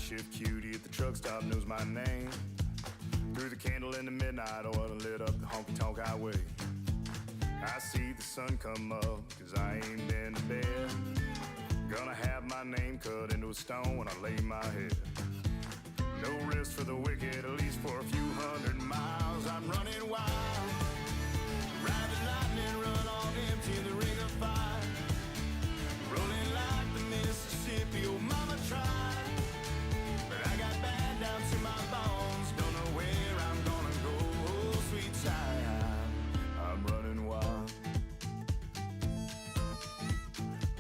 shift cutie at the truck stop knows my name. Threw the candle in the midnight oil and lit up the honky-tonk highway. I see the sun come up, cause I ain't been to bed. Gonna have my name cut into a stone when I lay my head. No rest for the wicked, at least for a few hundred miles. I'm running wild, ride the lightning, run on empty in the ring of fire. Rolling like the Mississippi, oh mama tried, but I got bad down to my bones. Don't know where I'm gonna go, oh sweet child. I'm running wild,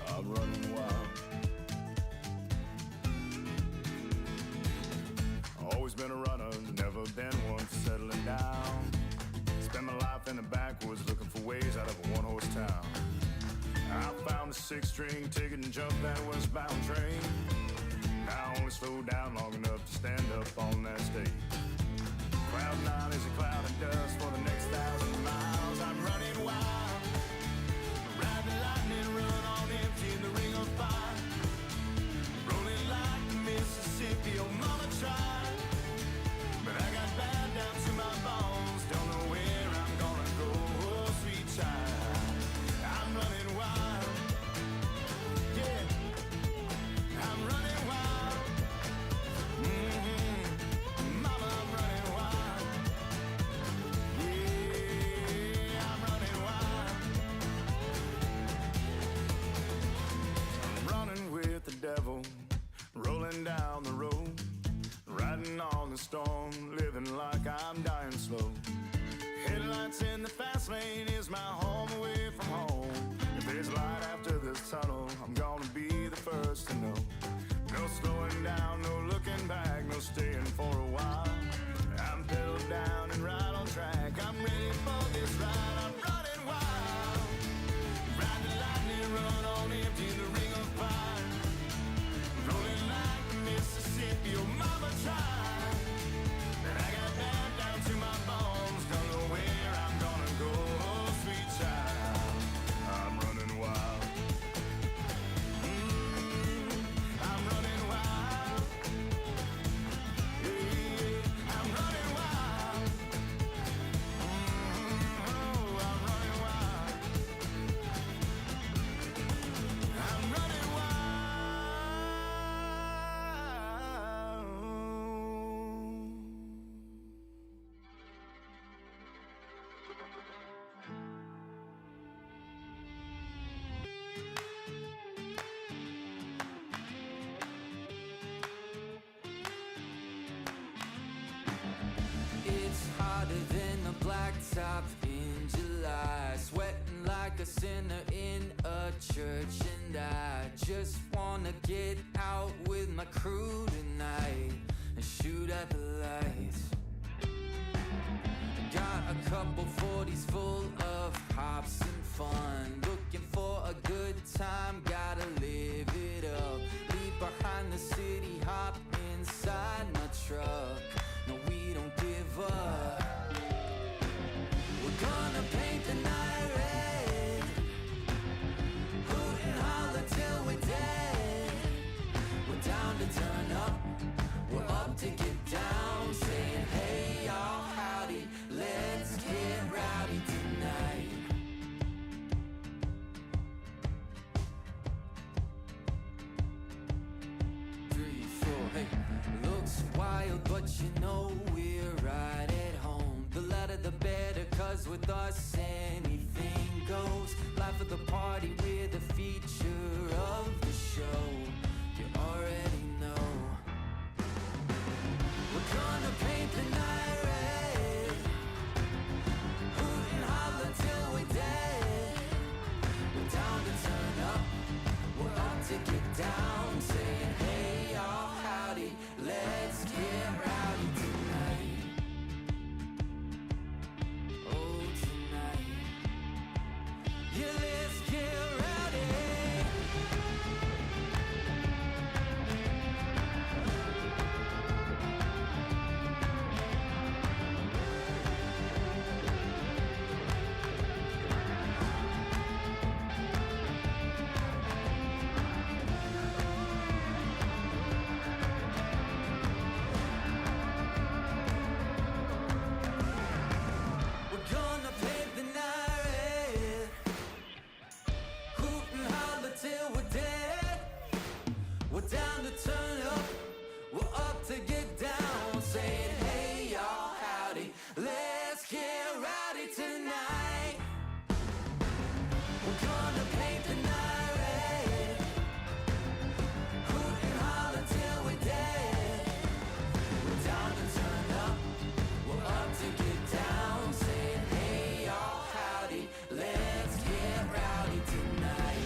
I'm running wild. Always been a runner, never been one for settling down. Spent my life in the backwoods looking for ways out of a one-horse town. I found a six-string ticket and jumped that westbound train. Now I only slow down long enough to stand up on that stage. Cloud nine is a cloud of dust for the next 1,000 miles. I'm running wild, ride the lightning, run on empty in the ring of fire. Rolling like the Mississippi, oh mama tried, but I got bad down to my bones. Don't know where I'm gonna go, oh sweet child. I'm running wild, yeah, I'm running wild. Mama, I'm running wild, yeah, I'm running wild. I'm running with the devil, rolling down the road, riding on the storm, living like I'm dying slow. Headlights in the fast lane is my home away from home. If there's light after this tunnel, I'm gonna be the first to know. No slowing down, no looking back, no staying for a while. I'm pedaled down and right on track, I'm ready for this ride. I'm running wild, ride the lightning, run on empty in the ring of fire. Rolling like the Mississippi, oh mama tried, and I got bad down to my bones. Don't know where I'm gonna go, oh sweet child. I'm running wild, I'm running wild, yeah, I'm running wild, oh, I'm running wild, I'm running wild. It's hotter than the blacktop in July, sweating like a sinner in a church, and I just wanna get out with my crew tonight and shoot at the lights. Got a couple 40s full of hops and fun, looking for a good time, gotta live it up. Leave behind the city, hop inside my truck. No, we don't give up. We're gonna paint the night red, hoot and holler till we're dead. We're down to turn up, we're up to get down, saying hey y'all, howdy, let's get rowdy tonight. 3, 4, hey. Looks wild, but you know we're right at home. The louder the better, cause with us anything goes. Life of the party, we're the feature of the show. You already know. We're gonna paint the night red, hoot and holler till we're dead. We're down to turn up, we're up to get down, saying hey y'all, howdy, let's get rowdy tonight. Oh tonight, yeah, let's get rowdy. rowdy tonight. We're gonna paint the night red. Hoot and holler till we're dead. We're down to turn up. We're up to get down. Saying hey y'all, howdy. Let's get rowdy tonight.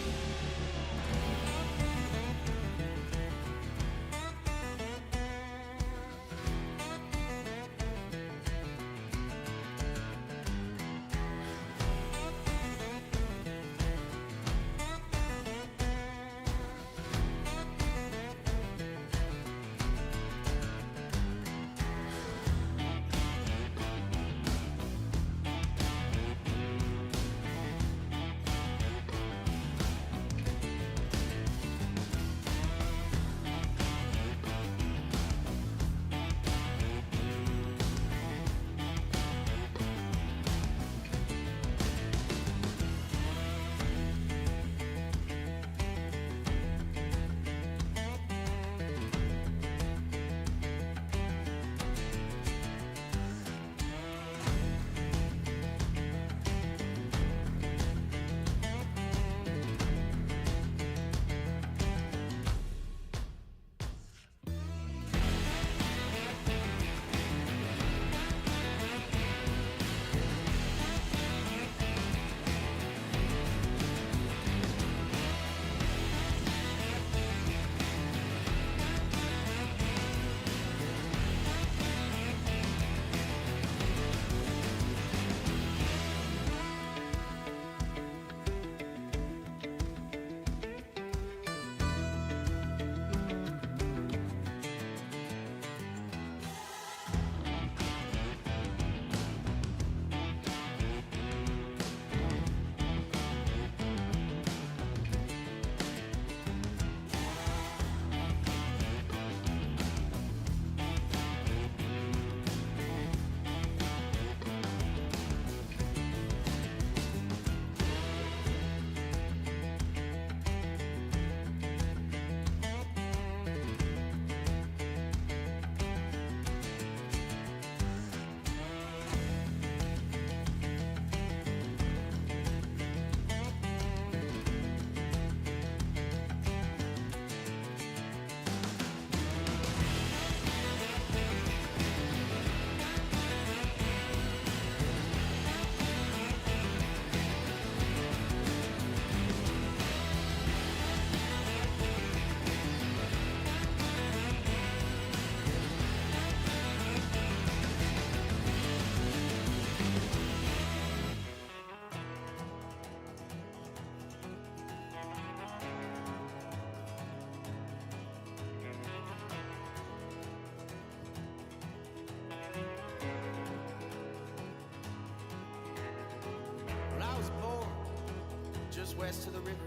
just west of the river.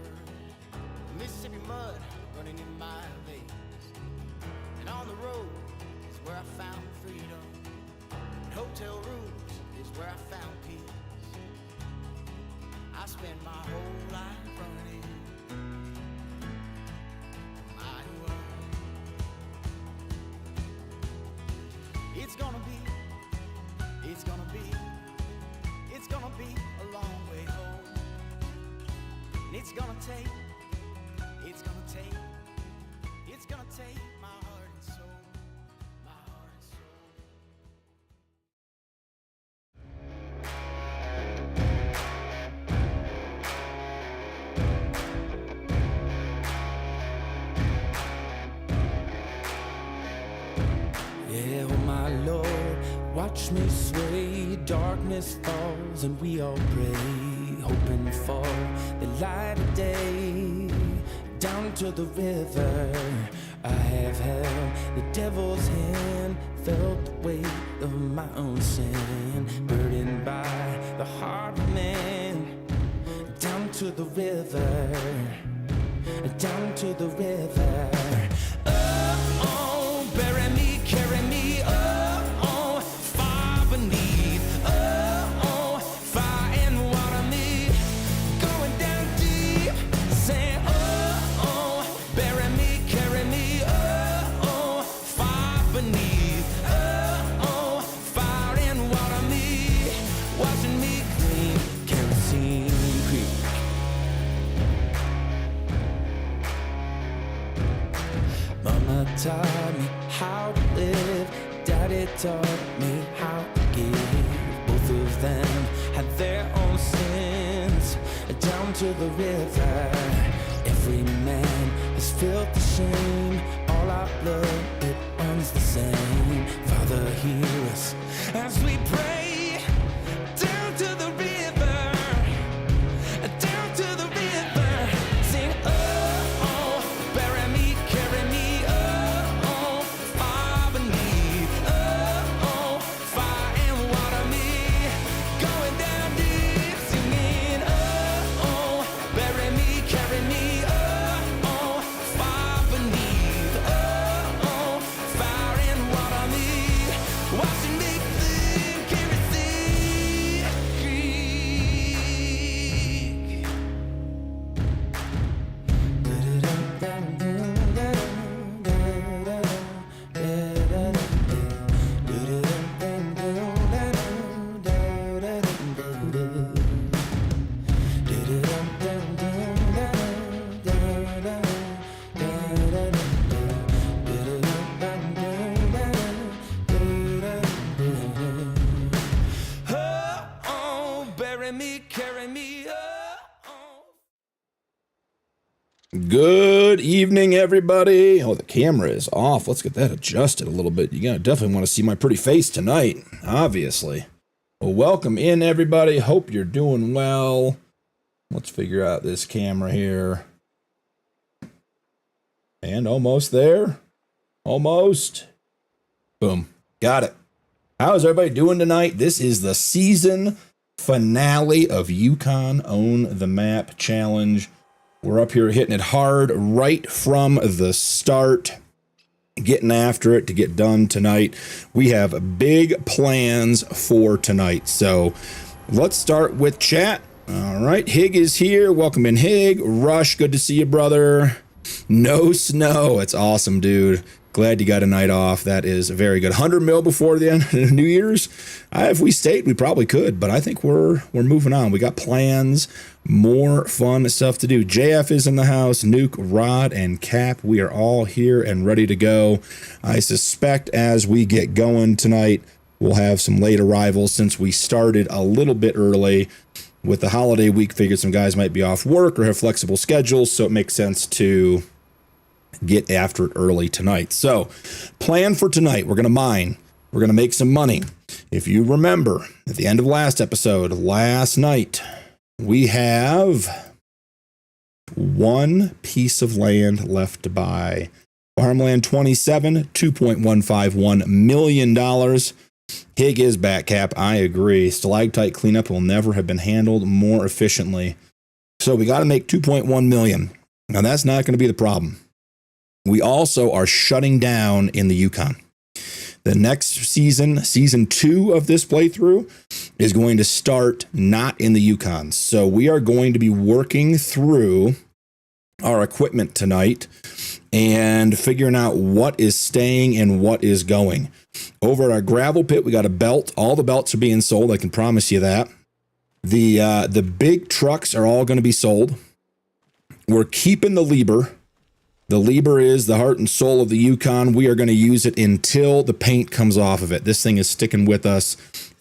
Mississippi mud running in my veins. And on the road is where I found freedom. And hotel rooms is where I found peace. I spent my whole life running my world. It's gonna be a long way home. And it's gonna take my heart and soul, my heart and soul. Yeah, oh my Lord, watch me sway. Darkness falls and we all pray, hoping for the light of day. Down to the river, I have held the devil's hand, felt the weight of my own sin, burdened by the heart of man. Down to the river, down to the river. Oh, bury me, carry me, oh, far beneath, oh, fire and water me, going down deep, saying, oh, bury me, carry me, oh, far beneath, oh, fire and water me, watching taught me how to live. Daddy taught me how to give. Both of them had their own sins. Down to the river, every man has felt the shame. All our blood, it runs the same. Father, hear us as we pray. Down to the river, down to the river. Sing, oh, oh, bury me, carry me, oh, oh, far beneath, oh, oh, fire and water me, going down deep, singing, oh, oh, bury me, carry me, oh, oh, far beneath, oh, oh, fire and water me, washing me clean, carry Good evening, everybody. Oh, the camera is off. Let's get that adjusted a little bit. You're going to definitely want to see my pretty face tonight, obviously. Well, welcome in, everybody. Hope you're doing well. Let's figure out this camera here. And almost there. Almost. Boom. Got it. How's everybody doing tonight? This is the season finale of Yukon Own the Map Challenge. We're up here hitting it hard right from the start, getting after it to get done tonight. We have big plans for tonight. So let's start with chat. All right, Hig is here. Welcome in, Hig. Rush, good to see you, brother. No snow. It's awesome, dude. Glad you got a night off. That is very good. 100 mil before the end of New Year's. If we stayed, we probably could, but I think we're moving on. We got plans, more fun stuff to do. JF is in the house. Nuke, Rod, and Cap. We are all here and ready to go. I suspect as we get going tonight, we'll have some late arrivals since we started a little bit early. With the holiday week, figured some guys might be off work or have flexible schedules, so it makes sense to get after it early tonight. So, plan for tonight. We're going to mine. We're going to make some money. If you remember, at the end of last episode, last night, we have one piece of land left to buy. Farmland 27, $2.151 million. Hig is back, Cap. I agree. Stalactite cleanup will never have been handled more efficiently. So we got to make 2.1 million. Now that's not going to be the problem. We also are shutting down in the Yukon. The next season, season 2 of this playthrough, is going to start not in the Yukon. So we are going to be working through our equipment tonight and figuring out what is staying and what is going. Over at our gravel pit, we got a belt. All the belts are being sold. I can promise you that. The big trucks are all going to be sold. We're keeping the Liebherr. The Liebherr is the heart and soul of the Yukon. We are going to use it until the paint comes off of it. This thing is sticking with us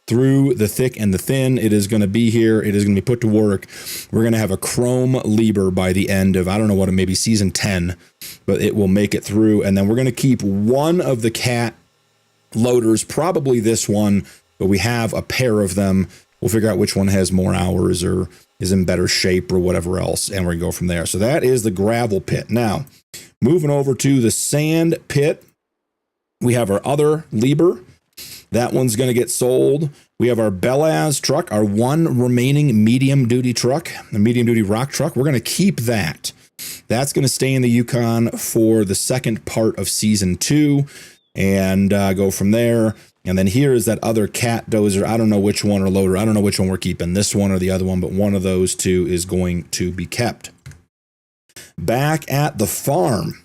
through the thick and the thin. It is going to be here. It is going to be put to work. We're going to have a chrome Liebherr by the end of, I don't know what, maybe season 10, but it will make it through. And then we're going to keep one of the cat loaders, probably this one, but we have a pair of them. We'll figure out which one has more hours or is in better shape or whatever else, and we're going to go from there. So that is the gravel pit. Now, moving over to the sand pit, we have our other Liebherr. That one's going to get sold. We have our Belaz truck, our one remaining medium-duty truck, a medium-duty rock truck. We're going to keep that. That's going to stay in the Yukon for the second part of Season 2 and go from there. And then here is that other cat dozer. I don't know which one, or loader. I don't know which one we're keeping, this one or the other one, but one of those two is going to be kept. Back at the farm.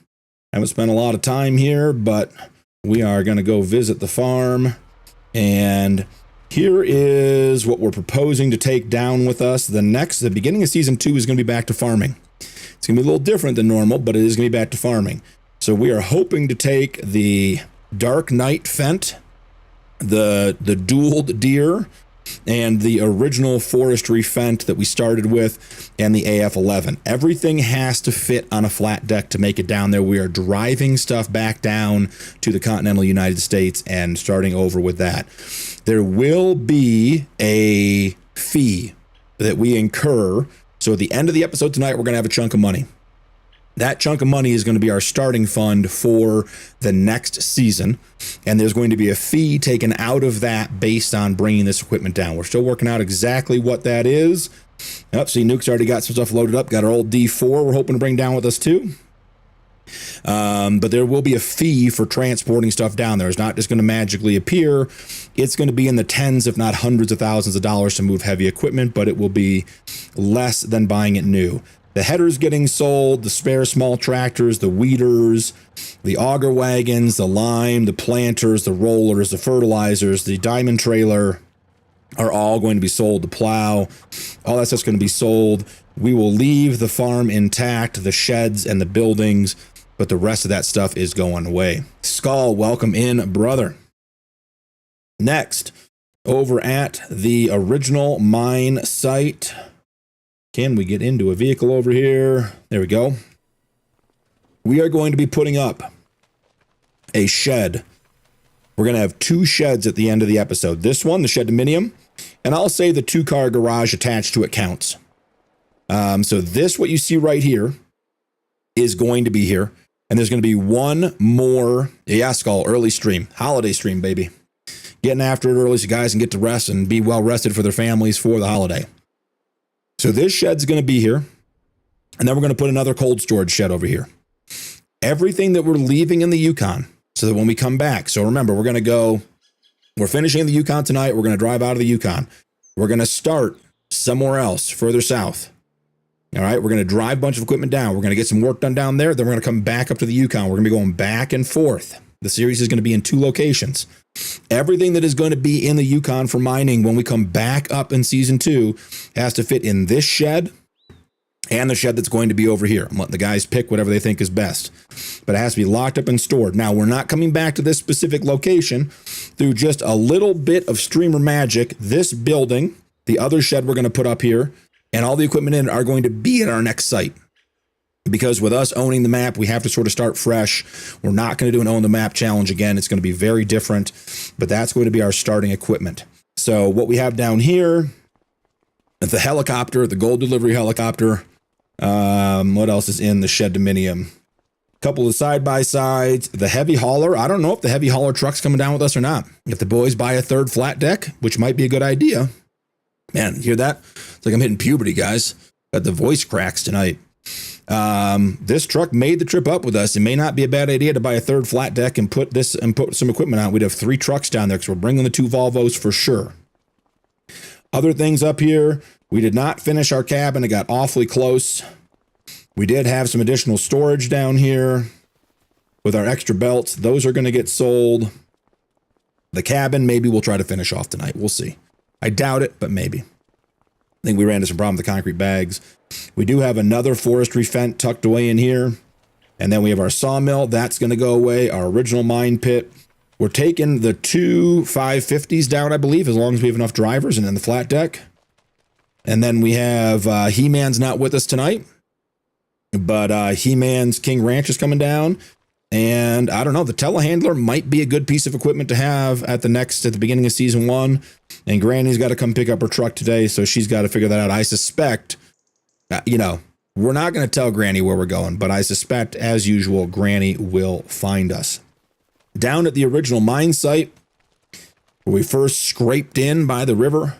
I haven't spent a lot of time here, but we are going to go visit the farm. And here is what we're proposing to take down with us. The beginning of Season 2 is going to be back to farming. It's going to be a little different than normal, but it is going to be back to farming. So we are hoping to take the Dark Knight Fent, the dualed deer, and the original forestry Fent that we started with, and the AF-11. Everything has to fit on a flat deck to make it down there. We are driving stuff back down to the continental United States and starting over with that. There will be a fee that we incur. So at the end of the episode tonight, we're going to have a chunk of money. That chunk of money is going to be our starting fund for the next season. And there's going to be a fee taken out of that based on bringing this equipment down. We're still working out exactly what that is. Yep, see, Nuke's already got some stuff loaded up. Got our old D4 we're hoping to bring down with us too. But there will be a fee for transporting stuff down there. It's not just going to magically appear. It's going to be in the tens, if not hundreds of thousands of dollars to move heavy equipment, but it will be less than buying it new. The headers getting sold, the spare small tractors, the weeders, the auger wagons, the lime, the planters, the rollers, the fertilizers, the diamond trailer are all going to be sold. The plow, all that stuff's going to be sold. We will leave the farm intact, the sheds and the buildings, but the rest of that stuff is going away. Skull, welcome in, brother. Next, over at the original mine site. Can we get into a vehicle over here? There we go. We are going to be putting up a shed. We're going to have 2 sheds at the end of the episode. This one, the Sheddominium, and I'll say the 2-car garage attached to it counts. So this, what you see right here, is going to be here. And there's going to be one more, yeah, Skull, early stream, holiday stream, baby. Getting after it early so guys can get to rest and be well rested for their families for the holiday. So this shed's going to be here, and then we're going to put another cold storage shed over here. Everything that we're leaving in the Yukon, so that when we come back, so remember, we're finishing the Yukon tonight. We're going to drive out of the Yukon. We're going to start somewhere else, further south. All right, we're going to drive a bunch of equipment down. We're going to get some work done down there. Then we're going to come back up to the Yukon. We're going to be going back and forth. The series is going to be in 2 locations. Everything that is going to be in the Yukon for mining when we come back up in season 2 has to fit in this shed and the shed that's going to be over here. I'm letting the guys pick whatever they think is best, but it has to be locked up and stored. Now, we're not coming back to this specific location through just a little bit of streamer magic. This building, the other shed we're going to put up here, and all the equipment in it are going to be at our next site. Because with us owning the map, we have to sort of start fresh. We're not going to do an own the map challenge again. It's going to be very different, but that's going to be our starting equipment. So what we have down here, the helicopter, the gold delivery helicopter. What else is in the Sheddominium? A couple of side-by-sides, the heavy hauler. I don't know if the heavy hauler truck's coming down with us or not. If the boys buy a 3rd flat deck, which might be a good idea. Man, you hear that? It's like I'm hitting puberty, guys. Got the voice cracks tonight. This truck made the trip up with us. It may not be a bad idea to buy a 3rd flat deck and put some equipment on. We'd have 3 trucks down there because we're bringing the 2 Volvos for sure. Other things up here, we did not finish our cabin. It got awfully close. We did have some additional storage down here with our extra belts. Those are going to get sold. The cabin, maybe we'll try to finish off tonight. We'll see. I doubt it, but maybe. I think we ran into some problem with the concrete bags. We do have another forestry Fent tucked away in here. And then we have our sawmill. That's going to go away. Our original mine pit. We're taking the 2 550s down, I believe, as long as we have enough drivers, and then the flat deck. And then we have He-Man's not with us tonight. But He-Man's King Ranch is coming down. And I don't know, the telehandler might be a good piece of equipment to have at the beginning of season 1. And Granny's got to come pick up her truck today, so she's got to figure that out. I suspect, we're not going to tell Granny where we're going, but I suspect, as usual, Granny will find us. Down at the original mine site, where we first scraped in by the river,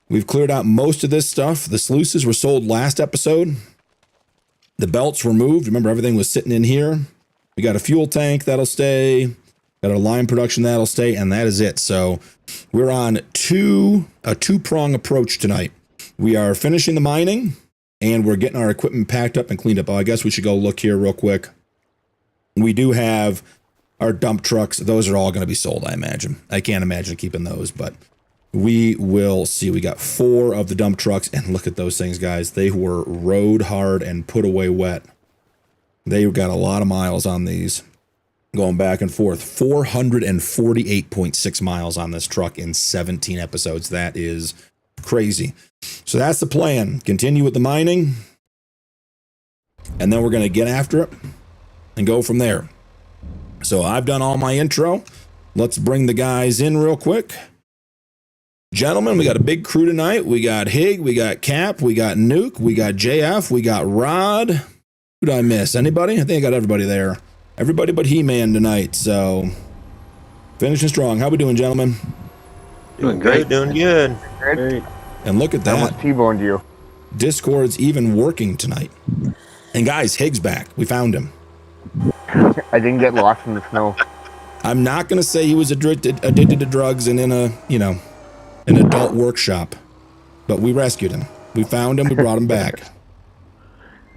we've cleared out most of this stuff. The sluices were sold last episode. The belts were moved. Remember, everything was sitting in here. We got a fuel tank that'll stay. Got our lime production that'll stay, and that is it. So we're on a two-prong approach tonight. We are finishing the mining, and we're getting our equipment packed up and cleaned up. Oh, I guess we should go look here real quick. We do have our dump trucks. Those are all going to be sold, I imagine. I can't imagine keeping those, but we will see. We got 4 of the dump trucks, and look at those things, guys. They were rode hard and put away wet. They got a lot of miles on these. Going back and forth. 448.6 miles on this truck in 17 episodes. That is crazy. So that's the plan. Continue with the mining. And then we're going to get after it and go from there. So I've done all my intro. Let's bring the guys in real quick. Gentlemen, we got a big crew tonight. We got Hig, we got Cap, we got Nuke, we got JF, we got Rod. Who did I miss? Anybody? I think I got everybody there. Everybody but He-Man tonight. So finishing strong. How we doing, gentlemen? Doing great. Doing good. Great. And look at that. I almost T-boned you. Discord's even working tonight. And guys, Hig's back. We found him. I didn't get lost in the snow. I'm not going to say he was addicted to drugs and in a, an adult workshop, but we rescued him. We found him. We brought him back.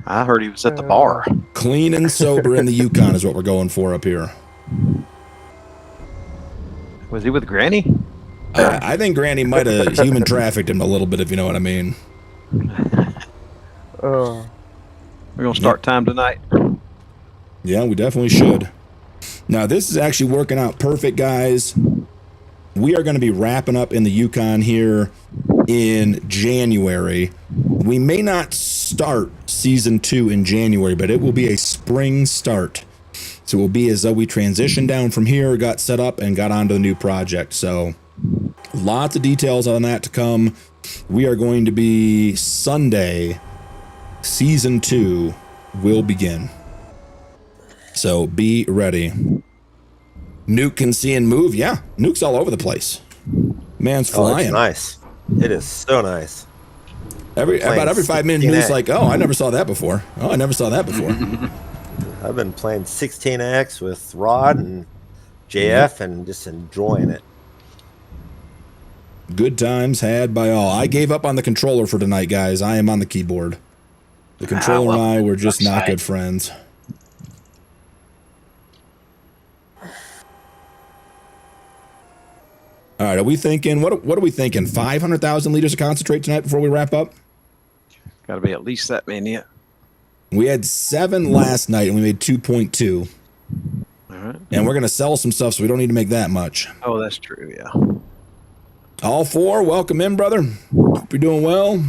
I heard he was at the bar. Clean and sober in the Yukon is what we're going for up here. Was he with Granny? I think Granny might have human trafficked him a little bit, if you know what I mean. We're going to start time tonight. Yeah, we definitely should. Now, this is actually working out perfect, guys. We are going to be wrapping up in the Yukon here in January. We may not start season 2 in January, but it will be a spring start. So it will be as though we transitioned down from here, got set up, and got onto the new project. So lots of details on that to come. We are going to be Sunday, season 2 will begin. So be ready. Nuke can see and move. Yeah, Nuke's all over the place. Man's flying. It's nice. It is so nice. About every 5 minutes, Nuke's like, oh, I never saw that before. Oh, I never saw that before. I've been playing 16X with Rod and JF and just enjoying it. Good times had by all. I gave up on the controller for tonight, guys. I am on the keyboard. The controller and I were just not good friends. All right, are we thinking, what are we thinking? 500,000 liters of concentrate tonight before we wrap up? Got to be at least that many. We had 7 last night, and we made 2.2. All right. And we're going to sell some stuff, so we don't need to make that much. Oh, that's true, yeah. All 4, welcome in, brother. Hope you're doing well.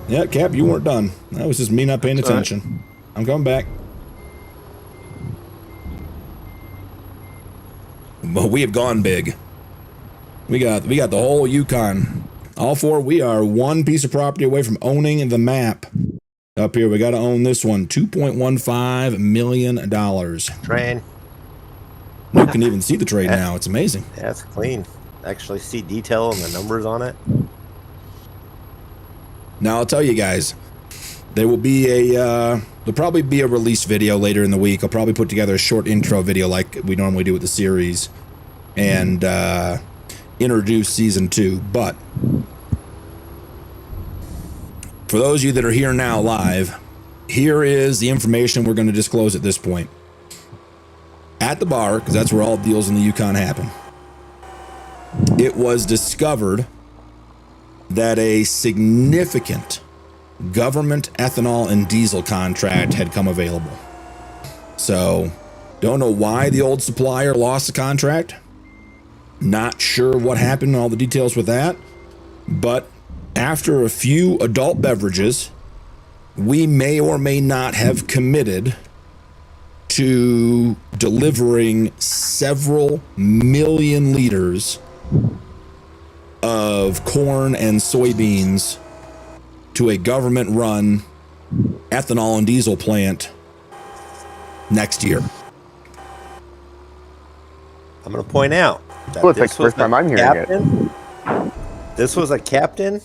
Yeah, Cap, you weren't done. That was just me not paying attention. Right. I'm coming back. But we have gone big. We got the whole Yukon. All 4, we are 1 piece of property away from owning the map. Up here, we got to own this one. $2.15 million. Train. You can even see the trade now. It's amazing. Yeah, it's clean. Actually see detail and the numbers on it. Now, I'll tell you guys, there will be there'll probably be a release video later in the week. I'll probably put together a short intro video like we normally do with the series and introduce season 2. But for those of you that are here now live, here is the information we're going to disclose at this point. At the bar, because that's where all deals in the Yukon happen, it was discovered that a significant government ethanol and diesel contract had come available. So, don't know why the old supplier lost the contract. Not sure what happened, all the details with that. But after a few adult beverages, we may or may not have committed to delivering several million liters of corn and soybeans to a government-run ethanol and diesel plant next year. I'm going to point out that well, it's like the first time I'm hearing it. This was a captain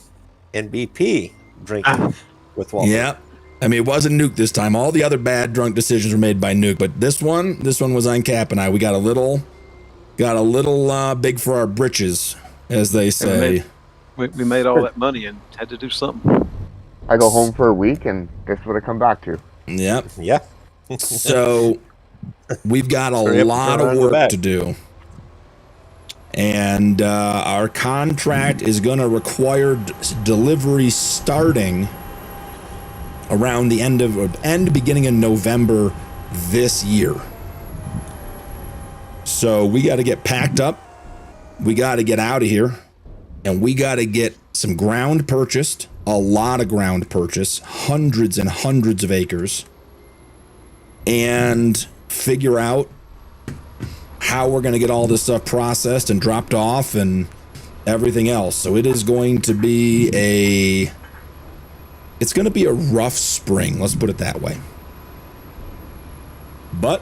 and BP drinking with Walter. Yeah. I mean, it wasn't Nuke this time. All the other bad drunk decisions were made by Nuke, but this one was on Cap and I. We got a little big for our britches, as they say. We made all that money and had to do something. I go home for a week, and this is what I come back to. Yep. Yeah. So we've got a lot of work to do. And our contract is going to require delivery starting around the beginning of November this year. So we got to get packed up. We got to get out of here. And we got to get some ground purchased, a lot of ground purchase, hundreds and hundreds of acres, and figure out how we're going to get all this stuff processed and dropped off and everything else. So it is going to be it's going to be a rough spring, let's put it that way. But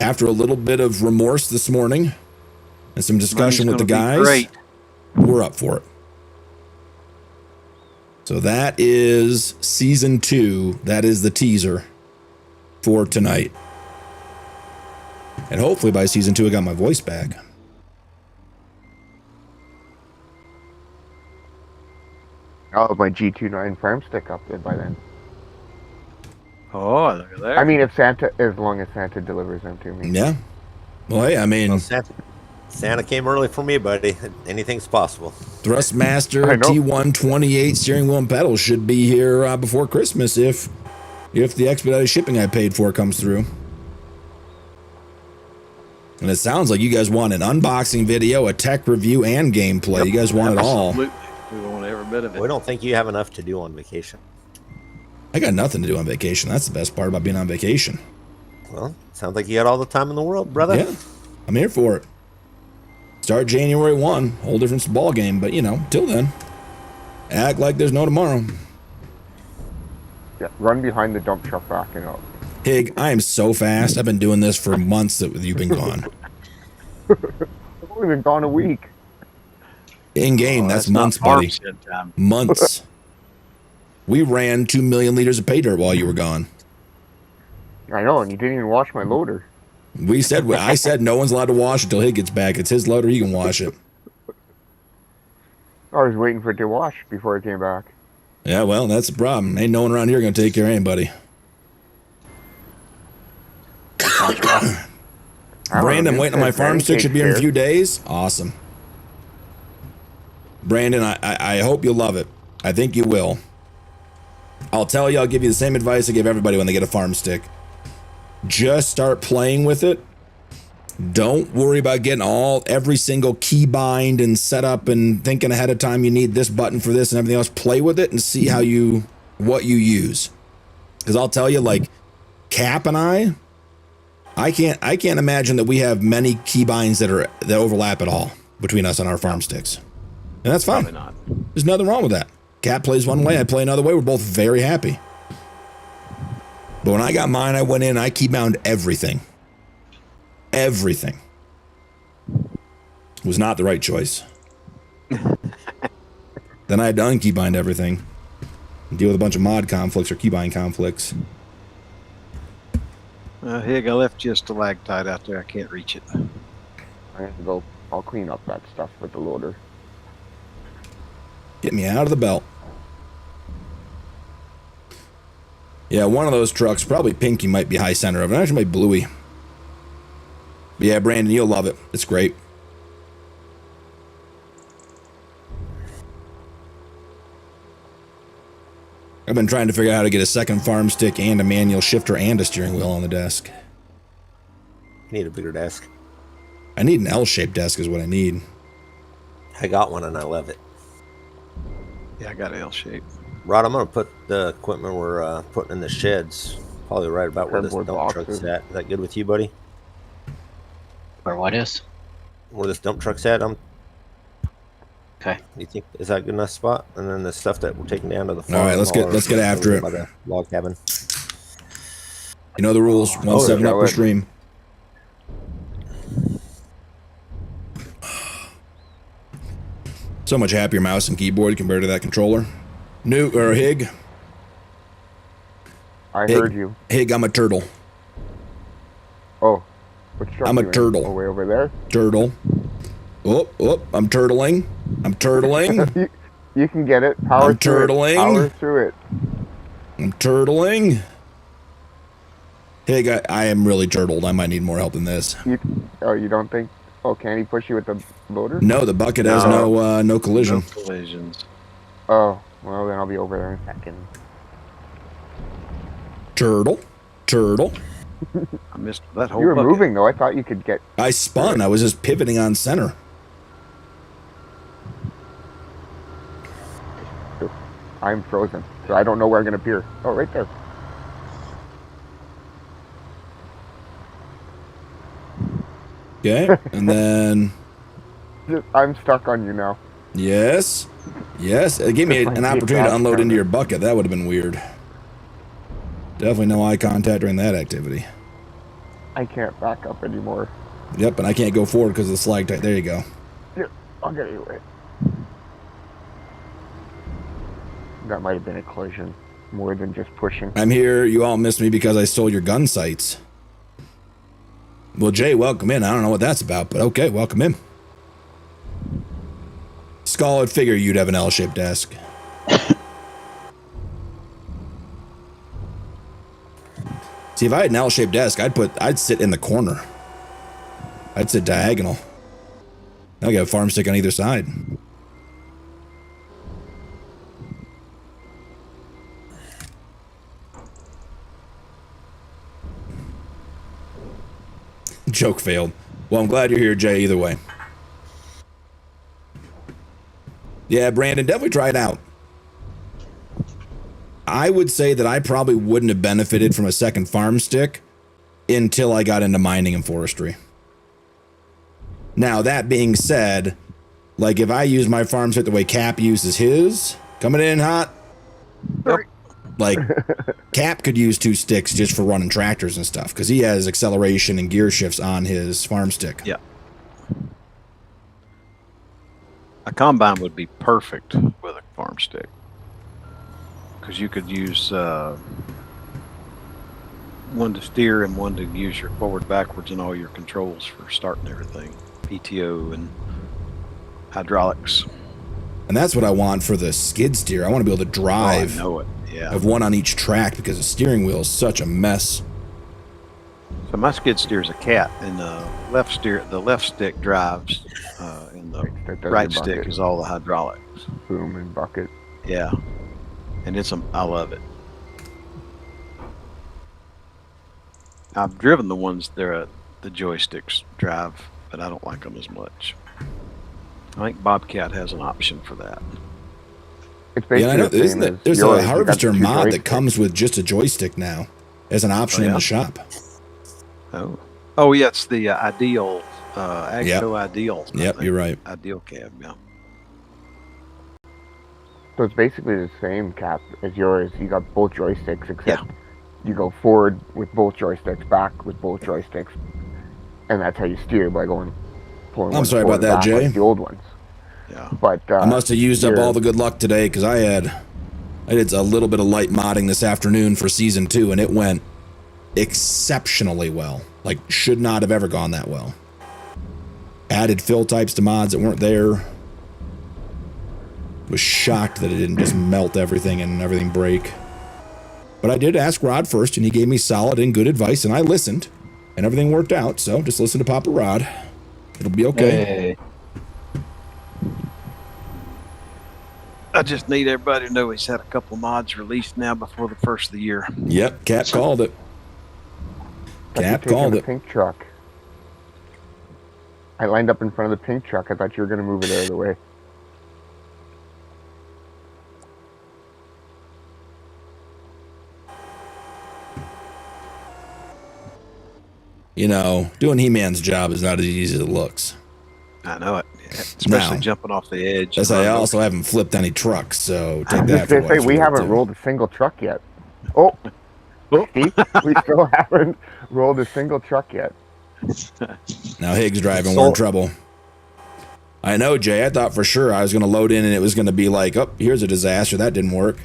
after a little bit of remorse this morning and some discussion with the guys, we're up for it. So that is season 2. That is the teaser for tonight. And hopefully by season 2, I got my voice back. I'll have my G29 Farmstick up there by then. Oh, look at that. I mean, as long as Santa delivers them to me. Yeah. Well, hey, I mean, Well, Santa came early for me, buddy. Anything's possible. Thrustmaster T128 steering wheel and pedals should be here before Christmas if the expedited shipping I paid for comes through. And it sounds like you guys want an unboxing video, a tech review, and gameplay. You guys want it all. Absolutely. We want every bit of it. We don't think you have enough to do on vacation. I got nothing to do on vacation. That's the best part about being on vacation. Well, sounds like you got all the time in the world, brother. Yeah, I'm here for it. Start January 1. Whole different ball game, but till then, act like there's no tomorrow. Yeah, run behind the dump truck backing up. Hig, I am so fast. I've been doing this for months that you've been gone. I've only been gone a week. In game, that's months, buddy. Months. We ran 2 million liters of pay dirt while you were gone. I know, and you didn't even wash my loader. I said no one's allowed to wash it until Hig gets back. It's his loader, he can wash it. I was waiting for it to wash before I came back. Yeah, well, that's the problem. Ain't no one around here gonna take care of anybody. Brandon, waiting on my farm stick, should be here in a few days. Awesome. Brandon, I hope you'll love it. I think you will. I'll tell you, I'll give you the same advice I give everybody when they get a farm stick. Just start playing with it. Don't worry about getting every single keybind and setup and thinking ahead of time you need this button for this and everything else. Play with it and see what you use. Because I'll tell you, like Cap and I can't imagine that we have many keybinds that overlap at all between us and our farm sticks. And that's fine. Probably not. There's nothing wrong with that. Cap plays one way, I play another way. We're both very happy. But when I got mine, I went in, I keybound everything. Everything. It was not the right choice. Then I had to unkeybind everything. And deal with a bunch of mod conflicts or keybind conflicts. Hig, I left you a stalactite out there. I can't reach it. I have to go. I'll clean up that stuff with the loader. Get me out of the belt. Yeah, one of those trucks, probably Pinky, might be high center of it. Actually, might be Bluey. But yeah, Brandon, you'll love it. It's great. I've been trying to figure out how to get a second farm stick and a manual shifter and a steering wheel on the desk. You need a bigger desk. I need an L-shaped desk is what I need. I got one and I love it. Yeah, I got an L shape. Rod, I'm going to put the equipment we're putting in the sheds probably right about where this dump truck's at. Is that good with you, buddy? Where what is? Where this dump truck's at? Okay. You think is that a good enough spot? And then the stuff that we're taking down to the farm. All right, let's get after it. By the log cabin. You know the rules. 1-7 up per stream. So much happier mouse and keyboard compared to that controller. Hig. I heard you. Hig, I'm a turtle. Oh, which truck I'm a you in? turtle. Oh, way over there. Turtle. Oh, I'm turtling. I'm turtling. You can get it. Power I'm through turtling. It. Power through it. I'm turtling. Hig, I am really turtled. I might need more help than this. You don't think? Oh, can he push you with the loader? No, the bucket has no collision. No collisions. Oh, well then I'll be over there in a second. Turtle. I missed that whole You were bucket. moving though. I thought you could get. I spun. I was just pivoting on center. I'm frozen, so I don't know where I'm gonna appear. Oh, right there. Okay, and then I'm stuck on you now. yes. It gave me This might an be a opportunity to bad unload into counter. your bucket. That would have been weird. Definitely no eye contact during that activity. I can't back up anymore. Yep, and I can't go forward because of the slag tight. There you go. Here, I'll get you away. That might have been a collision, more than just pushing. I'm here. You all missed me because I stole your gun sights. Well, Jay, welcome in. I don't know what that's about, but okay, welcome in. Skull, I'd figure you'd have an L-shaped desk. See, if I had an L-shaped desk, I'd sit in the corner. I'd sit diagonal. I'll get a farm stick on either side. Joke failed. Well, I'm glad you're here, Jay, either way. Yeah, Brandon, definitely try it out. I would say that I probably wouldn't have benefited from a second farm stick until I got into mining and forestry. Now, that being said, like if I use my farm stick the way Cap uses his, coming in hot, like Cap could use 2 sticks just for running tractors and stuff because he has acceleration and gear shifts on his farm stick. Yeah. A combine would be perfect with a farm stick because you could use one to steer and one to use your forward, backwards, and all your controls for starting everything, PTO and hydraulics. And that's what I want for the skid steer. I want to be able to drive. Oh, I know it. Yeah. Of one on each track because the steering wheel is such a mess. So my skid steer is a cat, and the left stick drives, and the That does right your stick bucket. is all the hydraulics. Boom and bucket. Yeah, and I love it. I've driven the ones the joysticks drive, but I don't like them as much. I think Bobcat has an option for that. It's Yeah, I basically know. the same as There's yours. a You got harvester the 2 mod that joysticks. comes with just a joystick now as an option in yeah? the shop. Oh yeah, it's the Ideal, Agco Ideal. I Yep, think. you're right. Ideal cab, yeah. So it's basically the same Cap as yours. You got both joysticks, except you go forward with both joysticks, back with both joysticks, and that's how you steer by pulling. I'm one sorry forward about that, and back Jay. like the old ones. Yeah. But I must have used up your- all the good luck today because I did a little bit of light modding this afternoon for season 2 and it went exceptionally well. Like should not have ever gone that well. Added fill types to mods that weren't there. Was shocked that it didn't just melt everything and everything break. But I did ask Rod first and he gave me solid and good advice and I listened and everything worked out. So just listen to Papa Rod. It'll be okay. Hey. I just need everybody to know he's had a couple mods released now before the first of the year. Yep, Cap called it. Thought you Cap were taking called the it. pink truck. I lined up in front of the pink truck. I thought you were going to move it out of the way. You know, doing He-Man's job is not as easy as it looks. I know it, yeah, especially Now, jumping off the edge. As I also haven't flipped any trucks, so take I was that just for going what to it's say, we worth, haven't too. rolled a single truck yet. Oh, see? We still haven't rolled a single truck yet. Now Higgs driving, we're in trouble. I know, Jay. I thought for sure I was going to load in and it was going to be like, oh, here's a disaster. That didn't work.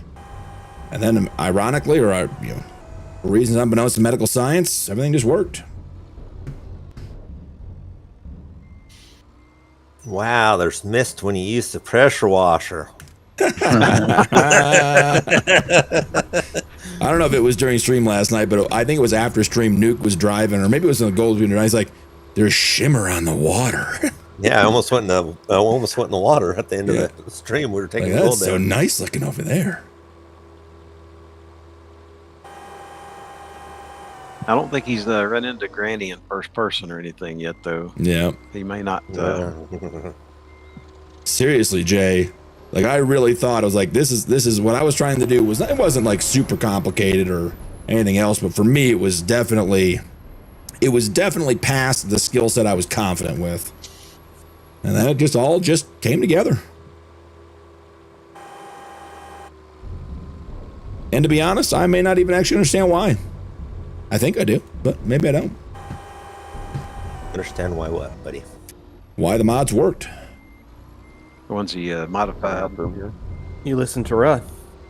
And then, ironically, or for reasons unbeknownst to medical science, everything just worked. Wow, there's mist when you use the pressure washer. I don't know if it was during stream last night, but I think it was after stream. Nuke was driving, or maybe it was in the Gold Junior. I was like, There's shimmer on the water. Yeah, I almost went in the water at the end of the stream. We were taking Like, the that's gold so down. nice looking over there. I don't think he's run into Granny in first person or anything yet, though. Yeah. He may not. Seriously, Jay. Like, I really thought, I was like, this is what I was trying to do. It wasn't like super complicated or anything else, but for me, it was definitely past the skill set I was confident with. And then it all came together. And to be honest, I may not even actually understand why. I think I do, but maybe I don't. Understand why what, buddy? Why the mods worked. The ones he modified. You listen to Rod.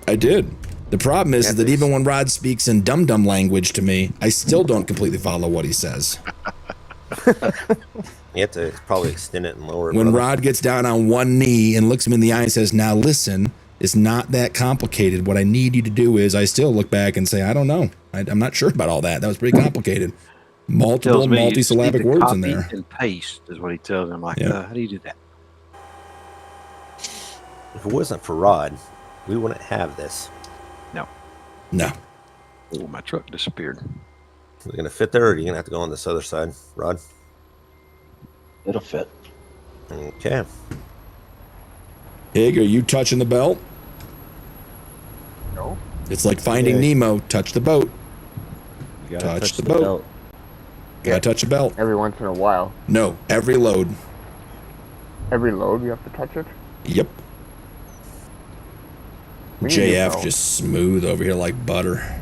I did. The problem is that even when Rod speaks in dum-dum language to me, I still don't completely follow what he says. You have to probably extend it and lower it. When brother. Rod gets down on one knee and looks him in the eye and says, now listen, it's not that complicated. What I need you to do is, I still look back and say, I don't know. I'm not sure about all that. That was pretty complicated. Multiple multisyllabic words in there. And paste is what he tells him. Like, Yeah. how do you do that? If it wasn't for Rod, we wouldn't have this. No. Oh, my truck disappeared. Is it gonna fit there, or are you gonna have to go on this other side, Rod? It'll fit. Okay. Hig, are you touching the belt? No. It's like Finding Nemo. Touch the boat. You gotta Touch the boat. belt. Gotta touch the belt. Every once in a while. No, every load. Every load you have to touch it? Yep. We need to JF know. just smooth over here like butter.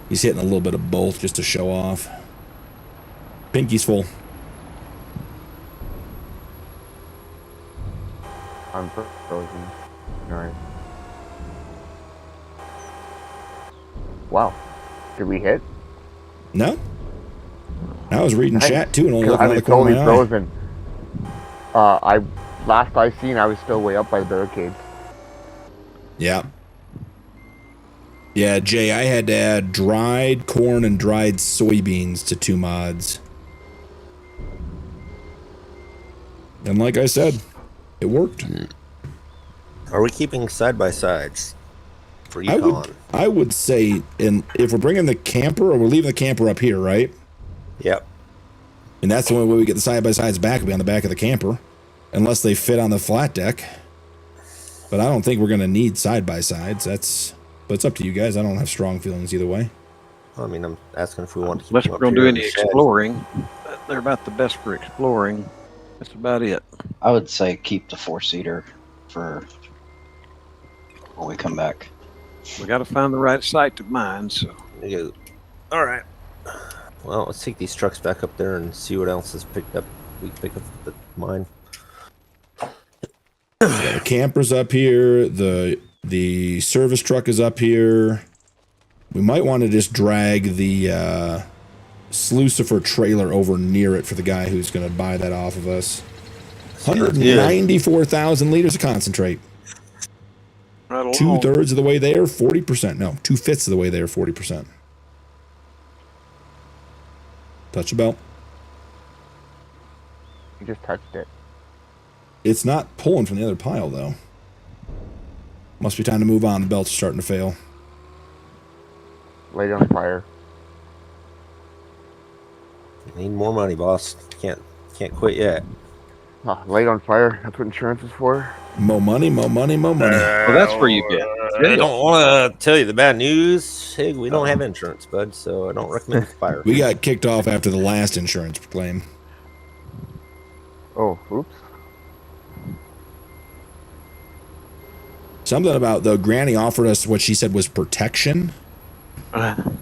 He's hitting a little bit of both just to show off. Pinky's full. I'm frozen. Alright. Wow. Did we hit? No? I was reading Nice. chat too and only looking I at the was corner totally of my eye. frozen. Last I seen, I was still way up by the barricades. Yeah. Yeah, Jay, I had to add dried corn and dried soybeans to 2 mods. And like I said, it worked. Are we keeping side by sides for I Yukon? would say, if we're bringing the camper, or we're leaving the camper up here, right? Yep. And that's the only way we get the side-by-sides back, will be on the back of the camper. Unless they fit on the flat deck. But I don't think we're going to need side-by-sides. But it's up to you guys. I don't have strong feelings either way. I mean, I'm asking if we want to keep Unless them we're up going to here do in any the shed. exploring. They're about the best for exploring. That's about it. I would say keep the 4-seater for when we come back. We got to find the right site to mine. So There you go. All right. Well, let's take these trucks back up there and see what else is picked up. We pick up the mine. Yeah, the camper's up here. The service truck is up here. We might want to just drag the Slucifer trailer over near it for the guy who's going to buy that off of us. 194,000 liters of concentrate. right along. 2/3 of the way there, 40%. No, 2/5 of the way there, 40%. Touch the belt. You just touched it. It's not pulling from the other pile, though. Must be time to move on. The belt's starting to fail. Light on fire. Need more money, boss. Can't quit yet. Light on fire. That's what insurance is for. Mo money, mo money, mo money. Well, that's where you get. I don't want to tell you the bad news. Hey, we don't have insurance, bud, so I don't recommend fire. We got kicked off after the last insurance claim. Oh, oops. Something about, though, Granny offered us what she said was protection. I'm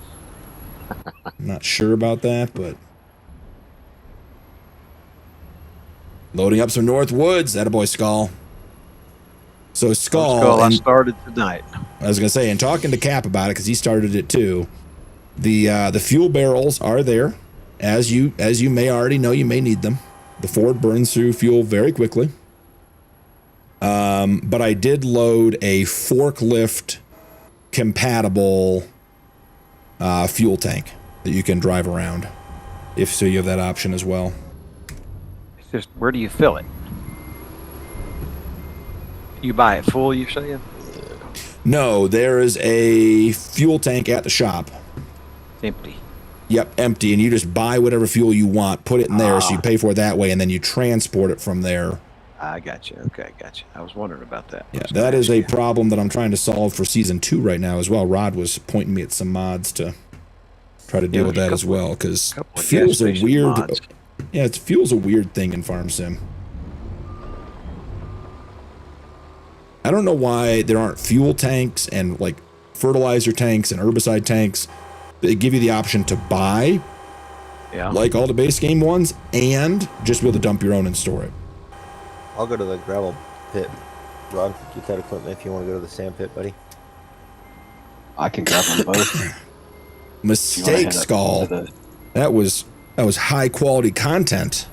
not sure about that, but... Loading up some North Woods. Attaboy, Skull. So, Skull... I and, started tonight. I was going to say, and talking to Cap about it, because he started it too, the fuel barrels are there. As you may already know, you may need them. The Ford burns through fuel very quickly. But I did load a forklift compatible fuel tank that you can drive around. If so, you have that option as well. It's just, where do you fill it? You buy it full, you saying? No, there is a fuel tank at the shop. It's empty. Yep, empty, and you just buy whatever fuel you want, put it in there, so you pay for it that way, and then you transport it from there. I got you. Okay, got you. I was wondering about that. Yeah, that is a problem that I'm trying to solve for season 2 right now as well. Rod was pointing me at some mods to try to deal with that as well, because fuel's a weird. Mods. Yeah, fuel's a weird thing in Farm Sim. I don't know why there aren't fuel tanks and like fertilizer tanks and herbicide tanks. They give you the option to buy, like all the base game ones, and just be able to dump your own and store it. I'll go to the gravel pit. Rod, get that equipment if you want to go to the sand pit, buddy. I can grab them both. Mistake, Skull. That was high quality content.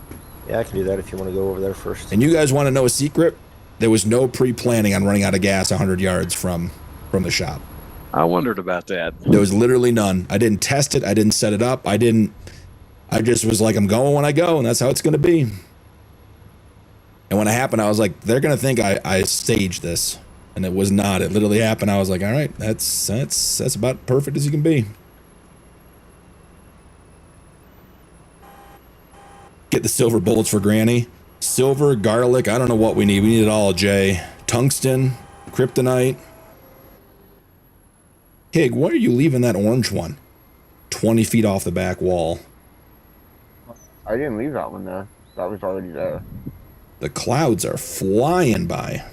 Yeah, I can do that if you want to go over there first. And you guys want to know a secret? There was no pre-planning on running out of gas 100 yards from the shop. I wondered about that. There was literally none. I didn't test it. I didn't set it up. I just was like, I'm going when I go, and that's how it's going to be. And when it happened, I was like, they're going to think I staged this. And it was not. It literally happened. I was like, all right, that's about perfect as you can be. Get the silver bullets for Granny. Silver, garlic, I don't know what we need. We need it all, Jay. Tungsten, kryptonite. Hig, why are you leaving that orange one 20 feet off the back wall? I didn't leave that one there. That was already there. The clouds are flying by.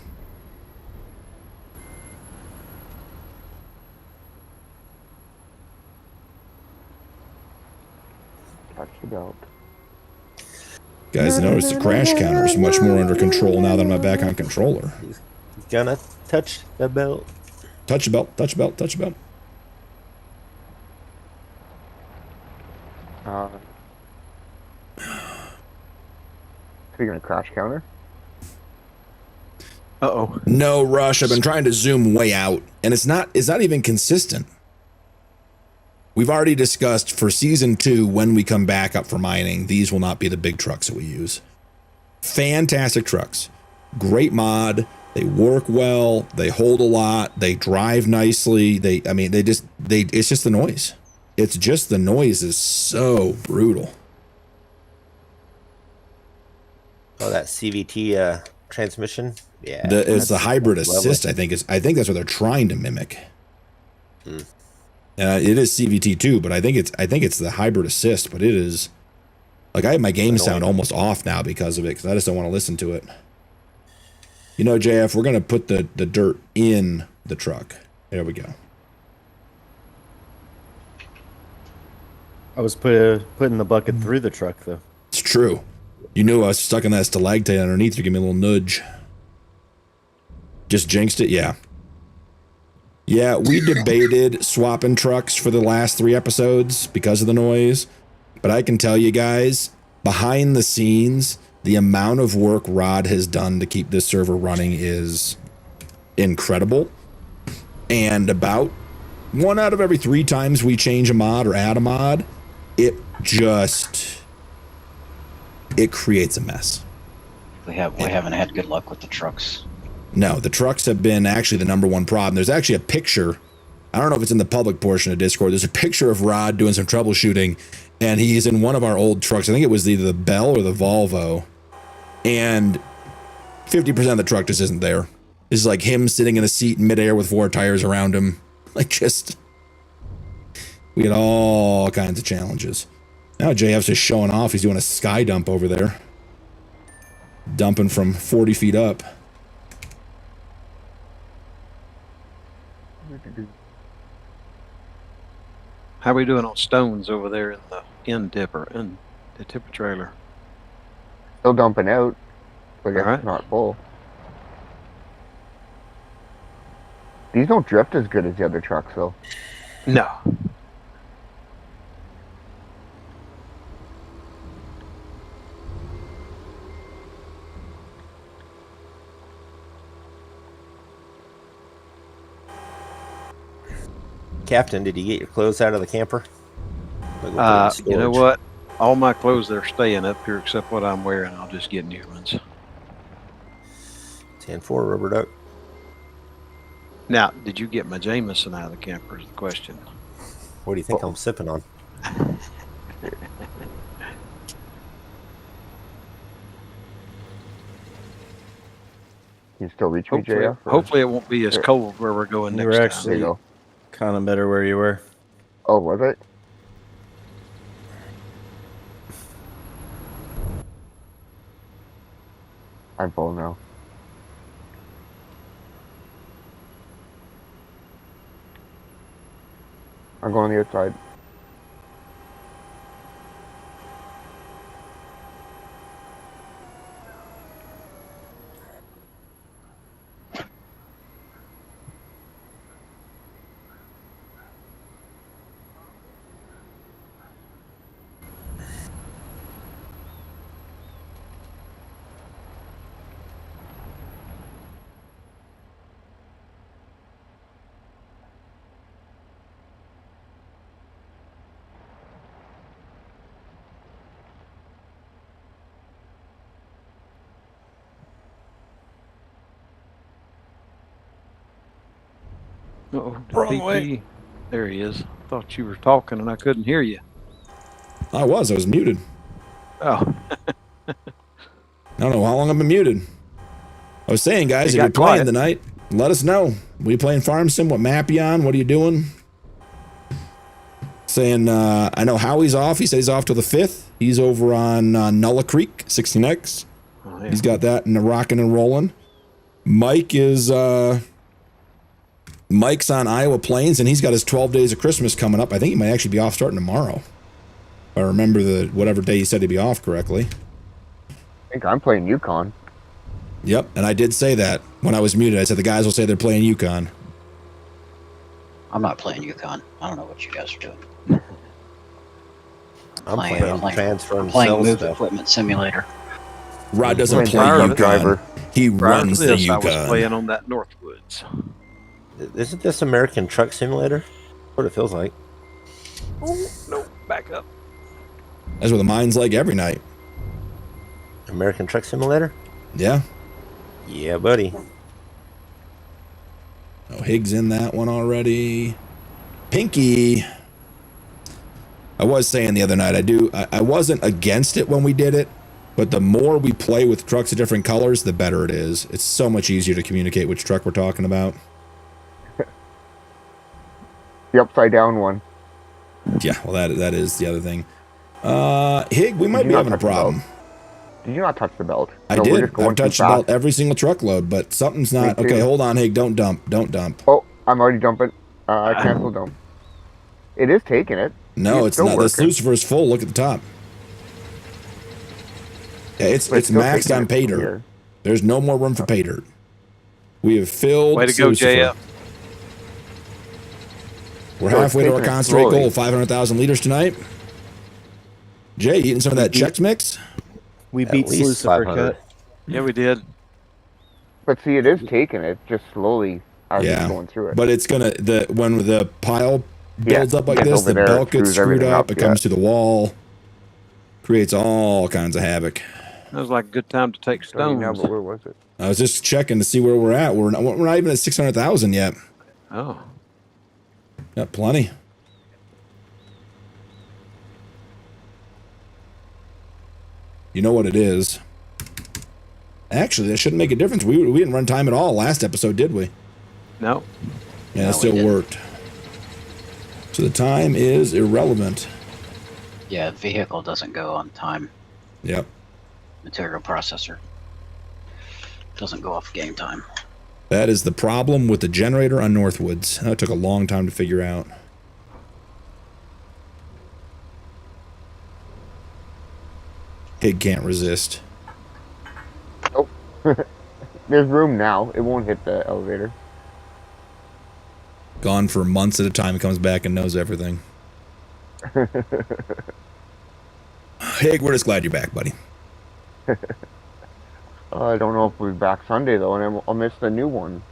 Touch the belt. Guys, notice the crash counter is much more under control now that I'm back on controller. He's gonna touch the belt. Touch the belt, touch the belt, touch the belt. Speaking of crash counter. Uh-oh. No, Rush, I've been trying to zoom way out, and it's not even consistent. We've already discussed for season 2, when we come back up for mining, these will not be the big trucks that we use. Fantastic trucks. Great mod. They work well. They hold a lot. They drive nicely. It's just the noise. It's just the noise is so brutal. Oh, that CVT transmission. Yeah. It's the hybrid assist. I think that's what they're trying to mimic. It is CVT too, but I think it's the hybrid assist. But it is like I have my game sound almost off now because of it, because I just don't want to listen to it. You know, JF, we're gonna put the dirt in the truck. There we go. I was putting the bucket through the truck though. It's true. You knew I was stuck in that stalactite underneath. You give me a little nudge. Just jinxed it, yeah. Yeah, we debated swapping trucks for the last 3 episodes because of the noise. But I can tell you guys, behind the scenes, the amount of work Rod has done to keep this server running is incredible. And about 1 out of every 3 times we change a mod or add a mod, it creates a mess. We haven't had good luck with the trucks. No, the trucks have been actually the #1 problem. There's actually a picture. I don't know if it's in the public portion of Discord. There's a picture of Rod doing some troubleshooting, and he's in one of our old trucks. I think it was either the Bell or the Volvo. And 50% of the truck just isn't there. It's like him sitting in a seat in midair with 4 tires around him. Like just, we had all kinds of challenges. Now JF's just showing off. He's doing a sky dump over there. Dumping from 40 feet up. How are we doing on stones over there in the end tipper trailer? Still dumping out, but it's Alright. not full. These don't drift as good as the other trucks though. No. Captain, did you get your clothes out of the camper? You know what? All my clothes that are staying up here except what I'm wearing. I'll just get new ones. 10-4 rubber duck. Now, did you get my Jameson out of the camper is the question. What do you think I'm sipping on? Can you still reach me, Hopefully, JF? hopefully it won't be as cold where we're going You next were time. There actually you go. kind of better where you were. Oh, was it? I'm full now. I'm going on the outside. Uh-oh, Wrong PT. way. There he is. Thought you were talking and I couldn't hear you. I was muted. Oh, I don't know how long I've been muted. I was saying, guys, It if you're got playing quiet. tonight, let us know. We playing Farm Sim? What map you on? What are you doing? Saying, I know Howie's off. He said he's off till the 5th. He's over on Nulla Creek, 16X. oh yeah. He's got that in the rocking and rolling. Mike is, Mike's on Iowa Plains, and he's got his 12 days of Christmas coming up. I think he might actually be off starting tomorrow. If I remember the whatever day he said he'd be off correctly. I think I'm playing Yukon. Yep, and I did say that when I was muted. I said the guys will say they're playing Yukon. I'm not playing Yukon. I don't know what you guys are doing. I'm Playing- playing playing- transfer and Playing sell Move stuff. Equipment Simulator. Rod doesn't Playing play truck Yukon. driver. He Prior runs to the this, I was Yukon. playing on that Northwoods. Isn't this American Truck Simulator? What it feels like. Oh, no, back up. That's what the mine's like every night. American Truck Simulator? Yeah. Yeah, buddy. Oh, Higgs in that one already. Pinky. I was saying the other night, I wasn't against it when we did it, but the more we play with trucks of different colors, the better it is. It's so much easier to communicate which truck we're talking about. The upside down one. Yeah, well, that is the other thing. Hig, we might you be not having a touch the problem. belt? Did you not touch the belt? I No, we're did. just going I've too touched fast. about every single truckload, but something's not. Me too. Okay, hold on, Hig. Don't dump. Don't dump. Oh, I'm already dumping. I canceled dump. It is taking it. No, it's still not. This working. Lucifer's full. Look at the top. Yeah, it's But maxed still taking on it pay from dirt. here. There's no more room for pay dirt. We have filled. Way to go, Lucifer. JF. We're So it's halfway to our taking it concentrate slowly. goal of 500,000 liters tonight. Jay, eating some of that Chex Mix? We At beat least Lucifer 500. Cut. Yeah, we did. But see, it is taking it just slowly as Yeah, it's going through it. but it's gonna when the pile builds up like gets this, over the there, belt it gets screws screwed everything up. up, It comes to the wall, creates all kinds of havoc. That was like a good time to take Don't even know, stones. but where was it? I was just checking to see where we're at. We're not even at 600,000 yet. Oh, Got plenty. You know what it is? Actually, that shouldn't make a difference. We didn't run time at all last episode, did we? no. Yeah, No, it we still didn't. worked. So the time is irrelevant. Yeah, vehicle doesn't go on time. Yep. Material processor doesn't go off game time. That is the problem with the generator on Northwoods. That took a long time to figure out. Hig can't resist. There's room now. It won't hit the elevator. Gone for months at a time, comes back and knows everything. Hig, we're just glad you're back, buddy. I don't know if we'll be back Sunday though, and I'll miss the new one.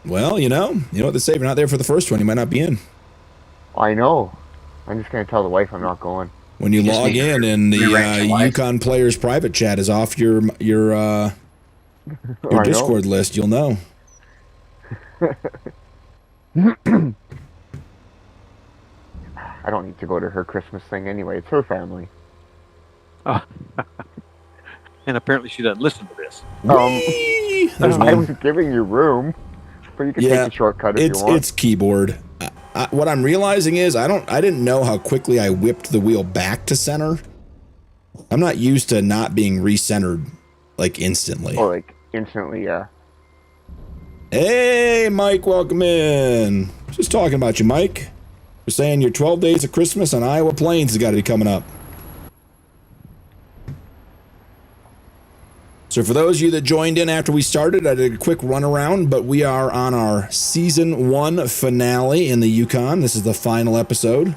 Well, you know what they say. If you're not there for the first one, you might not be in. I know. I'm just gonna tell the wife I'm not going. When you Just log need to in and the rearrange your life. Yukon players private chat is off your I know. Discord list, you'll know. I don't need to go to her Christmas thing anyway. It's her family. Oh. And apparently she doesn't listen to this. Whee! There's I one. was giving you room, but you can Yeah, take the shortcut if you want. It's keyboard. What I'm realizing is I didn't know how quickly I whipped the wheel back to center. I'm not used to not being recentered like instantly. Or like instantly, yeah. Hey, Mike, welcome in. Just talking about you, Mike. We're saying your 12 days of Christmas on Iowa Plains has got to be coming up. So for those of you that joined in after we started, I did a quick run around, but we are on our season 1 finale in the Yukon. This is the final episode.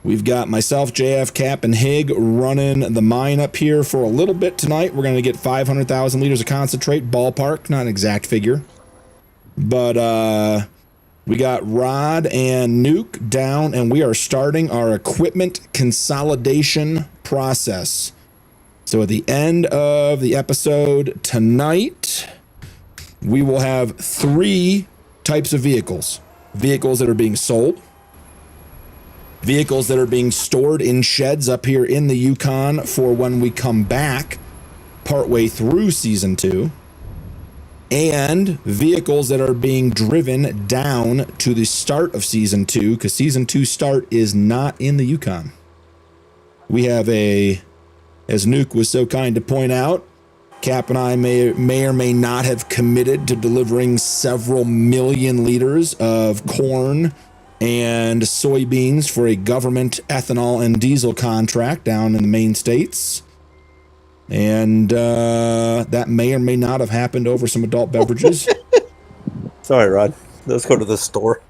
We've got myself, JF, Cap, and Hig running the mine up here for a little bit tonight. We're going to get 500,000 liters of concentrate, ballpark, not an exact figure. But we got Rod and Nuke down, and we are starting our equipment consolidation process. So at the end of the episode tonight, we will have 3 types of vehicles. Vehicles that are being sold, vehicles that are being stored in sheds up here in the Yukon for when we come back partway through Season 2, and vehicles that are being driven down to the start of Season 2, because Season 2 start is not in the Yukon. We have as Nuke was so kind to point out, Cap and I may or may not have committed to delivering several million liters of corn and soybeans for a government ethanol and diesel contract down in the main states. And that may or may not have happened over some adult beverages. Sorry, Rod. Let's go to the store.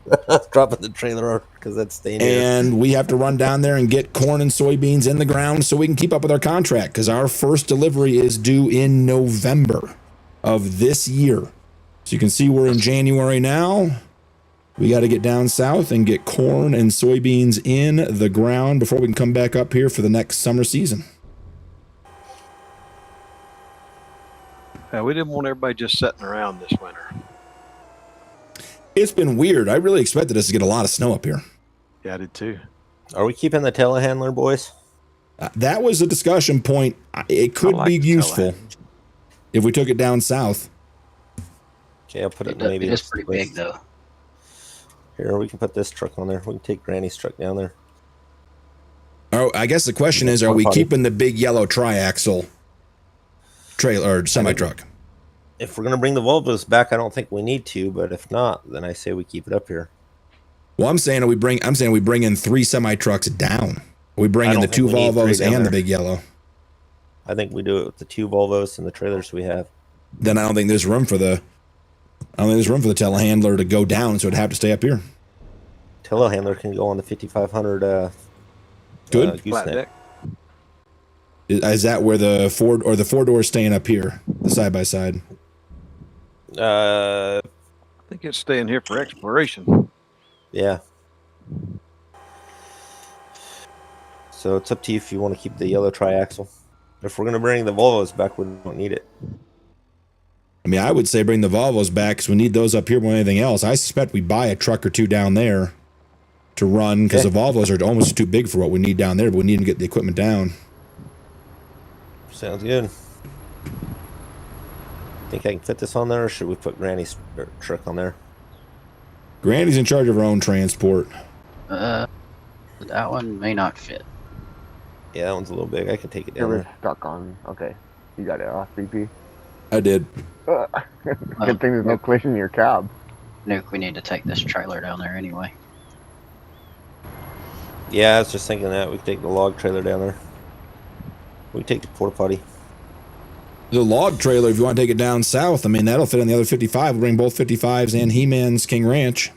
Dropping the trailer because that's staying here. And we have to run down there and get corn and soybeans in the ground so we can keep up with our contract, because our first delivery is due in November of this year. So you can see we're in January now. We got to get down south and get corn and soybeans in the ground before we can come back up here for the next summer season. We didn't want everybody just sitting around this winter. It's been weird. I really expected us to get a lot of snow up here. Yeah, I did too. Are we keeping the telehandler, boys? That was a discussion point. It could like be the useful if we took it down south. Okay, I'll put it It maybe. is pretty big, though. Here, we can put this truck on there. We can take Granny's truck down there. Oh, I guess the question is, are we keeping the big yellow triaxle trailer or semi truck? If we're gonna bring the Volvos back, I don't think we need to. But if not, then I say we keep it up here. Well, I'm saying we bring in 3 semi trucks down. We bring in the 2 think we need 3 Volvos down and the there. big yellow. I think we do it with the 2 Volvos and the trailers we have. Then I don't think there's room for the telehandler to go down, so it'd have to stay up here. Telehandler can go on the 5500. Good. Flat gooseneck. deck. Is that where the 4 doors staying up here, the side by side? I think it's staying here for exploration. Yeah. So it's up to you if you want to keep the yellow triaxle. If we're gonna bring the Volvos back, we don't need it. I mean, I would say bring the Volvos back because we need those up here more than anything else. I suspect we buy a truck or 2 down there to run, because the Volvos are almost too big for what we need down there, but we need to get the equipment down. Sounds good. Think I can fit this on there, or should we put Granny's truck on there? Granny's in charge of her own transport. That one may not fit. Yeah, that one's a little big. I can take it It down was there. stuck on. Okay. You got it off, BP. I did. Good thing there's no collision in your cab. Nuke, we need to take this trailer down there anyway. Yeah, I was just thinking that we could take the log trailer down there. We could take the porta potty. The log trailer, if you want to take it down south, I mean, that'll fit on the other 55. We'll bring both 55s and He-Man's King Ranch.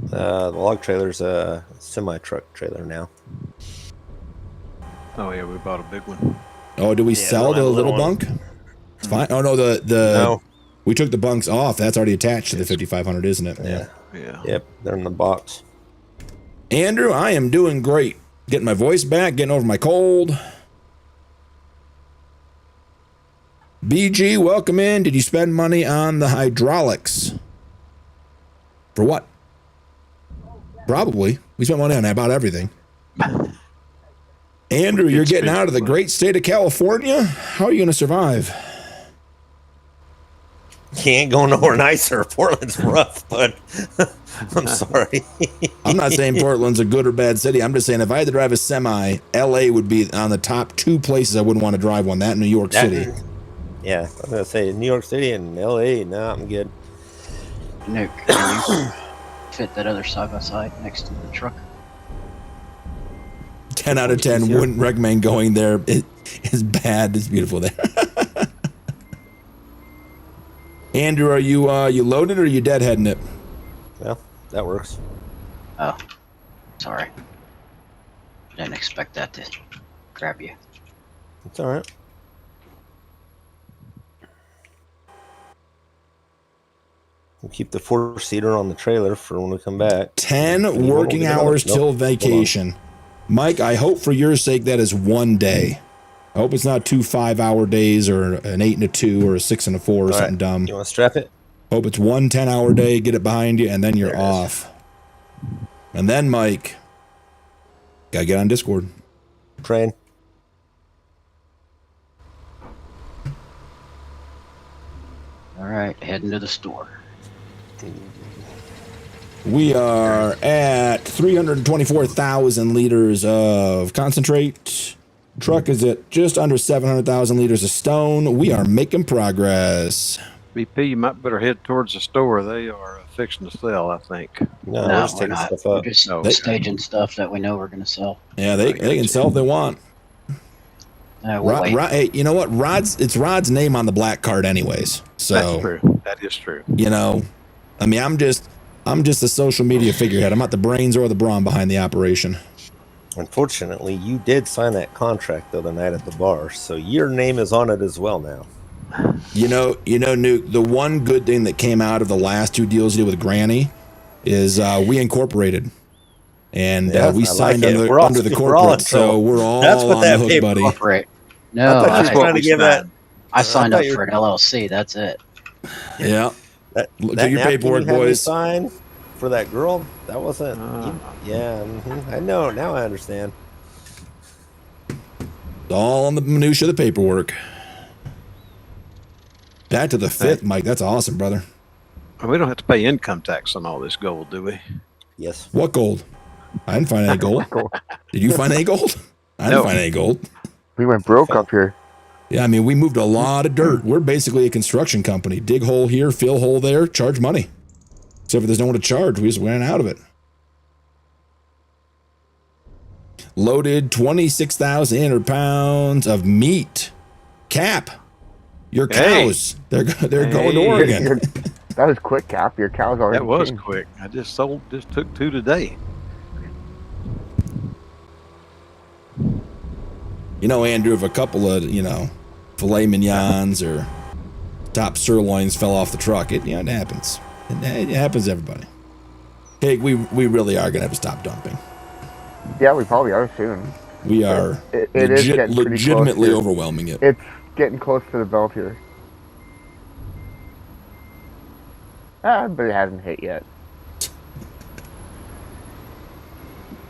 The log trailer's a semi-truck trailer now. Oh yeah, we bought a big one. Oh, do we Yeah, sell we'll have the a little little one. bunk? It's fine. Oh, no, No. we took the bunks off. That's already attached to the 5500, isn't it? Yeah. Yeah. Yep, they're in the box. Andrew, I am doing great. Getting my voice back, getting over my cold. BG, welcome in. Did you spend money on the hydraulics? For what? Probably. We spent money on about everything. Andrew, you're getting out of the great state of California? How are you going to survive? Can't go nowhere nicer. Portland's rough, but I'm sorry. I'm not saying Portland's a good or bad city. I'm just saying if I had to drive a semi, LA would be on the top 2 places I wouldn't want to drive one. That and New York City. Yeah, I was going to say New York City and LA. No, I'm good. Nick, can you fit that other side by side next to the truck? 10 out of 10 wouldn't recommend going there. It is bad. It's beautiful there. Andrew, are you loaded or are you deadheading it? Well, that works. Oh, sorry. Didn't expect that to grab you. It's all right. We'll keep the 4-seater on the trailer for when we come back. 10 working hours till vacation. Mike, I hope for your sake that is 1 day. I hope it's not 2 5-hour days or an 8 and a 2 or a 6 and a 4 or All something right. dumb. You want to strap it? Hope it's 1 10-hour day, get it behind you, and then you're off. And then, Mike, gotta get on Discord. Train. All right, heading to the store. We are at 324,000 liters of concentrate. Truck is at just under 700,000 liters of stone. We are making progress. BP, you might better head towards the store. They are fixing to sell, I think. No, No, we're just we're taking not. stuff We're up. just staging stuff that we know we're going to sell. Yeah, they can sell if they want. We'll wait. Hey, you know what? It's Rod's name on the black card anyways. So That's true. That is true. You know, I mean, I'm just a social media figurehead. I'm not the brains or the brawn behind the operation. Unfortunately, you did sign that contract the other night at the bar, so your name is on it as well now. You know, Nuke, the one good thing that came out of the last 2 deals you did with Granny is we incorporated. And Yes, we I signed like it. under the we're all in corporate, so trouble. we're all That's what on that the hook, paper- buddy. Corporate. I No, thought you I, were trying to give that. I signed I up thought you for an LLC. That's it. Yeah. That, Look that at your napkin paperwork, you had me boys. sign for that girl. That wasn't. Yeah, I know. Now I understand. All on the minutia of the paperwork. Back to the 5th, Mike. That's awesome, brother. We don't have to pay income tax on all this gold, do we? Yes. What gold? I didn't find any gold. Did you find any gold? I didn't find any gold. We went broke up here. Yeah, I mean, we moved a lot of dirt. We're basically a construction company. Dig hole here, fill hole there, charge money. Except for there's no one to charge. We just ran out of it. Loaded 26,800 pounds of meat. Cap. Your cows. They're going to Oregon. That was quick, Cap. Your cows already. That was came. quick. I just took 2 today. You know, Andrew, if a couple of, filet mignons or top sirloins fell off the truck, it happens. It happens to everybody. Hey, we really are going to have to stop dumping. Yeah, we probably are soon. We are It is getting pretty legitimately close here. overwhelming it. It's getting close to the belt here. But it hasn't hit yet.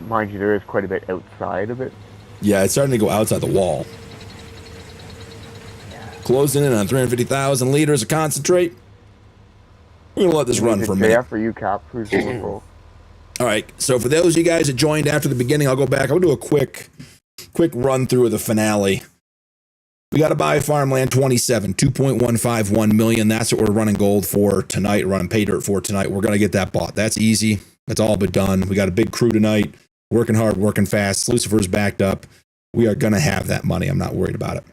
Mind you, there is quite a bit outside of it. Yeah, it's starting to go outside the wall. Closing in on 350,000 liters of concentrate. We're going to let this run for a minute. Yeah, for you, Cap. Who's going full? All right, so for those of you guys that joined after the beginning, I'll go back. I'll do a quick run through of the finale. We got to buy farmland 27, 2.151 million. That's what we're running gold for tonight, running pay dirt for tonight. We're going to get that bought. That's easy. That's all but done. We got a big crew tonight, working hard, working fast. Lucifer's backed up. We are going to have that money. I'm not worried about it.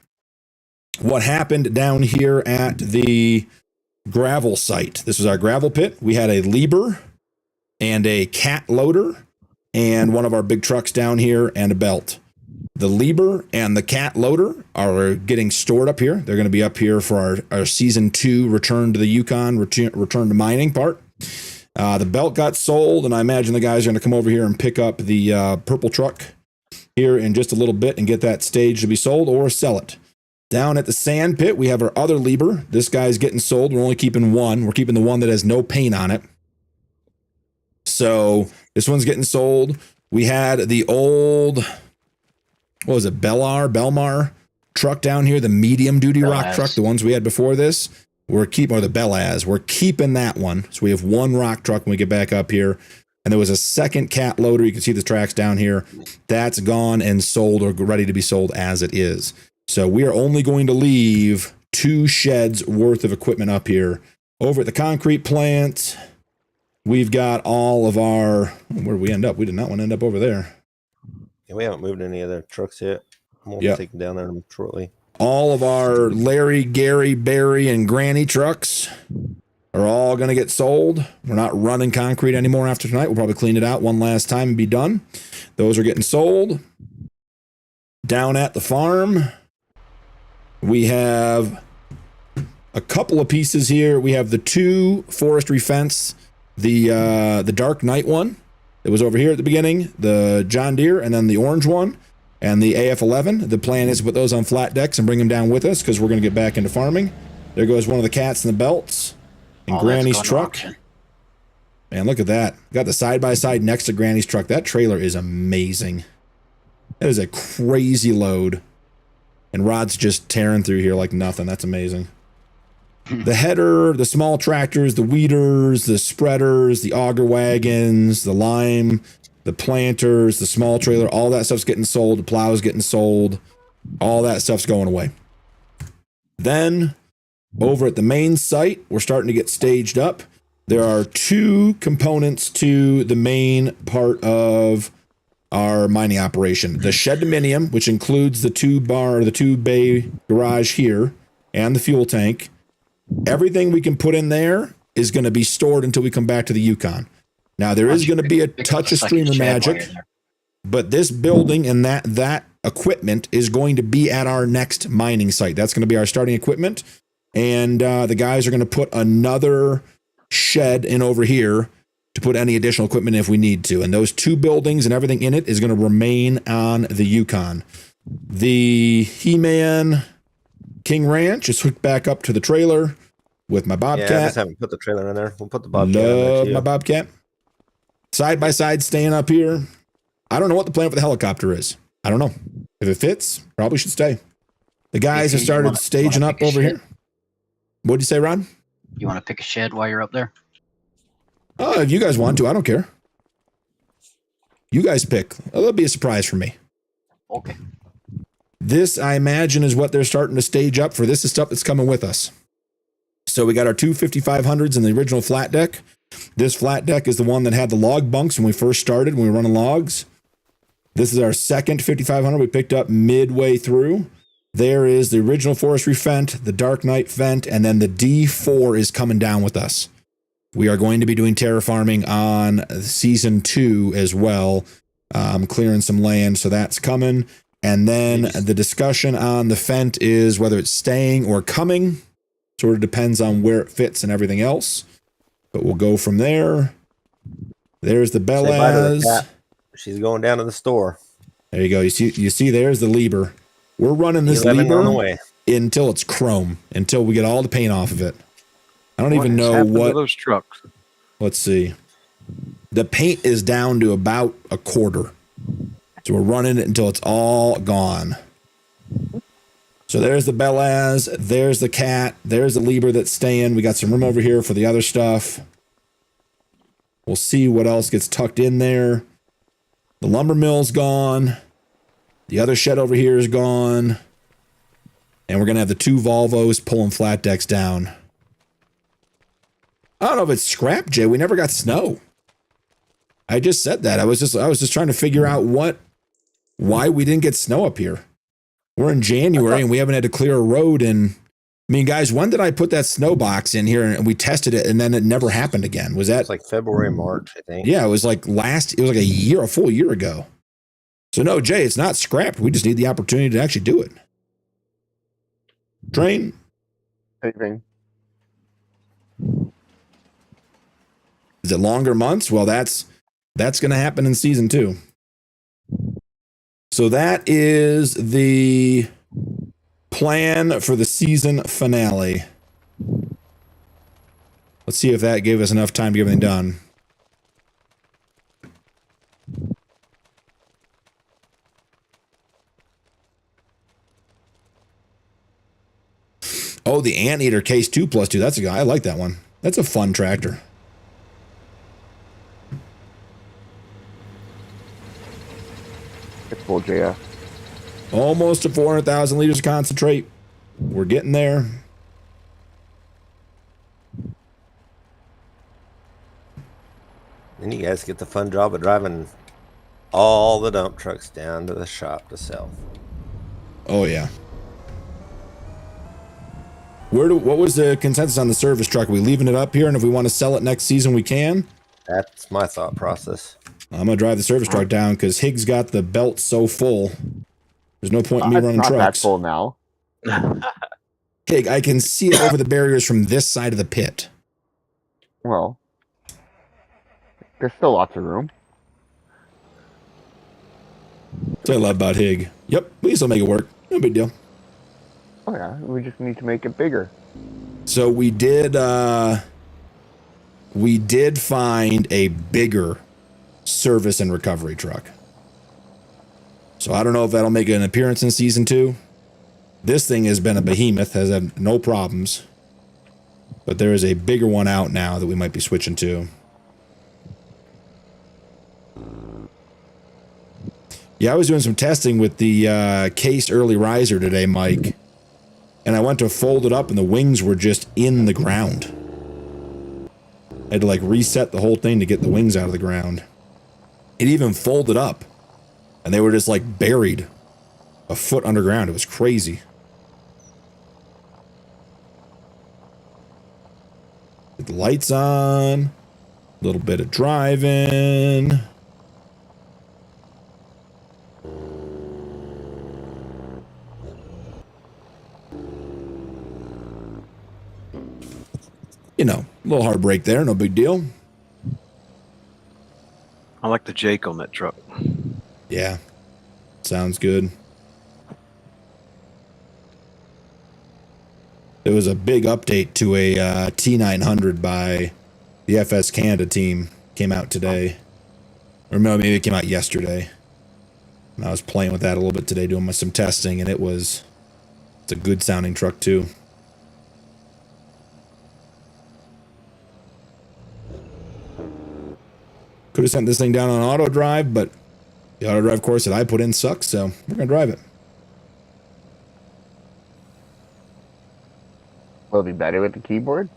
What happened down here at the gravel site? This was our gravel pit. We had a Lieber and a cat loader and one of our big trucks down here and a belt. The Lieber and the cat loader are getting stored up here. They're going to be up here for our season 2 return to the Yukon, return to mining part. The belt got sold, and I imagine the guys are going to come over here and pick up the purple truck here in just a little bit and get that stage to be sold or sell it. Down at the sand pit, we have our other Liber. This guy's getting sold. We're only keeping one. We're keeping the one that has no paint on it. So this one's getting sold. We had the old, what was it, Belmar truck down here, the medium duty rock truck, the ones we had before this. We're keeping, or the Belaz. We're keeping that one. So we have one rock truck when we get back up here. And there was a second cat loader. You can see the tracks down here. That's gone and sold or ready to be sold as it is. So we are only going to leave 2 sheds worth of equipment up here. Over at the concrete plant, we've got all of our, where did we end up? We did not want to end up over there. Yeah, we haven't moved any other trucks yet. I'm going to take them down there shortly. All of our Larry, Gary, Barry, and Granny trucks are all going to get sold. We're not running concrete anymore after tonight. We'll probably clean it out one last time and be done. Those are getting sold. Down at the farm, we have a couple of pieces here. We have the 2 forestry fence, the Dark Knight one that was over here at the beginning, the John Deere, and then the orange one, and the AF11. The plan is to put those on flat decks and bring them down with us because we're going to get back into farming. There goes one of the cats and the belts. And Granny's truck. Man, look at that. Got the side-by-side next to Granny's truck. That trailer is amazing. That is a crazy load. And Rod's just tearing through here like nothing. That's amazing. The header, the small tractors, the weeders, the spreaders, the auger wagons, the lime, the planters, the small trailer, all that stuff's getting sold. The plow's getting sold. All that stuff's going away. Then, over at the main site, we're starting to get staged up. There are 2 components to the main part of our mining operation. The shed dominium, which includes the 2-bay garage here, and the fuel tank. Everything we can put in there is going to be stored until we come back to the Yukon. Now, there is going to be a touch of streamer magic, but this building and that equipment is going to be at our next mining site. That's going to be our starting equipment. And the guys are going to put another shed in over here to put any additional equipment if we need to. And those 2 buildings and everything in it is going to remain on the Yukon. The He-Man King Ranch is hooked back up to the trailer with my Bobcat. Yeah, I just haven't put the trailer in there. We'll put the Bobcat in there Love too. my Bobcat. Side by side staying up here. I don't know what the plan for the helicopter is. I don't know. If it fits, probably should stay. The guys have started staging up over here. What'd you say, Ron? You want to pick a shed while you're up there? Oh, if you guys want to, I don't care. You guys pick. That'll be a surprise for me. Okay. This, I imagine, is what they're starting to stage up for. This is stuff that's coming with us. So we got our 2 5500s in the original flat deck. This flat deck is the one that had the log bunks when we first started, when we were running logs. This is our second 5500 we picked up midway through. There is the original forestry fent, the Dark Knight fent, and then the D4 is coming down with us. We are going to be doing terraforming on season 2 as well. Clearing some land, so that's coming. And then the discussion on the fent is whether it's staying or coming. Sort of depends on where it fits and everything else. But we'll go from there. There's the Say bye to the Belaz. cat. She's going down to the store. There you go. You see there's the Liber. We're running this 11 on the Liber way. until it's chrome, until we get all the paint off of it. I don't even has know happened to what. those trucks. Let's see. The paint is down to about a quarter. So we're running it until it's all gone. So there's the Belaz, there's the cat, there's the Liber that's staying. We got some room over here for the other stuff. We'll see what else gets tucked in there. The lumber mill's gone. The other shed over here is gone. And we're going to have the 2 Volvos pulling flat decks down. I don't know if it's scrap, Jay. We never got snow. I just said that. I was just trying to figure out why we didn't get snow up here. We're in January and we haven't had to clear a road. And I mean, guys, when did I put that snow box in here and we tested it and then it never happened again? Was that It's like February, March, I think. Yeah, it was like a full year ago. So no, Jay, it's not scrapped. We just need the opportunity to actually do it. Train. Anything. Is it longer months? Well, that's going to happen in season 2. So that is the plan for the season finale. Let's see if that gave us enough time to get everything done. Oh, the Anteater Case 2+2. That's a guy. I like that one. That's a fun tractor. It's full JF. Almost to 400,000 liters of concentrate. We're getting there. Then you guys get the fun job of driving all the dump trucks down to the shop to sell. Oh, yeah. What was the consensus on the service truck? Are we leaving it up here, and if we want to sell it next season, we can? That's my thought process. I'm going to drive the service truck down because Higgs got the belt so full. There's no point in me running not trucks. that full now. Hig, I can see it over the barriers from this side of the pit. Well, there's still lots of room. That's what I love about Hig. Yep, we can still make it work. No big deal. Oh yeah, we just need to make it bigger. So we did find a bigger service and recovery truck. So I don't know if that'll make an appearance in season 2. This thing has been a behemoth, has had no problems. But there is a bigger one out now that we might be switching to. Yeah, I was doing some testing with the Case Early Riser today, Mike. And I went to fold it up and the wings were just in the ground. I had to like reset the whole thing to get the wings out of the ground. It even folded up. And they were just like buried a foot underground. It was crazy. Get the lights on. A little bit of driving. You know, a little heartbreak there. No big deal. I like the Jake on that truck. Yeah. Sounds good. There was a big update to a T900 by the FS Canada team. Came out today. Or maybe it came out yesterday. And I was playing with that a little bit today, doing some testing, and it's a good sounding truck too. Could have sent this thing down on auto drive, but the auto drive course that I put in sucks, so we're going to drive it. Will it be better with the keyboard?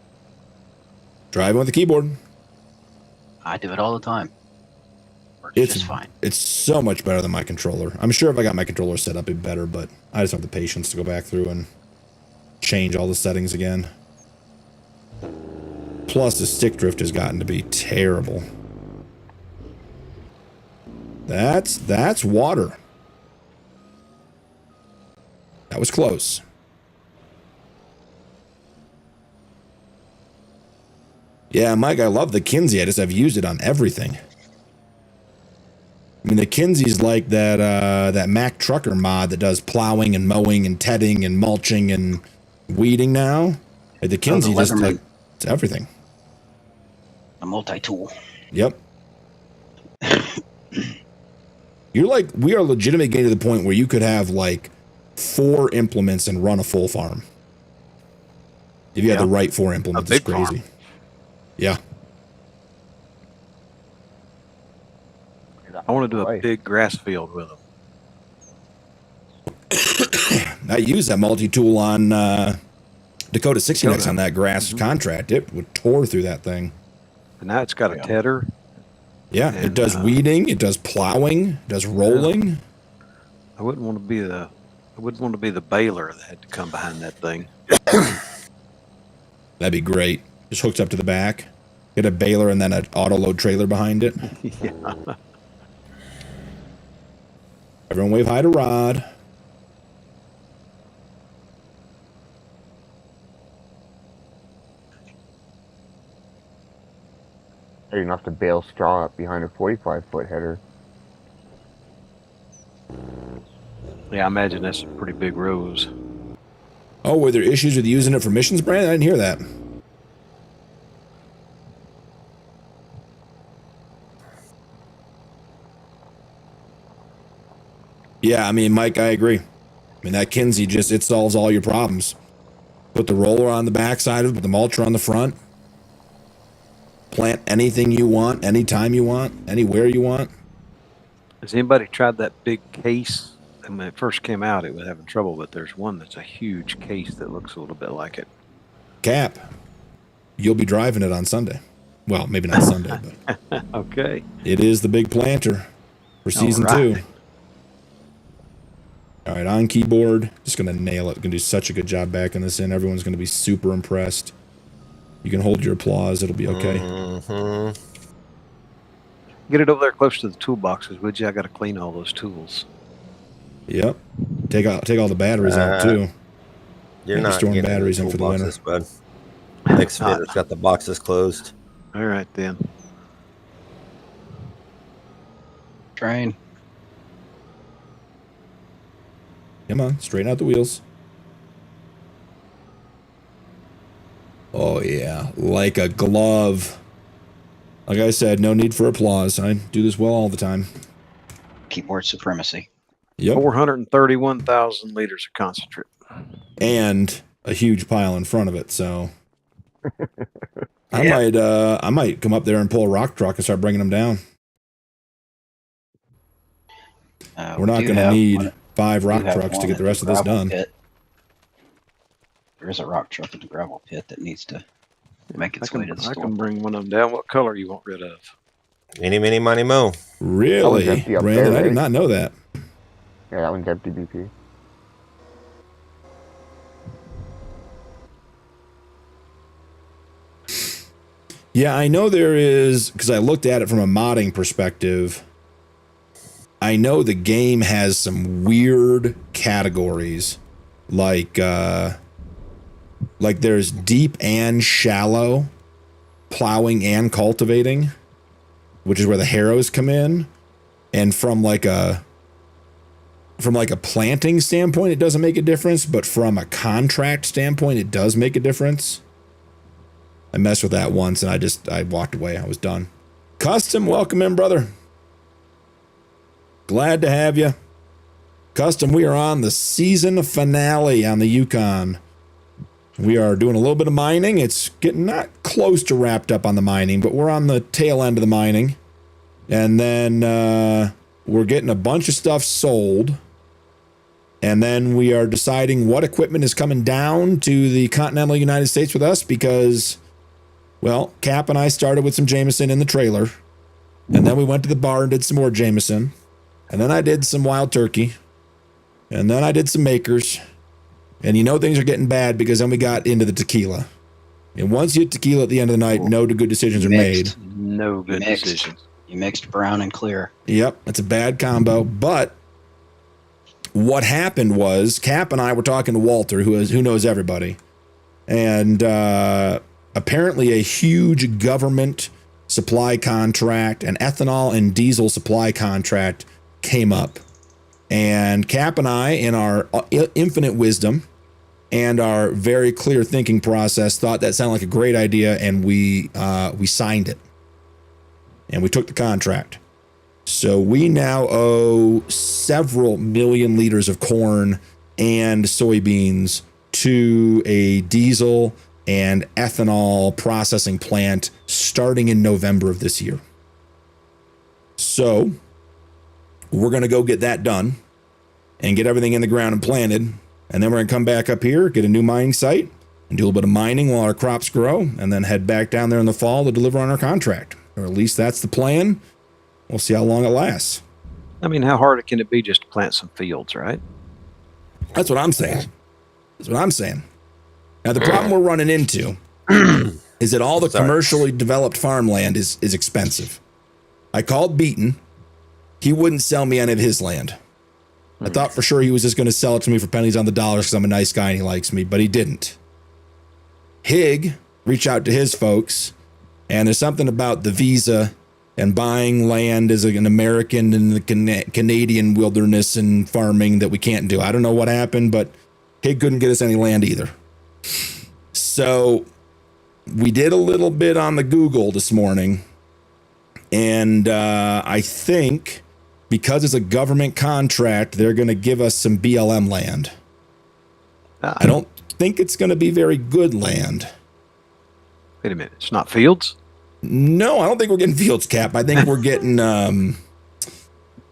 Driving with the keyboard. I do it all the time. Works It's just fine. It's so much better than my controller. I'm sure if I got my controller set up, it'd be better, but I just don't have the patience to go back through and change all the settings again. Plus, the stick drift has gotten to be terrible. That's water. That was close. Yeah, Mike, I love the Kinsey. I've used it on everything. I mean, the Kinsey's like that Mack Trucker mod that does plowing and mowing and tedding and mulching and weeding now. Like the Kinsey just like it's everything. A multi-tool. Yep. We are legitimately getting to the point where you could have like 4 implements and run a full farm. If you had the right 4 implements, it's crazy. Farm. Yeah. I want to do a big grass field with them. I used that multi-tool on Dakota 60X on that grass contract. It would tore through that thing. And now it's got a tedder. Yeah, And, it does weeding, it does plowing, it does rolling. Yeah. I wouldn't want to be the baler that had to come behind that thing. That'd be great. Just hooked up to the back. Get a baler and then an auto load trailer behind it. Yeah. Everyone wave hi to Rod. You're gonna have to bale straw up behind a 45-foot header. Yeah, I imagine that's some pretty big rows. Oh, were there issues with using it for missions, Brandon? I didn't hear that. Yeah, I mean, Mike, I agree. I mean, that Kinsey it solves all your problems. Put the roller on the backside of it, put the mulcher on the front. Plant anything you want, anytime you want, anywhere you want. Has anybody tried that big case? And when it first came out, it was having trouble, but there's one that's a huge case that looks a little bit like it. Cap, you'll be driving it on Sunday. Well, maybe not Sunday, but Okay. it is the big planter for season 2. All right, on keyboard, just going to nail it. Going to do such a good job backing this in. Everyone's going to be super impressed. You can hold your applause. It'll be okay. Mm-hmm. Get it over there close to the toolboxes, would you? I got to clean all those tools. Yep. Take all the batteries out, too. You're Maybe not storing getting batteries the in for the winter. toolboxes, bud. Next video's got the boxes closed. All right, then. Train. Come on, straighten out the wheels. Oh, yeah. Like a glove. Like I said, no need for applause. I do this well all the time. Keyboard supremacy. Yep. 431,000 liters of concentrate. And a huge pile in front of it, so I might come up there and pull a rock truck and start bringing them down. We're not going to need 5 rock trucks to get the rest of this done. Pit. There is a rock truck at the gravel pit that needs to make its way to the I store. can bring one of them down. What color you want rid of? Eeny, meeny, money, mo. Really? empty up Brandon, there, I did right? not know that. Yeah, that one's empty BP. Yeah, I know there is, because I looked at it from a modding perspective. I know the game has some weird categories, like there's deep and shallow, plowing and cultivating, which is where the harrows come in. And from like a planting standpoint, it doesn't make a difference, but from a contract standpoint, it does make a difference. I messed with that once and I walked away. I was done. Custom, welcome in, brother. Glad to have you. Custom, we are on the season finale on the Yukon. We are doing a little bit of mining. It's getting not close to wrapped up on the mining, but we're on the tail end of the mining. And then we're getting a bunch of stuff sold. And then we are deciding what equipment is coming down to the continental United States with us because, well, Cap and I started with some Jameson in the trailer. And then we went to the bar and did some more Jameson. And then I did some wild turkey. And then I did some makers. And you know things are getting bad because then we got into the tequila. And once you hit tequila at the end of the night, no good decisions are made. No good decisions. You mixed brown and clear. Yep, that's a bad combo. But what happened was Cap and I were talking to Walter, who knows everybody. And apparently a huge government supply contract, an ethanol and diesel supply contract came up. And Cap and I, in our infinite wisdom and our very clear thinking process, thought that sounded like a great idea, and we signed it. And we took the contract. So we now owe several million liters of corn and soybeans to a diesel and ethanol processing plant starting in November of this year. So we're going to go get that done and get everything in the ground and planted. And then we're going to come back up here, get a new mining site, and do a little bit of mining while our crops grow, and then head back down there in the fall to deliver on our contract. Or at least that's the plan. We'll see how long it lasts. I mean, how hard can it be just to plant some fields, right? That's what I'm saying. Now, the problem we're running into is that all the commercially developed farmland is expensive. I called Beaton. He wouldn't sell me any of his land. I thought for sure he was just going to sell it to me for pennies on the dollar because I'm a nice guy and he likes me, but he didn't. Hig reached out to his folks, and there's something about the visa and buying land as an American in the Canadian wilderness and farming that we can't do. I don't know what happened, but he couldn't get us any land either. So we did a little bit on the Google this morning, and I think because it's a government contract, they're going to give us some BLM land. I don't think it's going to be very good land. Wait a minute. It's not fields? No, I don't think we're getting fields, Cap. I think we're getting,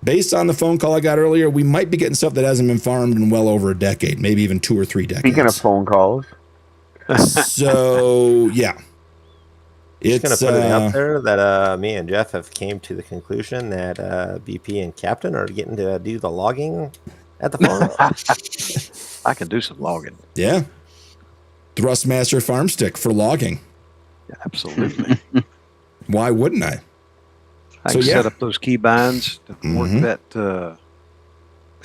based on the phone call I got earlier, we might be getting stuff that hasn't been farmed in well over a decade, maybe even 2 or 3 decades. Speaking of phone calls. So, yeah. Just It's going to put it out there that me and Jeff have came to the conclusion that BP and Captain are getting to do the logging at the farm. I can do some logging. Yeah. Thrustmaster Farmstick for logging. Yeah, absolutely. Why wouldn't I? I can set up those key binds to work that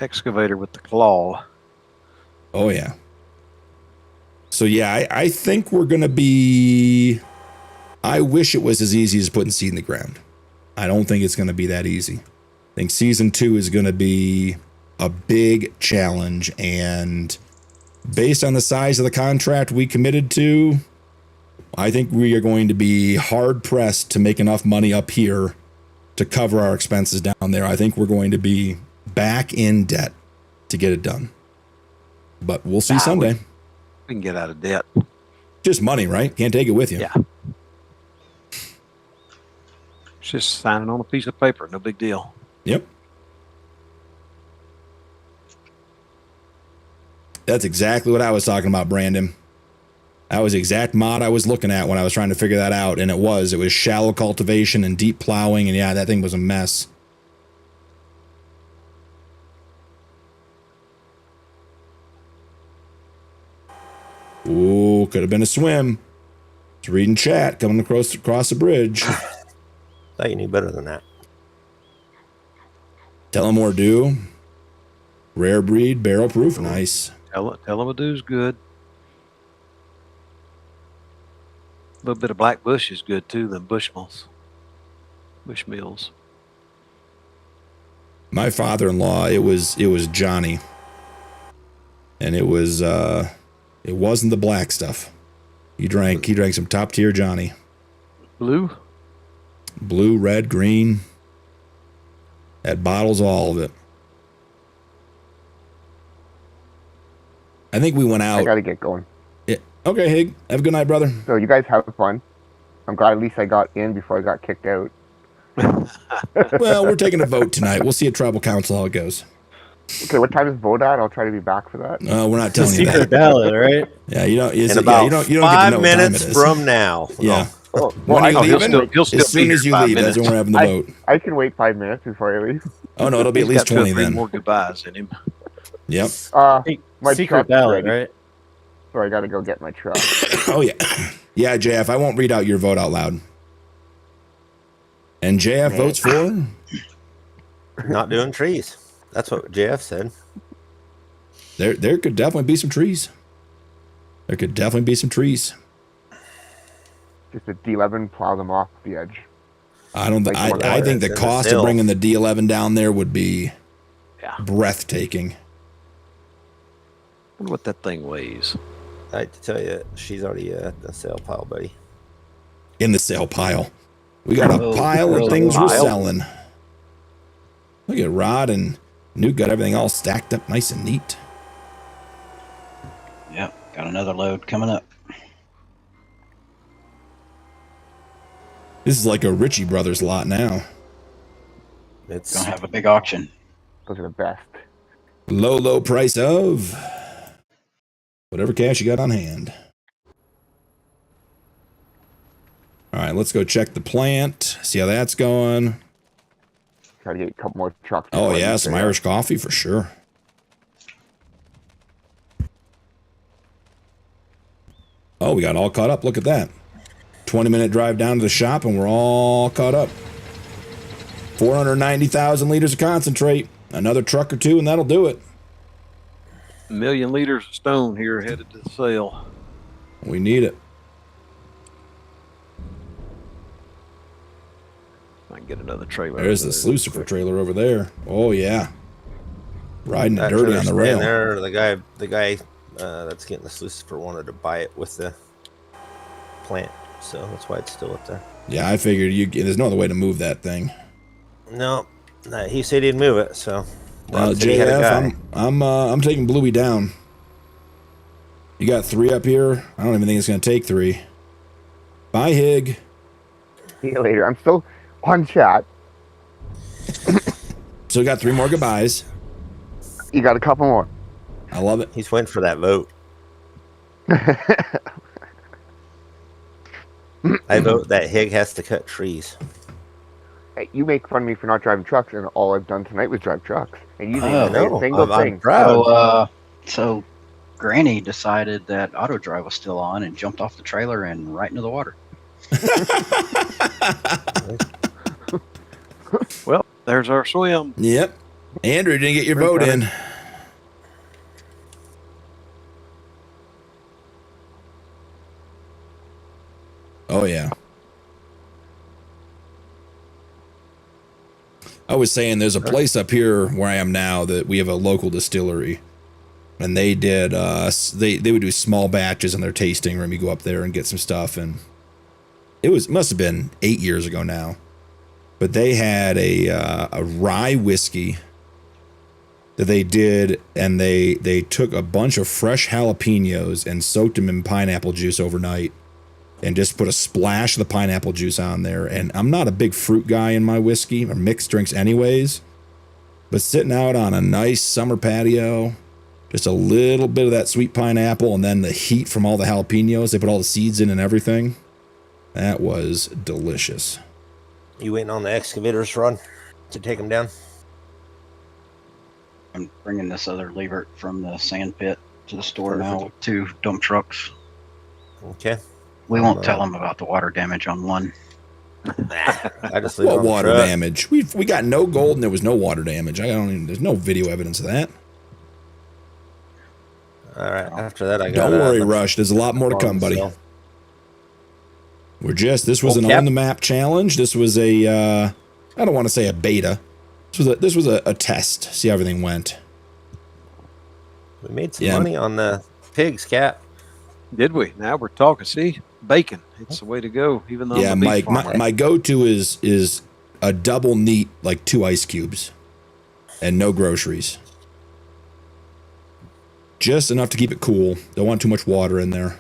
excavator with the claw. Oh, yeah. So, yeah, I think we're going to be... I wish it was as easy as putting seed in the ground. I don't think it's going to be that easy. I think season 2 is going to be a big challenge, and based on the size of the contract we committed to, I think we are going to be hard pressed to make enough money up here to cover our expenses down there. I think we're going to be back in debt to get it done. But we'll see Sunday. We can get out of debt. Just money, right? Can't take it with you. Yeah. It's just signing on a piece of paper. No big deal. Yep. That's exactly what I was talking about, Brandon. That was the exact mod I was looking at when I was trying to figure that out, and it was shallow cultivation and deep plowing, and yeah, that thing was a mess. Ooh, could have been a swim. It's reading chat coming across the bridge. Thought you knew better than that. Tell him do. Rare breed, barrel proof, nice. Tell him a do's good. A little bit of black bush is good too, than bushmills. Bushmills. My father-in-law, it was Johnny. And it wasn't the black stuff. He drank some top tier Johnny. Blue, red, green. Had bottles of all of it. I think we went out. I gotta get going. Yeah. Okay, Hig. Have a good night, brother. So you guys have fun. I'm glad at least I got in before I got kicked out. Well, we're taking a vote tonight. We'll see at tribal council how it goes. Okay, what time is vote at? I'll try to be back for that. We're not telling you that. Secret ballot, right? Yeah, you don't. In about you don't get to 5 know what time minutes it is. from now. Yeah. Oh, When are you leaving? he'll still As soon be as you here 5 leave, that's minutes. when we're having the vote. I can wait 5 minutes before I leave. Oh no, it'll be at He's least got 2 or 20 3 then. more goodbyes in him. Yep. My Secret truck's ballot, ready, right? so I gotta go get my truck. Oh yeah. Yeah, JF, I won't read out your vote out loud. And JF votes for? Not doing trees. That's what JF said. There could definitely be some trees. There could definitely be some trees. Just a D11, plow them off the edge. I don't. I think the It's in the cost of hill. bringing the D11 down there would be Yeah. breathtaking. Wonder what that thing weighs. I have to tell you, she's already at the sale pile, buddy. In the sale pile, we got a pile of really? things we're Pile? selling. Look at Rod and Newt got everything all stacked up nice and neat. Yep, got another load coming up. This is like a Ritchie Brothers lot now. It's Gonna have a big auction. Those are the best. Low price of whatever cash you got on hand. All right, let's go check the plant, see how that's going. Try to get a couple more trucks. Oh before I yeah, leave some there. Irish coffee for sure. Oh, we got all caught up. Look at that. 20-minute drive down to the shop and we're all caught up. 490,000 liters of concentrate. Another truck or two and that'll do it. 1 million liters of stone here headed to the sale. We need it. I can get another trailer. There's the Lucifer trailer over there. Oh yeah, riding it That dirty on the trailer's rail. staying there. The guy that's getting this Lucifer wanted to buy it with the plant, so that's why it's still up there. Yeah, I figured there's no other way to move that thing. No, he said he'd move it. So JF, I'm taking Bluey down. You got 3 up here. I don't even think it's gonna take 3. Bye, Hig. See you later. I'm still on chat. So we got 3 more goodbyes. You got a couple more. I love it. He's waiting for that vote. I vote that Hig has to cut trees. Hey, you make fun of me for not driving trucks, and all I've done tonight was drive trucks. And you Oh, didn't say a single I'm thing. proud. So Granny decided that auto drive was still on and jumped off the trailer and right into the water. Well, there's our swim. Yep. Andrew didn't get your vote in. Oh yeah. I was saying there's a place up here where I am now that we have a local distillery, and they did they would do small batches in their tasting room. You go up there and get some stuff, and it must have been 8 years ago now, but they had a rye whiskey that they did, and they took a bunch of fresh jalapenos and soaked them in pineapple juice overnight, and just put a splash of the pineapple juice on there. And I'm not a big fruit guy in my whiskey or mixed drinks anyways, but sitting out on a nice summer patio, just a little bit of that sweet pineapple and then the heat from all the jalapenos, they put all the seeds in and everything. That was delicious. You waiting on the excavators run to take them down? I'm bringing this other lever from the sand pit to the store now with 2 dump trucks. Okay. We won't tell them about the water damage on one. I just leave it What on the water truck. damage? We got no gold and there was no water damage. There's no video evidence of that. All right. After that, I got. Don't worry, Rush. There's a lot more to come, buddy. This was an on the map challenge. This was a I don't want to say a beta. This was a test. See how everything went. We made some money on the pigs, Cap. Did we? Now we're talking. See, bacon. It's the way to go. Even though I'm a beef farmer. my go-to is a double neat, like 2 ice cubes, and no groceries. Just enough to keep it cool. Don't want too much water in there.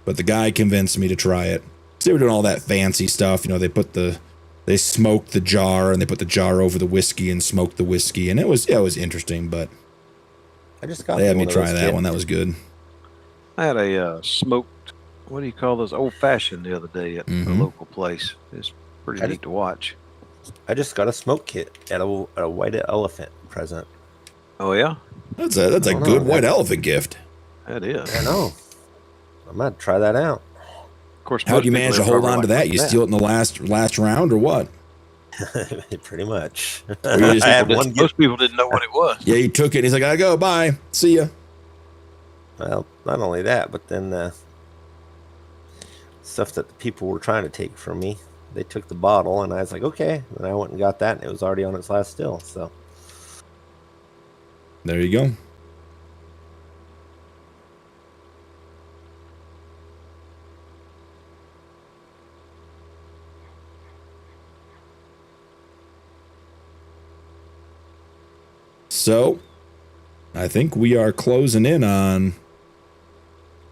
But the guy convinced me to try it. So they were doing all that fancy stuff. You know, they smoked the jar and they put the jar over the whiskey and smoked the whiskey, and it was interesting. But I just got. They had me try that one. That was good. I had a smoked, what do you call those, old fashioned the other day at a local place. It's pretty neat to watch. I just got a smoke kit at a white elephant present. Oh yeah, that's a good white elephant gift. That is. I know. I'm gonna try that out. Of course. How do you manage to hold on to that? You steal it in the last round or what? Pretty much. Most people didn't know what it was. Yeah, he took it. And he's like, I go, bye, see ya. Well, not only that, but then stuff that the people were trying to take from me, they took the bottle, and I was like, okay. And I went and got that, and it was already on its last still. So there you go. So, I think we are closing in on,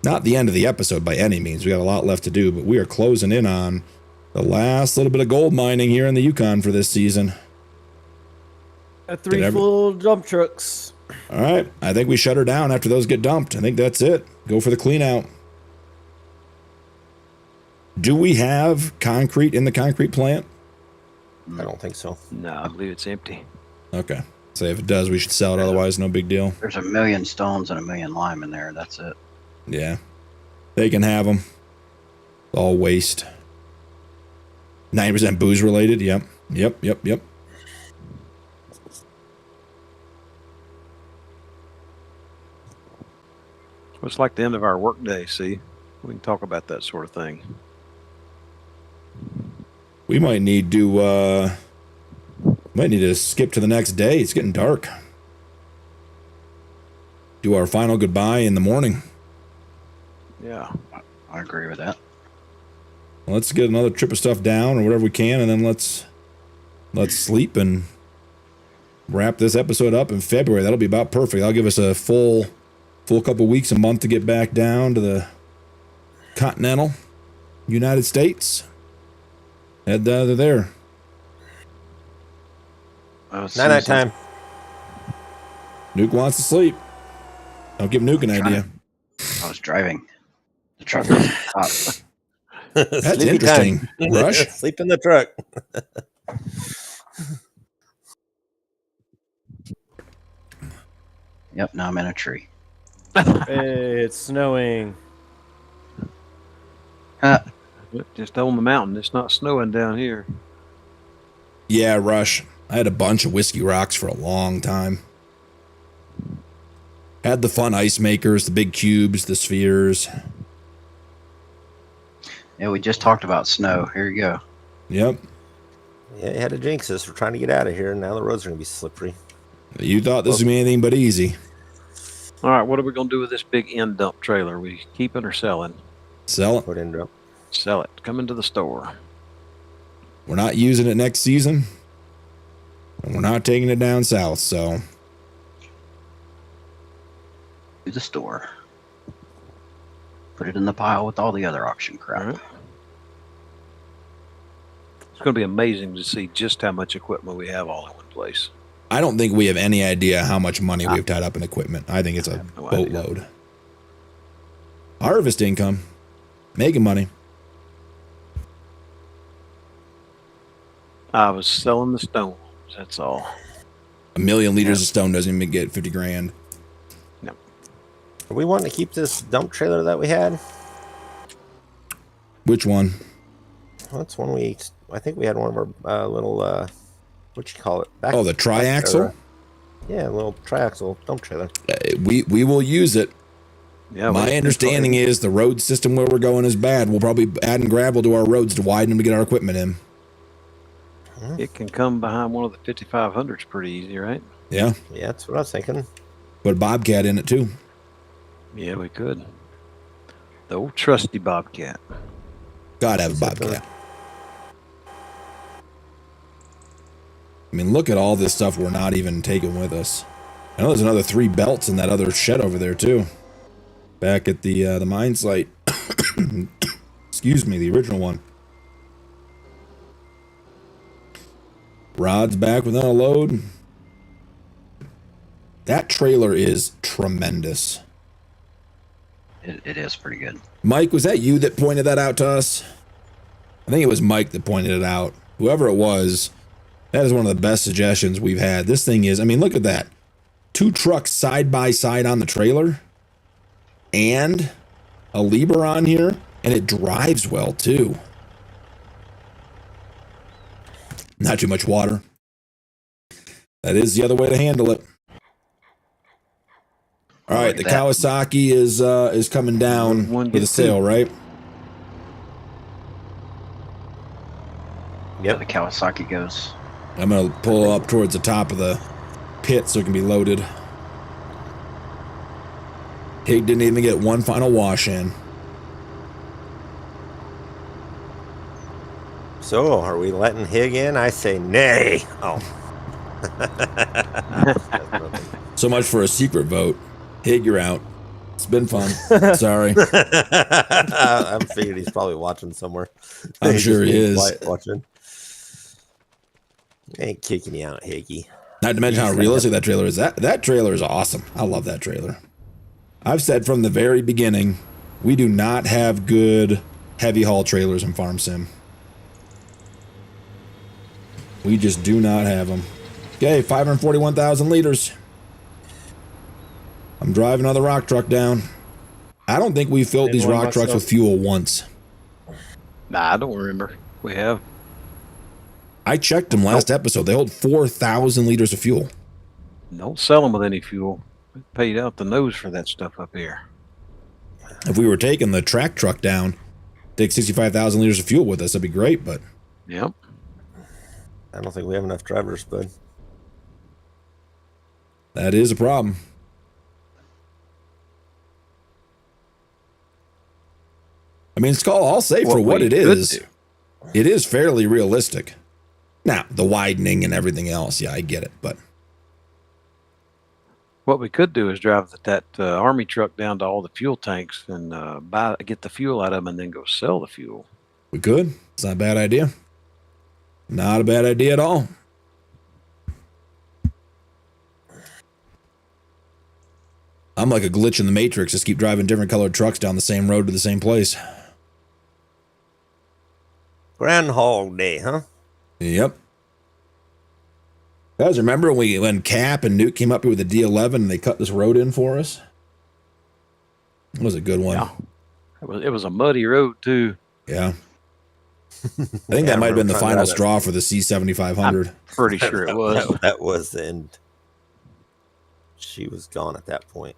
not the end of the episode by any means. We got a lot left to do, but we are closing in on the last little bit of gold mining here in the Yukon for this season. 3 full dump trucks. All right. I think we shut her down after those get dumped. I think that's it. Go for the clean out. Do we have concrete in the concrete plant? I don't think so. No, I believe it's empty. Okay. So if it does, we should sell it. Otherwise, no big deal. There's 1 million stones and 1 million lime in there. That's it. Yeah. They can have them. All waste. 90% booze related. Yep. It's like the end of our work day, see? We can talk about that sort of thing. We might need to skip to the next day. It's getting dark. Do our final goodbye in the morning. Yeah. I agree with that. Let's get another trip of stuff down or whatever we can, and then let's sleep and wrap this episode up in February. That'll be about perfect. That'll give us a full couple weeks, a month to get back down to the continental United States. Head there. Night time. Nuke wants to sleep. Don't give Nuke an idea. I was driving. The truck doesn't stop. That's Sleepy interesting. time. Rush? Sleep in the truck. Yep, now I'm in a tree. Hey, it's snowing. Just on the mountain. It's not snowing down here. Yeah, Rush. I had a bunch of whiskey rocks for a long time. Had the fun ice makers, the big cubes, the spheres. Yeah, we just talked about snow. Here you go. Yep. Yeah, you had to jinx us. We're trying to get out of here, and now the roads are going to be slippery. You thought this was going to be anything but easy. All right, what are we going to do with this big end dump trailer? We keep it or selling? Sell it. Put in drop. Sell it. Come into the store. We're not using it next season. And we're not taking it down south, so. To the store. Put it in the pile with all the other auction crap. All right. It's going to be amazing to see just how much equipment we have all in one place. I don't think we have any idea how much money we've tied up in equipment. I think it's a no idea. boatload. Harvest income. Making money. I was selling the stones. That's all. 1 million liters of stone doesn't even get 50 grand. No. Are we wanting to keep this dump trailer that we had? Which one? Well, that's one I think we had one of our little, what you call it? Oh, the triaxle? Yeah, a little triaxle dump trailer. We will use it. Yeah. My understanding is the road system where we're going is bad. We'll probably add in gravel to our roads to widen them to get our equipment in. It can come behind one of the 5500s pretty easy, right? Yeah. Yeah, that's what I was thinking. Put a Bobcat in it too. Yeah, we could. The old trusty Bobcat. Gotta have a Bobcat. I mean, look at all this stuff we're not even taking with us. I know there's another 3 belts in that other shed over there too. Back at the mine site. Excuse me, the original one. Rod's back without a load. That trailer is tremendous. It is pretty good. Mike, was that you that pointed that out to us? I think it was Mike that pointed it out. Whoever it was, that is one of the best suggestions we've had. This thing is, I mean, look at that. 2 trucks side by side on the trailer. And a Liber on here. And it drives well, too. Not too much water. That is the other way to handle it. All right, the Kawasaki is coming down with a sale, right? Yep, the Kawasaki goes. I'm gonna pull up towards the top of the pit so it can be loaded. Hig didn't even get one final wash in. So, are we letting Hig in? I say nay. Oh. So much for a secret vote. Hig, you're out. It's been fun. Sorry. I figured he's probably watching somewhere. I'm sure he is. Watching. Ain't kicking you out, Higgy. Not to mention how realistic that trailer is. That trailer is awesome. I love that trailer. I've said from the very beginning, we do not have good heavy haul trailers in Farm Sim. We just do not have them. Okay, 541,000 liters. I'm driving another rock truck down. I don't think we filled these rock trucks with fuel once. Nah, I don't remember. We have. I checked them last episode. They hold 4,000 liters of fuel. Don't sell them with any fuel. We paid out the nose for that stuff up here. If we were taking the track truck down, take 65,000 liters of fuel with us, that'd be great, but Yep. I don't think we have enough drivers, bud. That is a problem. I mean, it's called, I'll say, for what it is, it is fairly realistic. Now, the widening and everything else, yeah, I get it, but What we could do is drive that army truck down to all the fuel tanks and get the fuel out of them and then go sell the fuel. we could. It's not a bad idea. Not a bad idea at all. I'm like a glitch in the Matrix. Just keep driving different colored trucks down the same road to the same place. Groundhog Day, huh? Yep. Guys, remember when Cap and Nuke came up here with the D11 and they cut this road in for us? It was a good one. Yeah. It was a muddy road, too. Yeah. I think that might have been the final straw for the C7500. I'm pretty sure it was. That was the end. She was gone at that point.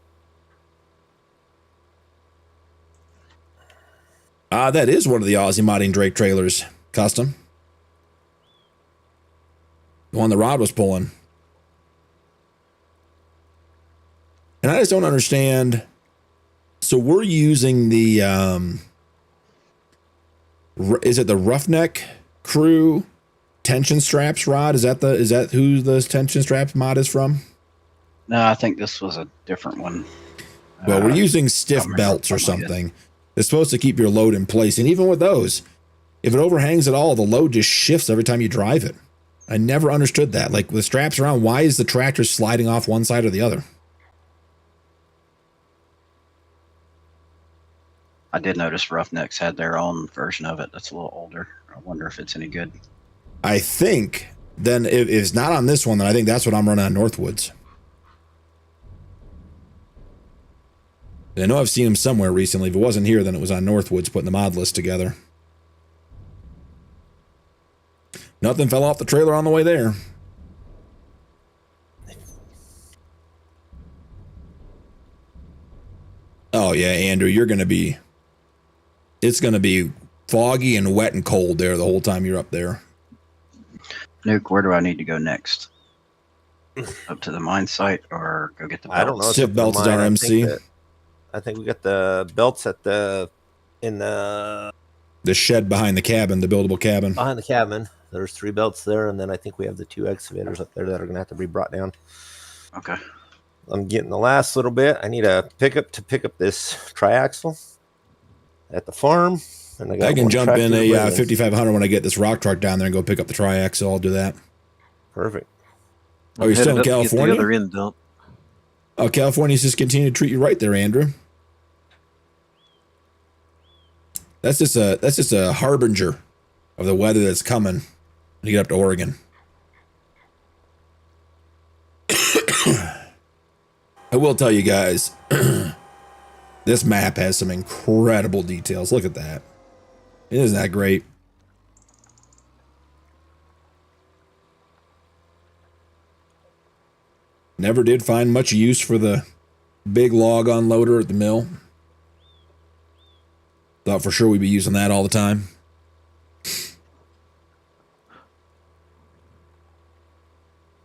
That is one of the Aussie Modding Drake trailers. Custom. The one the Rod was pulling. And I just don't understand. So we're using the, is it the Roughneck Crew tension straps, Rod? Is that who the tension straps mod is from? No, I think this was a different one. Well, we're using stiff belts or something. It's supposed to keep your load in place. And even with those, if it overhangs at all, the load just shifts every time you drive it. I never understood that. Like with straps around, why is the tractor sliding off one side or the other? I did notice Roughnecks had their own version of it that's a little older. I wonder if it's any good. I think then if it's not on this one, then I think that's what I'm running on Northwoods. I know I've seen him somewhere recently. If it wasn't here, then it was on Northwoods putting the mod list together. Nothing fell off the trailer on the way there. Oh, yeah, Andrew, it's going to be foggy and wet and cold there the whole time you're up there. Nuke, where do I need to go next? Up to the mine site or go get the belts? I don't know. Stiff belts is our MC. I think we got the belts in the shed behind the cabin, the buildable cabin. Behind the cabin. There's 3 belts there, and then I think we have the 2 excavators up there that are going to have to be brought down. Okay. I'm getting the last little bit. I need a pickup to pick up this triaxle at the farm. And I can jump in a 5500 when I get this rock truck down there and go pick up the triaxle. I'll do that. Perfect. Oh, you're still in California? The other end dump. Oh, California's just continue to treat you right there, Andrew. That's just a harbinger of the weather that's coming when you get up to Oregon. I will tell you guys, this map has some incredible details. Look at that. Isn't that great? Never did find much use for the big log unloader at the mill. Thought for sure we'd be using that all the time.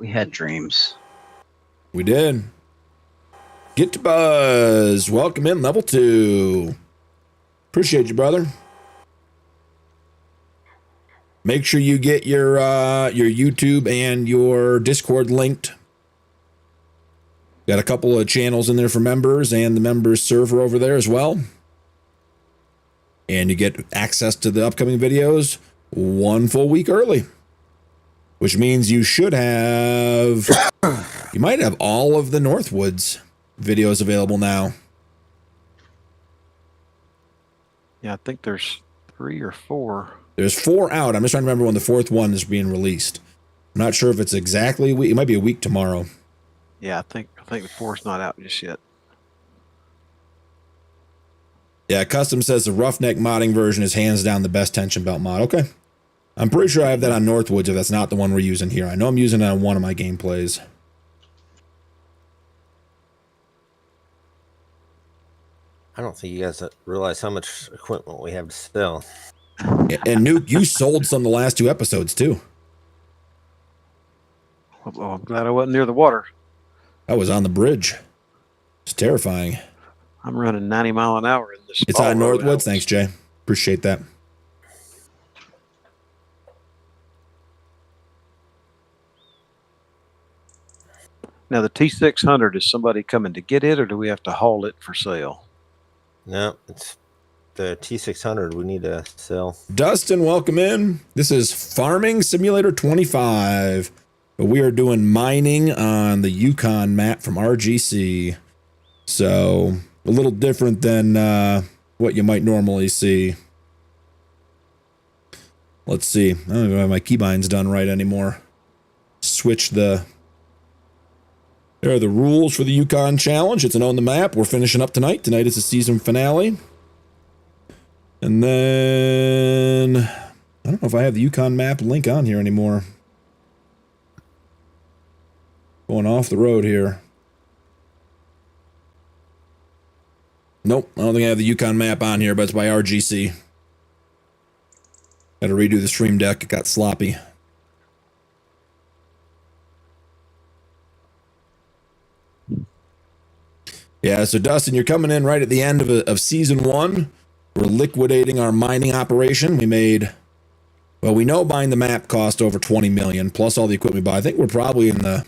We had dreams. We did. Get to Buzz. Welcome in, level 2. Appreciate you, brother. Make sure you get your YouTube and your Discord linked. Got a couple of channels in there for members and the members server over there as well. And you get access to the upcoming videos 1 full week early. Which means you should have, you might have all of the Northwoods videos available now. Yeah, I think there's 3 or 4. There's 4 out. I'm just trying to remember when the 4th one is being released. I'm not sure if it's exactly a week. It might be a week tomorrow. Yeah, I think the 4th's not out just yet. Yeah, Custom says the Roughneck modding version is hands down the best tension belt mod. Okay. I'm pretty sure I have that on Northwoods if that's not the one we're using here. I know I'm using it on one of my gameplays. I don't think you guys realize how much equipment we have to sell. And Nuke, you sold some of the last 2 episodes too. Oh, I'm glad I wasn't near the water. I was on the bridge. It's terrifying. I'm running 90 mile an hour in this. It's on Northwoods. Thanks, Jay. Appreciate that. Now the T600, is somebody coming to get it, or do we have to haul it for sale? No, it's the T600 we need to sell. Dustin, welcome in. This is Farming Simulator 25. We are doing mining on the Yukon map from RGC. So a little different than what you might normally see. Let's see. I don't even have my keybinds done right anymore. Switch the... There are the rules for the Yukon Challenge. It's an own the map. We're finishing up tonight. Tonight is the season finale. And then... I don't know if I have the Yukon map link on here anymore. Going off the road here. Nope, I don't think I have the Yukon map on here, but it's by RGC. Got to redo the stream deck. It got sloppy. Yeah, so Dustin, you're coming in right at the end of season 1. We're liquidating our mining operation. We made, well, we know buying the map cost over 20 million plus all the equipment we buy. I think we're probably in the,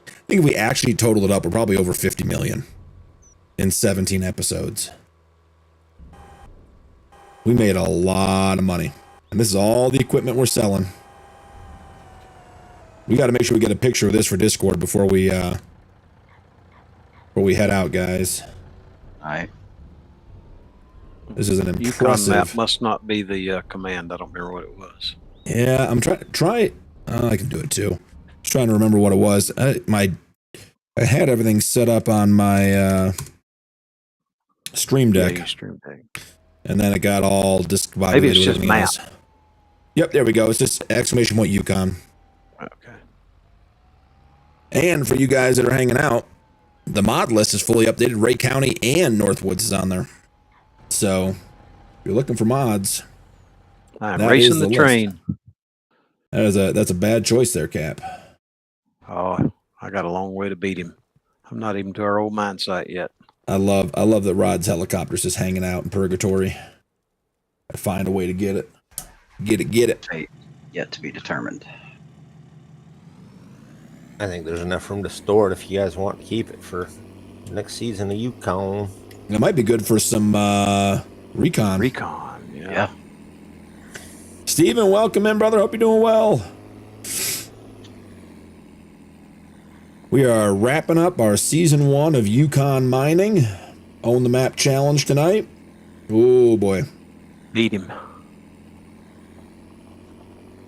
I think if we actually total it up, we're probably over 50 million in 17 episodes. We made a lot of money. And this is all the equipment we're selling. We got to make sure we get a picture of this for Discord before we head out, guys. All right. This is an impressive... Yukon map must not be the command. I don't remember what it was. Yeah, I'm trying... I can do it too. Just trying to remember what it was. I had everything set up on my stream deck. Yeah, stream deck. And then it got all discombobulated. Maybe it's just map. Else. Yep, there we go. It's just exclamation point Yukon. Okay. And for you guys that are hanging out, the mod list is fully updated. Ray County and Northwoods is on there. So, if you're looking for mods, I'm racing the train. That's a bad choice there, Cap. Oh, I got a long way to beat him. I'm not even to our old mine site yet. I love that Rod's helicopter's just hanging out in purgatory. I find a way to get it. Get it. Fate yet to be determined. I think there's enough room to store it if you guys want to keep it for next season of Yukon. It might be good for some recon. Recon, yeah. Steven, welcome in, brother. Hope you're doing well. We are wrapping up our season 1 of Yukon mining. Own the map challenge tonight. Oh boy. Beat him.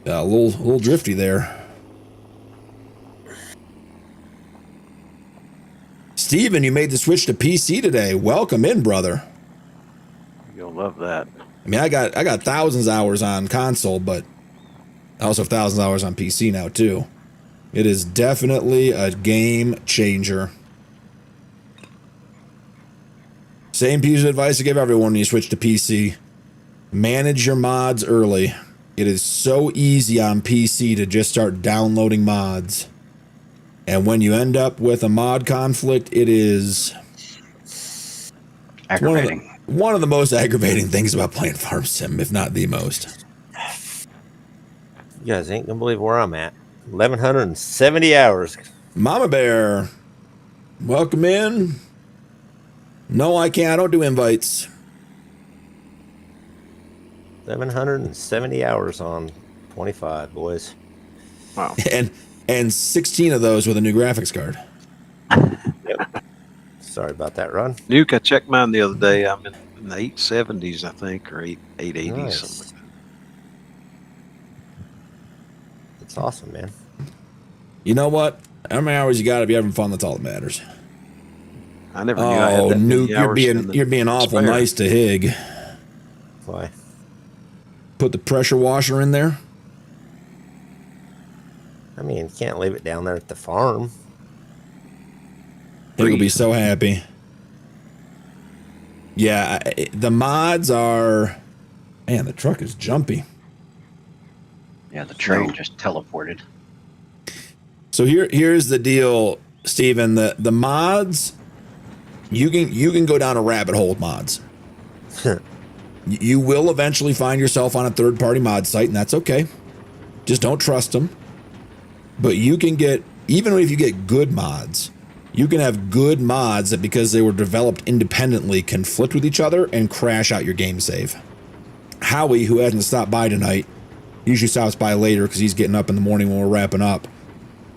A little drifty there. Steven, you made the switch to PC today. Welcome in, brother. You'll love that. I mean, I got thousands of hours on console, but I also have thousands of hours on PC now too. It is definitely a game changer. Same piece of advice I give everyone when you switch to PC. Manage your mods early. It is so easy on PC to just start downloading mods. And when you end up with a mod conflict, it is aggravating. One of the most aggravating things about playing Farm Sim, if not the most. You guys ain't gonna believe where I'm at. 1,170 hours. Mama Bear, welcome in. No, I can't. I don't do invites. 770 hours on 25, boys. Wow. And 16 of those with a new graphics card. Yep. Sorry about that, Ron. Nuke, I checked mine the other day. I'm in the 870s, I think, or 880s. Nice. Something like that. It's awesome, man. You know what? How many hours you got? If you're having fun, that's all that matters. I never knew I had that many Nuke, hours you're being awful spare. nice to Hig. Why? Put the pressure washer in there. I mean, you can't leave it down there at the farm. Hig will be so happy. Yeah, the mods are... Man, the truck is jumpy. Yeah, the train just teleported. So here's the deal, Steven. The mods, you can go down a rabbit hole with mods. You will eventually find yourself on a third-party mod site, and that's okay. Just don't trust them. But you can get, even if you get good mods, you can have good mods that, because they were developed independently, conflict with each other and crash out your game save. Howie, who hasn't stopped by tonight, usually stops by later because he's getting up in the morning when we're wrapping up,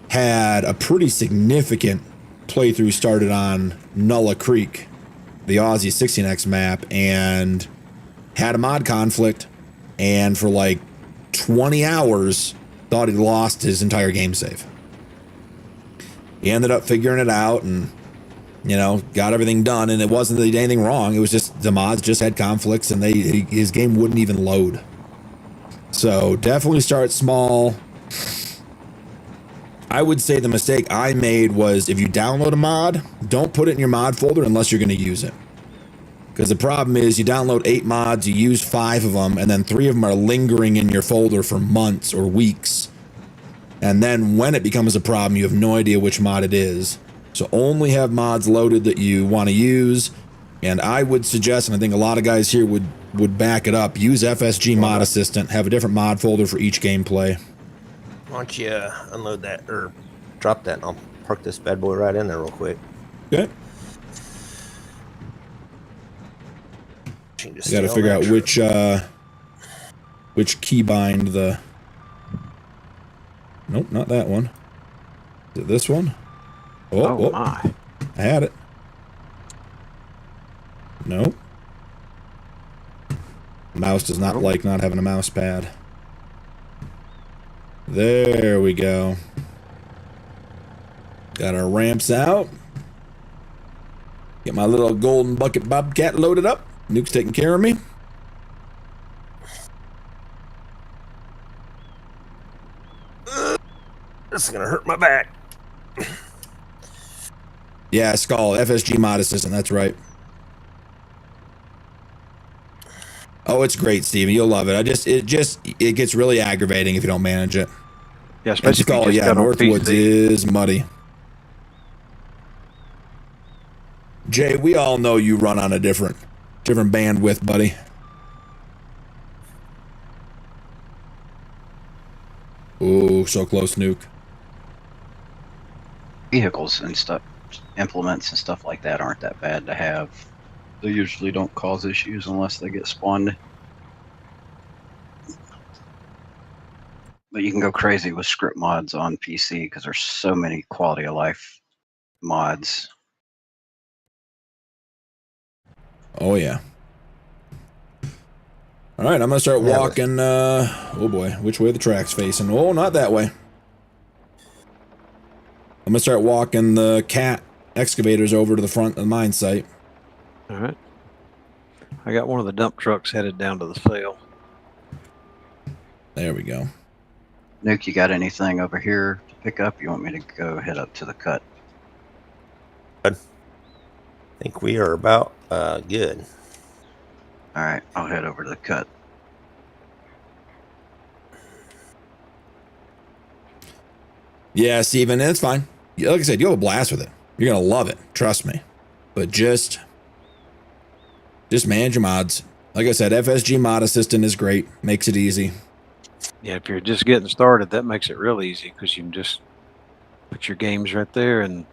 had a pretty significant playthrough started on Nulla Creek, the Aussie 16x map, and had a mod conflict, and for like 20 hours thought he'd lost his entire game save. He ended up figuring it out and, you know, got everything done, and it wasn't that he did anything wrong. It was just the mods just had conflicts, and his game wouldn't even load. So definitely start small. I would say the mistake I made was, if you download a mod, don't put it in your mod folder unless you're going to use it. Because the problem is, you download 8 mods, you use 5 of them, and then 3 of them are lingering in your folder for months or weeks. And then when it becomes a problem, you have no idea which mod it is. So only have mods loaded that you want to use. And I would suggest, and I think a lot of guys here would back it up, use FSG Mod Assistant, have a different mod folder for each gameplay. Why don't you unload that, or drop that, and I'll park this bad boy right in there real quick. Okay. You got to figure out which keybind the... Nope, not that one. Is it this one? Oh my. I had it. Nope. Mouse does not like not having a mouse pad. There we go. Got our ramps out. Get my little golden bucket bobcat loaded up. Nuke's taking care of me. This is gonna hurt my back. Yeah, Skull, FSG Mod Assistant, that's right. Oh, it's great, Steven. You'll love it. It gets really aggravating if you don't manage it. Yeah, especially Skull, if you just yeah, got on Northwoods PC. is muddy. Jay, we all know you run on a different bandwidth, buddy. Ooh, so close, Nuke. Vehicles and stuff, implements and stuff like that aren't that bad to have. They usually don't cause issues unless they get spawned. But you can go crazy with script mods on PC because there's so many quality of life mods. Oh, yeah. All right, I'm going to start walking. Oh, boy. Which way are the track's facing? Oh, not that way. I'm going to start walking the cat excavators over to the front of the mine site. All right. I got one of the dump trucks headed down to the sale. There we go. Nuke, you got anything over here to pick up? You want me to go head up to the cut? I think we are about good. All right, I'll head over to the cut. Yeah, Steven, it's fine. Like I said, you'll have a blast with it. You're going to love it. Trust me. But just manage your mods. Like I said, FSG Mod Assistant is great. Makes it easy. Yeah, if you're just getting started, that makes it real easy because you can just put your games right there and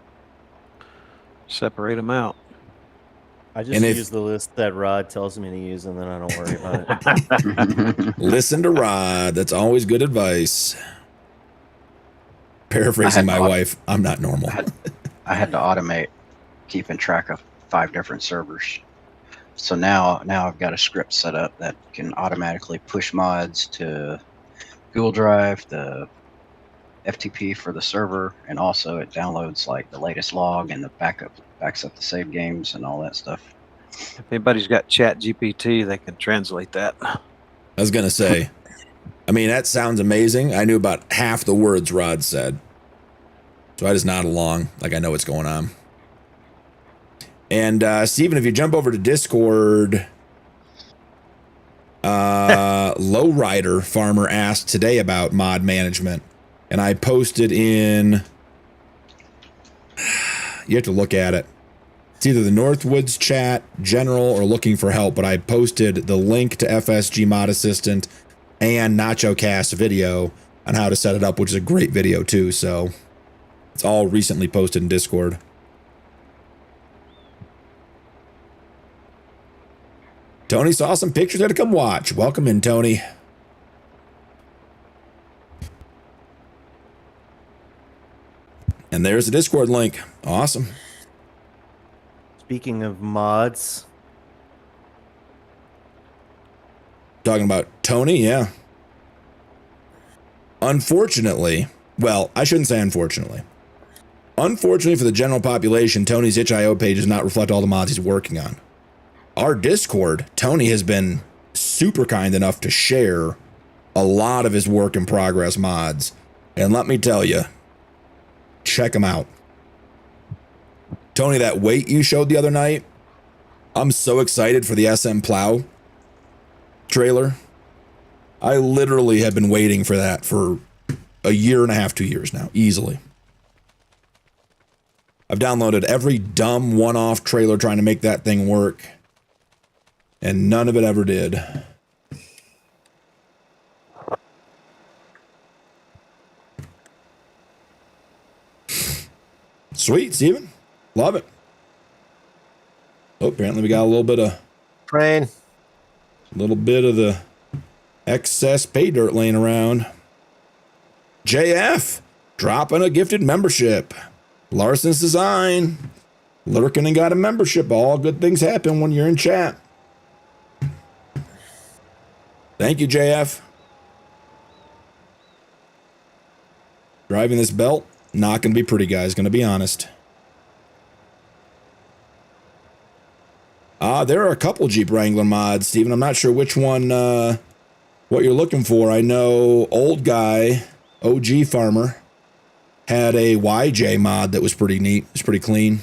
separate them out. I just use the list that Rod tells me to use, and then I don't worry about it. Listen to Rod. That's always good advice. Paraphrasing my wife, I'm not normal. I had to automate keeping track of 5 different servers. So now I've got a script set up that can automatically push mods to Google Drive, the FTP for the server, and also it downloads like the latest log and the backs up the save games and all that stuff. If anybody's got Chat GPT, they can translate that. I was going to say, I mean, that sounds amazing. I knew about half the words Rod said. So I just nod along like I know what's going on. And Steven, if you jump over to Discord, Lowrider Farmer asked today about mod management. And I posted in You have to look at it. It's either the Northwoods chat, general, or looking for help, but I posted the link to FSG Mod Assistant and Nacho Cast video on how to set it up, which is a great video too, so it's all recently posted in Discord. Tony saw some pictures, had to come watch. Welcome in, Tony. And there's the Discord link. Awesome. Speaking of mods, Talking about Tony, yeah. Unfortunately, well, I shouldn't say unfortunately. Unfortunately for the general population, Tony's itch.io page does not reflect all the mods he's working on. Our Discord, Tony has been super kind enough to share a lot of his work in progress mods. And let me tell you, check them out. Tony, that weight you showed the other night, I'm so excited for the SM Plow trailer. I literally have been waiting for that for a year and a half, 2 years now, easily. I've downloaded every dumb one-off trailer trying to make that thing work, and none of it ever did. Sweet, Steven. Love it. Oh, apparently we got a little bit of the excess pay dirt laying around. JF dropping a gifted membership. Larson's Design lurking and got a membership. All good things happen when you're in chat. Thank you, JF. Driving this belt, not going to be pretty, guys. Going to be honest. There are a couple Jeep Wrangler mods, Steven. I'm not sure which one, what you're looking for. I know Old Guy, OG Farmer, had a YJ mod that was pretty neat. It's pretty clean.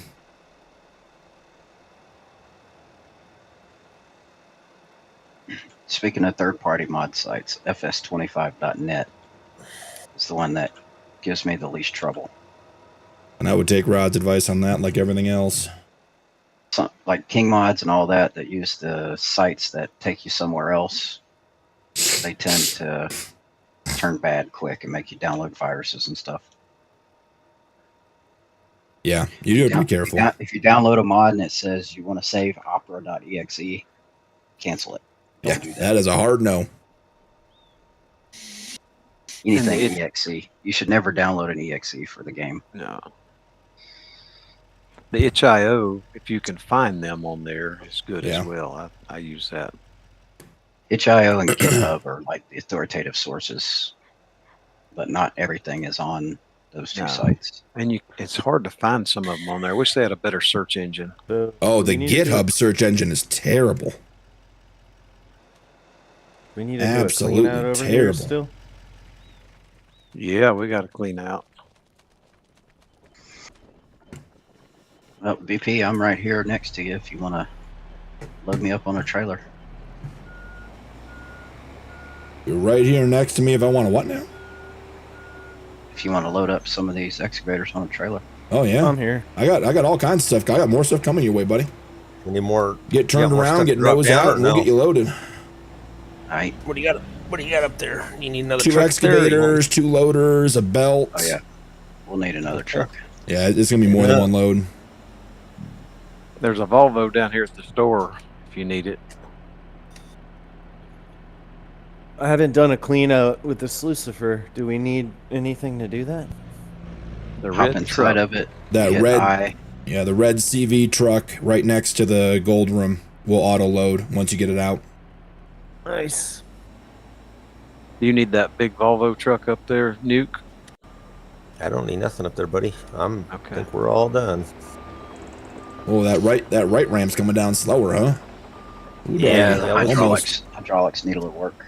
Speaking of third-party mod sites, fs25.net is the one that gives me the least trouble. And I would take Rod's advice on that, like everything else. Like King Mods and all that use the sites that take you somewhere else, they tend to turn bad quick and make you download viruses and stuff. Yeah, you do have to be careful. If you download a mod and it says you want to save opera.exe, cancel it. Don't do that. That is a hard no. Anything exe. You should never download an exe for the game. No. The itch.io, if you can find them on there, is good as well. I use that. itch.io and GitHub are like the authoritative sources, but not everything is on those two sites. And it's hard to find some of them on there. I wish they had a better search engine. Oh, the GitHub search engine is terrible. We need to do a clean out over here still. Yeah, we got to clean out. Well, BP, I'm right here next to you if you want to load me up on a trailer. You're right here next to me if I want to what now? If you want to load up some of these excavators on a trailer. Oh, yeah. I'm here. I got all kinds of stuff. I got more stuff coming your way, buddy. We need more. Get turned around, get nose out, and we'll get you loaded. All right. What do you got up there? You need another 2 excavators, 2 loaders, a belt. Oh, yeah. We'll need another truck. Yeah, it's going to be more than one load. There's a Volvo down here at the store if you need it. I haven't done a clean out with this Lucifer. Do we need anything to do that? The Hop red inside truck. of it. That red, yeah, the red CV truck right next to the gold room will auto load once you get it out. Nice. Do you need that big Volvo truck up there, Nuke? I don't need nothing up there, buddy. I think we're all done. Oh, that right ramp's coming down slower, huh? Ooh, yeah, the hydraulics need a little work.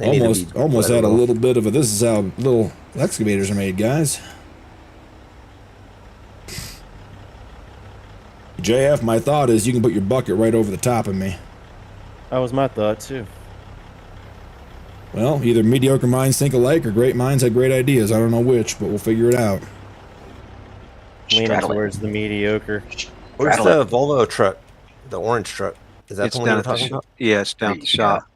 Almost had a little bit of a. This is how little excavators are made, guys. JF, my thought is you can put your bucket right over the top of me. That was my thought too. Well, either mediocre minds think alike or great minds had great ideas. I don't know which, but we'll figure it out. leaning Straddle it. towards the mediocre. Where's Straddle the Volvo truck? The orange truck. Is that It's the one down you're at the talking sh- about? Yeah, it's down at the shop.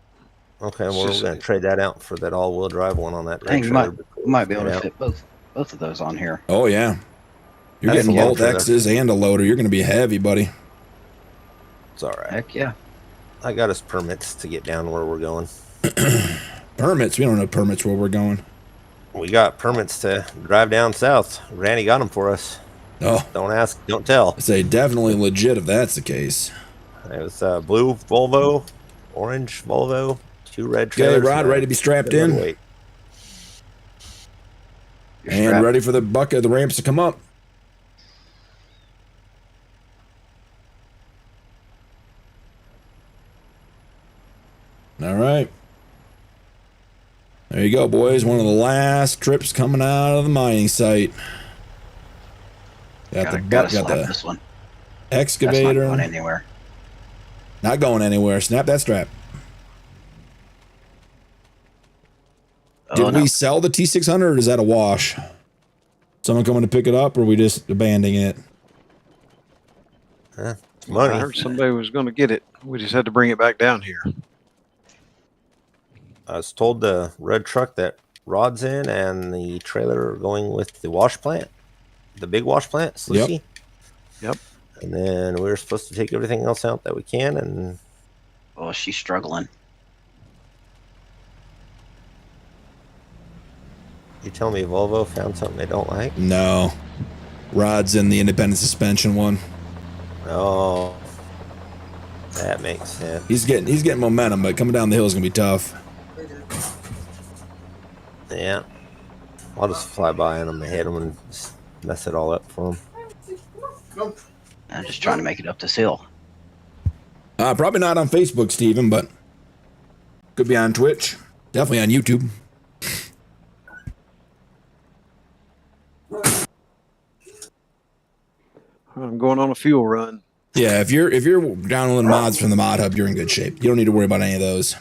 Okay, It's well, we're just- going to trade that out for that all-wheel drive one on that red Dang, you trailer. might be able to Out. fit both of those on here. Oh yeah, you're That's getting a long both trailer. X's and a loader. You're going to be heavy, buddy. It's all right. Heck yeah. I got us permits to get down where we're going. Permits? We don't have permits where we're going. We got permits to drive down south. Randy got them for us. Oh, Don't ask, don't tell. I say definitely legit if that's the case. It was blue Volvo, orange Volvo, 2 red Okay, trailers. Rod, ready to be strapped in? Wait. You're And strapped. ready for the bucket, the ramps to come up. All right. There you go, boys. One of the last trips coming out of the mining site. Got Gotta got slap the this one. That's not excavator. going anywhere. Not going anywhere. Snap that strap. Did Oh, no. we sell the T600 or is that a wash? Someone coming to pick it up or are we just abandoning it? It's money. I heard somebody was going to get it. We just had to bring it back down here. I was told the red truck that Rod's in and the trailer are going with the wash plant. The big wash plant, Sluicy. Yep. And then we're supposed to take everything else out that we can. And Oh, she's struggling. you tell me Volvo found something they don't like? No. Rod's in the independent suspension one. Oh, that makes sense. He's getting momentum, but coming down the hill is gonna be tough. Yeah. I'll just fly by on him and hit him and just mess it all up for him. I'm just trying to make it up this hill. Probably not on Facebook, Steven, but could be on Twitch. Definitely on YouTube. I'm going on a fuel run. Yeah, if you're downloading mods from the mod hub, you're in good shape. You don't need to worry about any of those.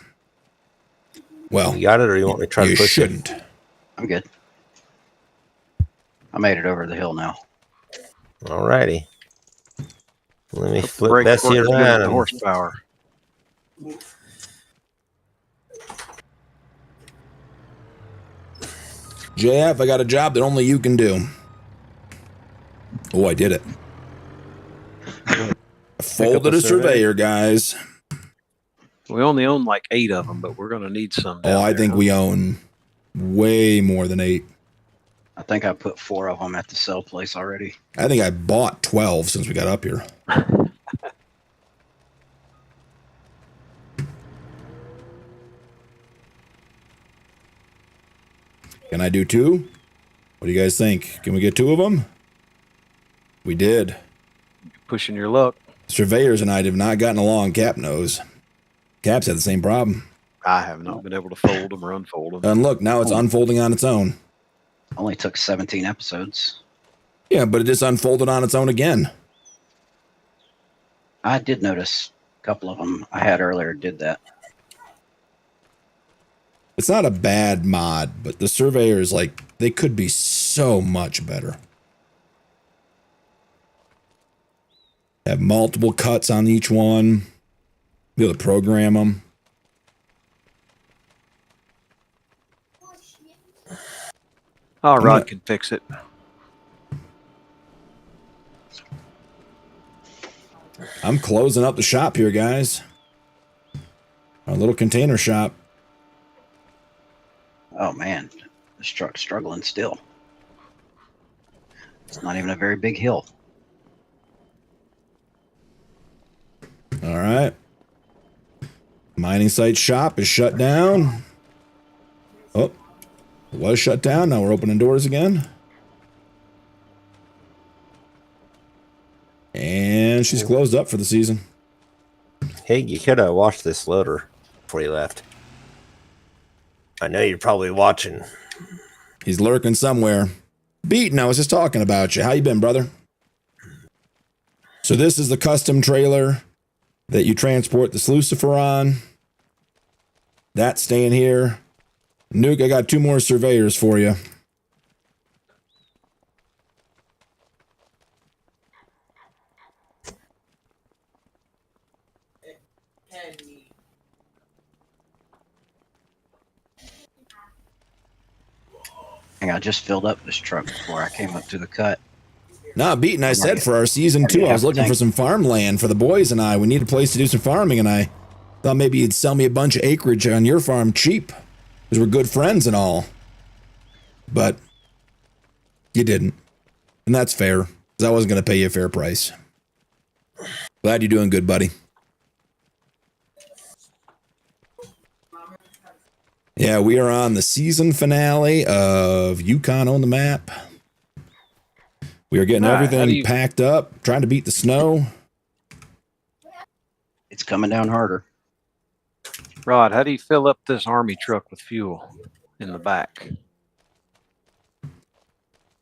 Well, You got it, or you want me to try you to push shouldn't. I'm good. I made it over the hill now. it? Alrighty. Let me flip Brake Bessie works good with around. the And horsepower. JF, I got a job that only you can do. Oh, I did it. I folded a surveyor, guys. We only own like 8 of them, but we're going to need some. Oh, I think we own way more than 8. I think I put 4 of them at the sell place already. I think I bought 12 since we got up here. Can I do 2? What do you guys think? Can we get 2 of them? We did. Pushing your luck. Surveyors and I have not gotten along, Cap knows. Cap's had the same problem. I have not been able to fold them or unfold them. And look, now it's unfolding on its own. Only took 17 episodes. Yeah, but it just unfolded on its own again. I did notice a couple of them I had earlier did that. It's not a bad mod, but the surveyors, like, they could be so much better. Have multiple cuts on each one. Be able to program them. Oh, Rod can fix it. I'm closing up the shop here, guys. Our little container shop. Oh man, this truck's struggling still. It's not even a very big hill. All right. Mining site shop is shut down. Oh, it was shut down. Now we're opening doors again. And she's closed up for the season. Hey, you could have washed this loader before you left. I know you're probably watching. He's lurking somewhere. Beaton, I was just talking about you. How you been, brother? So this is the custom trailer that you transport the Slucifer on. That's staying here. Nuke, I got 2 more surveyors for you. I just filled up this truck before I came up to the cut. Nah, Beaton, I said for our season 2, I was looking for some farmland for the boys and I. We need a place to do some farming, and I thought maybe you'd sell me a bunch of acreage on your farm cheap, because we're good friends and all. But you didn't. And that's fair, because I wasn't going to pay you a fair price. Glad you're doing good, buddy. Yeah, we are on the season finale of Yukon on the Map. We are getting everything packed up, trying to beat the snow. It's coming down harder. Rod, how do you fill up this army truck with fuel in the back?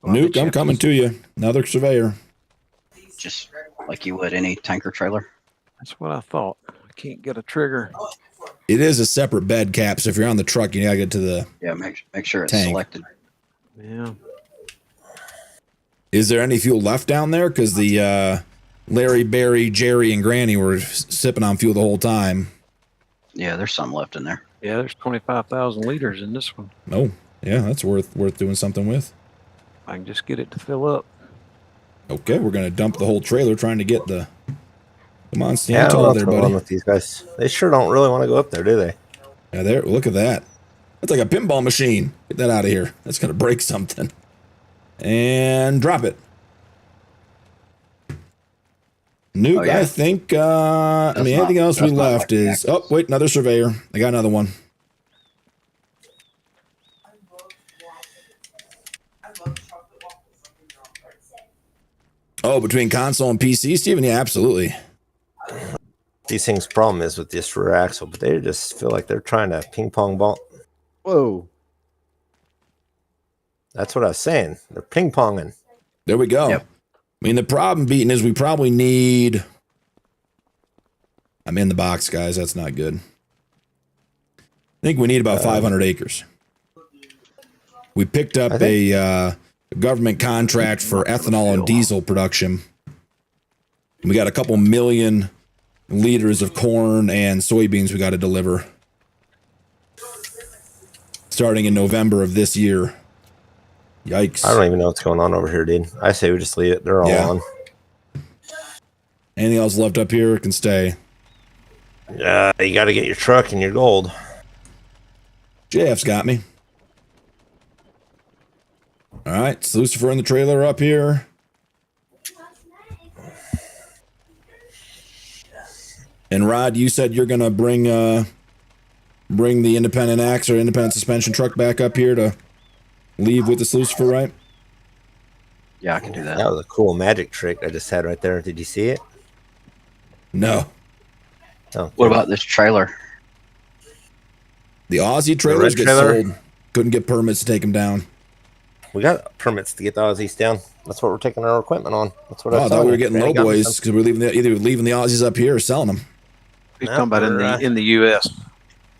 Nuke, I'm coming to you. Another surveyor. Just like you would any tanker trailer. That's what I thought. I can't get a trigger. It is a separate bed cap, so if you're on the truck, you gotta get to the make sure it's tank. selected. Yeah. Is there any fuel left down there? Because the Larry, Barry, Jerry, and Granny were sipping on fuel the whole time. Yeah, there's some left in there. Yeah, there's 25,000 liters in this one. Oh, yeah, that's worth doing something with. I can just get it to fill up. Okay, we're gonna dump the whole trailer trying to get the. Come on, stand Yeah, tall there, what's going buddy. on with these guys? They sure don't really want to go up there, do they? Yeah, there. Look at that. That's like a pinball machine. Get that out of here. That's gonna break something. And drop it. Nuke, Oh, yeah. I think. Anything else we left is. Oh, wait, another surveyor. I got another one. Oh, between console and PC, Steven? Yeah, absolutely. These things' problem is with this rear axle, but they just feel like they're trying to ping pong ball. Whoa. That's what I was saying. They're ping ponging. There we go. Yep. I mean, the problem, Beaton, is we probably need. I'm in the box, guys. That's not good. I think we need about 500 acres. We picked up a government contract for ethanol and diesel production. We got a couple million liters of corn and soybeans we got to deliver starting in November of this year. Yikes. I don't even know what's going on over here, dude. I say we just leave it. They're all on. Anything else left up here can stay. You got to get your truck and your gold. JF's got me. All right, it's Lucifer in the trailer up here. And Rod, you said you're gonna bring the independent axe or independent suspension truck back up here to leave with this Lucifer, right? Yeah, I can do that. That was a cool magic trick I just had right there. Did you see it? No. Oh, What about this trailer? The Aussie trailers get sold. Couldn't get permits to take them down. We got permits to get the Aussies down. That's what we're taking our equipment on. That's what I thought we were getting low boys because we're either leaving the Aussies up here or selling them. He's talking about in the U.S.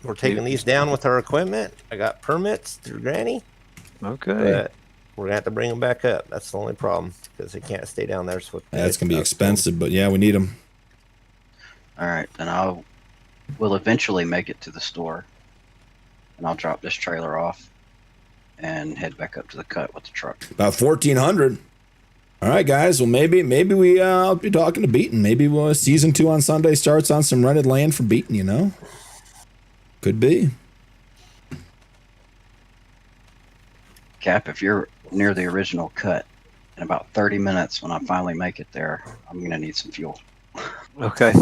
We're taking these down with our equipment. I got permits through Granny. Okay. But we're going to have to bring them back up. That's the only problem because they can't stay down there. So That's going to be expensive, but yeah, we need them. All right, then we'll eventually make it to the store, and I'll drop this trailer off and head back up to the cut with the truck. About 1,400. All right, guys. Well, maybe we I'll be talking to Beaton. Maybe season 2 on Sunday starts on some rented land from Beaton. You know, could be. Cap, if you're near the original cut, in about 30 minutes when I finally make it there, I'm gonna need some fuel. Okay.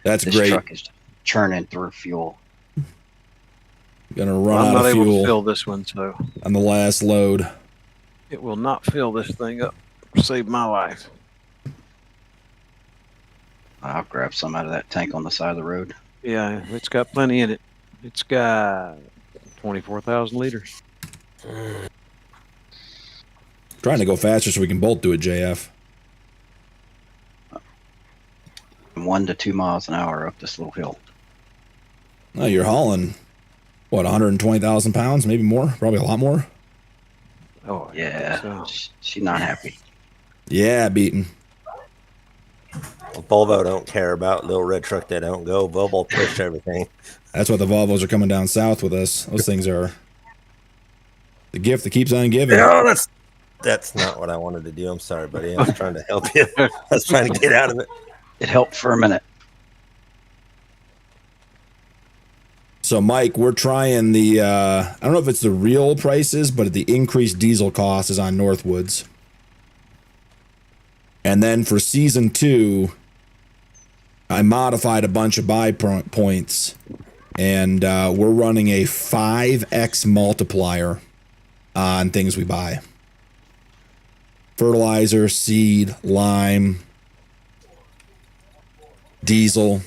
That's this great. truck is churning through fuel. Gonna run Well, I'm out not of able fuel to fill this one, so on the last load. it will not fill this thing up. Save my life. I'll grab some out of that tank on the side of the road. Yeah, it's got plenty in it. It's got 24,000 liters. Trying to go faster so we can both do it, JF. 1 to 2 miles an hour up this little hill. No, you're hauling, what, 120,000 pounds, maybe more, probably a lot more. Oh, Yeah, so. she's not happy. Yeah, Beaton. Volvo don't care about little red truck that don't go. Volvo push everything. That's why the Volvos are coming down south with us. Those things are the gift that keeps on giving. No, that's not what I wanted to do. I'm sorry, buddy. I was trying to help you. I was trying to get out of it. It helped for a minute. So, Mike, we're trying the, I don't know if it's the real prices, but the increased diesel cost is on Northwoods. And then for season 2, I modified a bunch of buy points, and we're running a 5x multiplier on things we buy. Fertilizer, seed, lime, diesel,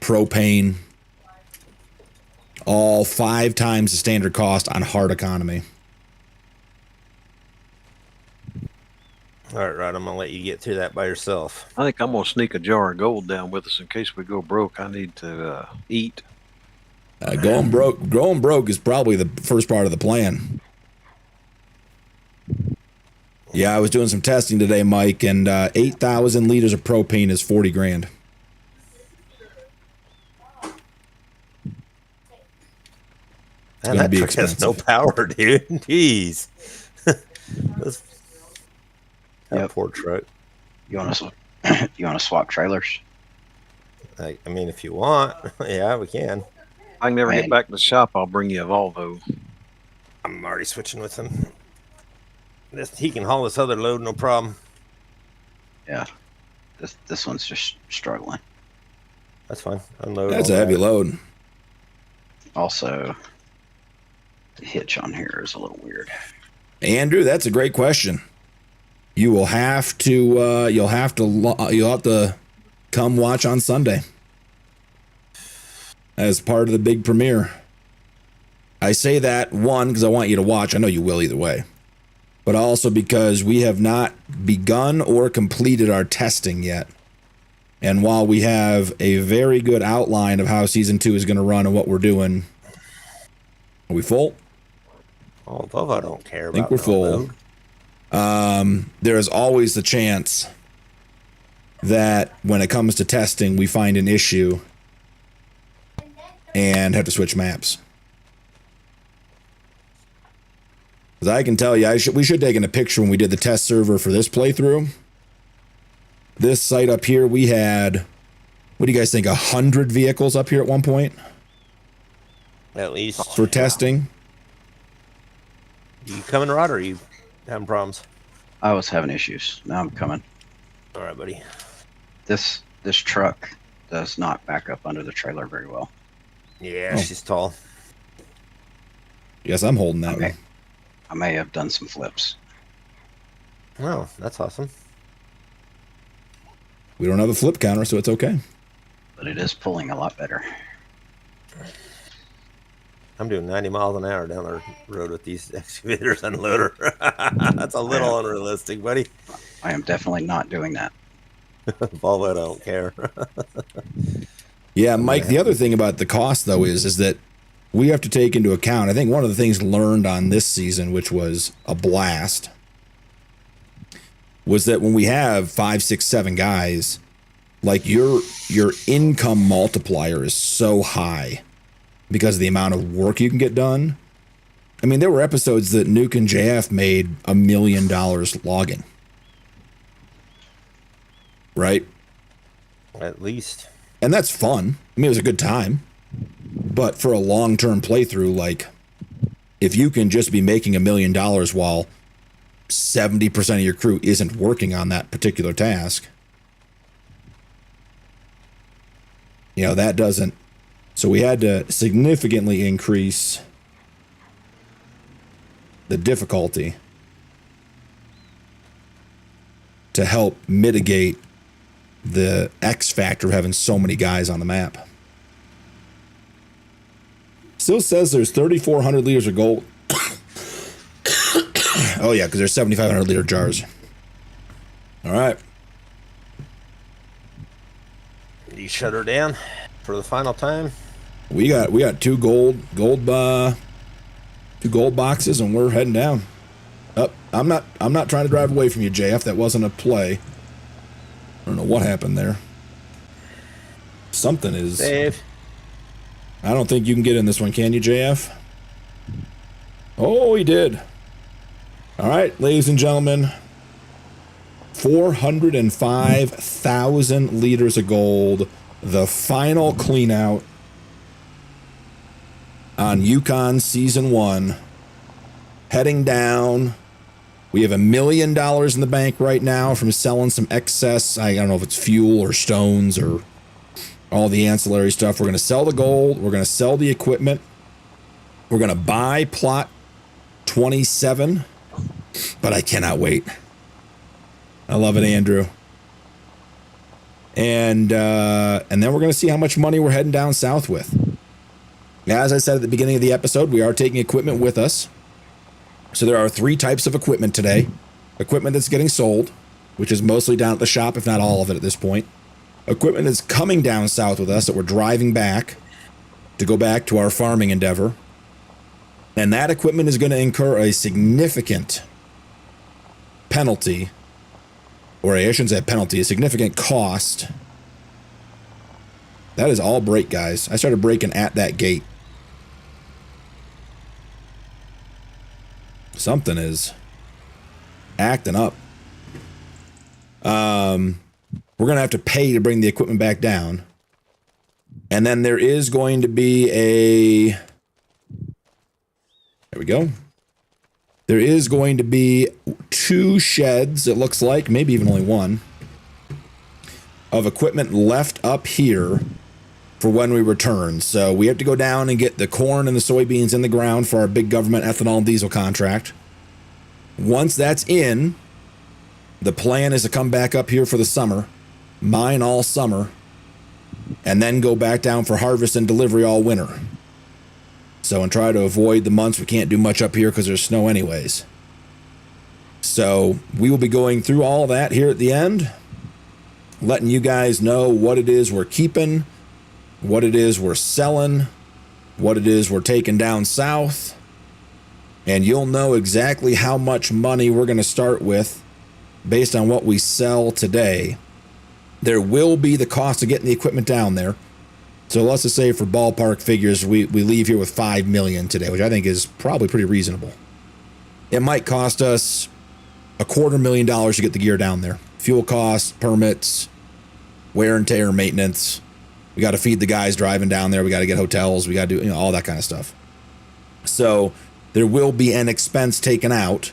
propane, all 5 times the standard cost on hard economy. All right, Rod, I'm going to let you get through that by yourself. I think I'm going to sneak a jar of gold down with us in case we go broke. I need to eat. Going broke is probably the first part of the plan. Yeah, I was doing some testing today, Mike, and 8,000 liters of propane is 40 grand. Man, that truck has no power, dude. Jeez. That poor truck. You want to swap trailers? I mean, if you want, yeah, we can. I can never get back to the shop. I'll bring you a Volvo. I'm already switching with him. He can haul this other load, no problem. Yeah, this one's just struggling. That's fine. Unload. That's a heavy load. Also, the hitch on here is a little weird. Andrew, that's a great question. You will have to you'll have to come watch on Sunday as part of the big premiere. I say that, one, because I want you to watch. I know you will either way. But also because we have not begun or completed our testing yet. And while we have a very good outline of how season 2 is going to run and what we're doing, are we full? Oh, Volvo don't care about I think we're full. There is always the chance that when it comes to testing, we find an issue and have to switch maps. Because I can tell you, we should have taken a picture when we did the test server for this playthrough. This site up here, we had, what do you guys think, 100 vehicles up here at one point? At least. For testing? You coming, Rod, or are you having problems? I was having issues. Now I'm coming. All right, buddy. This truck does not back up under the trailer very well. Yeah, she's tall. Yes, I'm holding that one. I may have done some flips. Oh, that's awesome. We don't have a flip counter, so it's okay. But it is pulling a lot better. I'm doing 90 miles an hour down the road with these excavators and loader. That's a little unrealistic, buddy. I am definitely not doing that. Volvo don't care. Yeah, Mike, the other thing about the cost, though, is that we have to take into account, I think one of the things learned on this season, which was a blast, was that when we have 5, 6, 7 guys, like your income multiplier is so high because of the amount of work you can get done. I mean, there were episodes that Nuke and JF made $1 million logging. Right? At least. And that's fun. I mean, it was a good time. But for a long-term playthrough, like, if you can just be making $1 million while 70% of your crew isn't working on that particular task, you know, that doesn't. So we had to significantly increase the difficulty to help mitigate the X factor of having so many guys on the map. Still says there's 3,400 liters of gold. Oh yeah, because there's 7,500 liter jars. All right. You shut her down for the final time. We got two gold boxes, and we're heading down. I'm not trying to drive away from you, JF. That wasn't a play. don't know what happened there. Something is... Save. I don't think you can get in this one, can you, JF? Oh, he did. All right, ladies and gentlemen. 405,000 liters of gold. The final clean out on Yukon Season 1. Heading down. We have $1 million in the bank right now from selling some excess. I don't know if it's fuel or stones or all the ancillary stuff. We're going to sell the gold. We're going to sell the equipment. We're going to buy plot 27. But I cannot wait. I love it, Andrew. And then we're going to see how much money we're heading down south with. As I said at the beginning of the episode, we are taking equipment with us. So there are 3 types of equipment today. Equipment that's getting sold, which is mostly down at the shop, if not all of it at this point. Equipment that's coming down south with us that we're driving back to go back to our farming endeavor. And that equipment is going to incur a significant penalty, or I shouldn't say penalty, a significant cost. That is all brake, guys. I started braking at that gate. Something is acting up. We're going to have to pay to bring the equipment back down. And then there is going to be a... There we go. There is going to be 2 sheds, it looks like, maybe even only 1, of equipment left up here for when we return. So we have to go down and get the corn and the soybeans in the ground for our big government ethanol and diesel contract. Once that's in, the plan is to come back up here for the summer, mine all summer, and then go back down for harvest and delivery all winter. So, and try to avoid the months we can't do much up here because there's snow anyways. So, we will be going through all that here at the end, letting you guys know what it is we're keeping, what it is we're selling, what it is we're taking down south, and you'll know exactly how much money we're going to start with based on what we sell today. There will be the cost of getting the equipment down there. So let's just say for ballpark figures, we leave here with $5 million today, which I think is probably pretty reasonable. It might cost us $250,000 to get the gear down there. Fuel costs, permits, wear and tear, maintenance. We got to feed the guys driving down there. We got to get hotels. We got to do all that kind of stuff. So there will be an expense taken out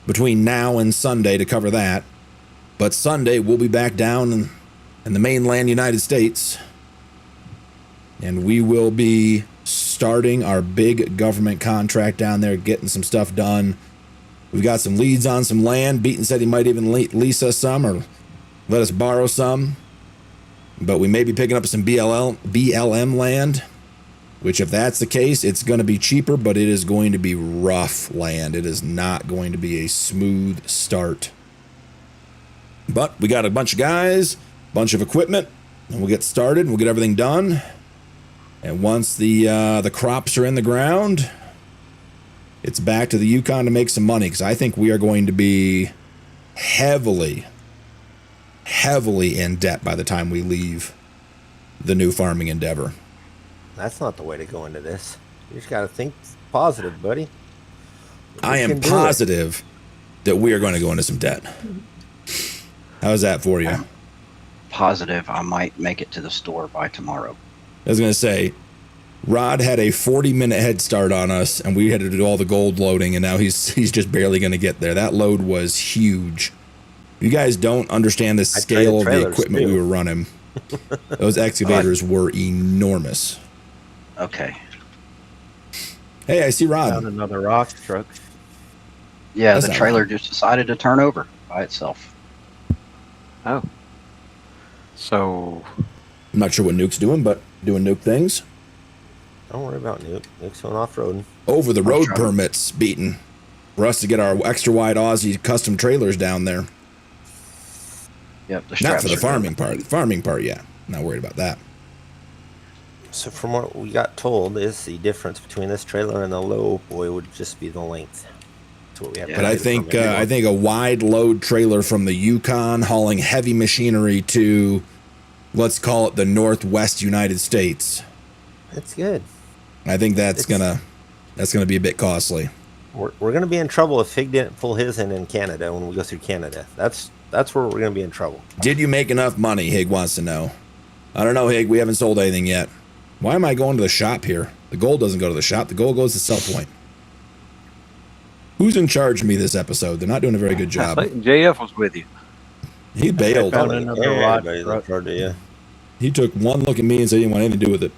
between now and Sunday to cover that. But Sunday we'll be back down in the mainland United States. And we will be starting our big government contract down there, getting some stuff done. We've got some leads on some land. Beaton said he might even lease us some or let us borrow some. But we may be picking up some BLM land, which if that's the case, it's going to be cheaper, but it is going to be rough land. It is not going to be a smooth start. But we got a bunch of guys, bunch of equipment, and we'll get started and we'll get everything done. And once the crops are in the ground, it's back to the Yukon to make some money, because I think we are going to be heavily in debt by the time we leave the new farming endeavor. That's not the way to go into this. You just got to think positive, buddy. I am positive that we are going to go into some debt. How's that for you? I'm positive I might make it to the store by tomorrow. I was going to say, Rod had a 40-minute head start on us, and we had to do all the gold loading, and now he's just barely going to get there. That load was huge. You guys don't understand the scale of the equipment we were running. Those excavators were enormous. Okay. Hey, I see Rod. Found another rock truck. Yeah, That's the not trailer wrong. just decided to turn over by itself. Oh. So, I'm not sure what Nuke's doing, but doing Nuke things. Don't worry about Nuke. Nuke's going off-roading. Over the road permits beaten for us to get our extra wide Aussie custom trailers down there. Yep, the Not straps for the are farming part. The farming part, yeah. Not worried about that. So from what we got told is the difference between this trailer and the low boy would just be the length. That's what we have. Yeah, to But I do from think everyone. I think a wide load trailer from the Yukon hauling heavy machinery to, let's call it the Northwest United States. It's good. I think that's gonna be a bit costly. We're gonna be in trouble if Fig didn't pull his in Canada when we go through Canada. That's where we're gonna be in trouble. Did you make enough money? Hig wants to know. I don't know, Hig. We haven't sold anything yet. Why am I going to the shop here? The gold doesn't go to the shop. The gold goes to Sell Point. Who's in charge of me this episode? They're not doing a very good job. JF was with you. He bailed. found another rod. Everybody's in charge of you. He took one look at me and said he didn't want anything to do with it.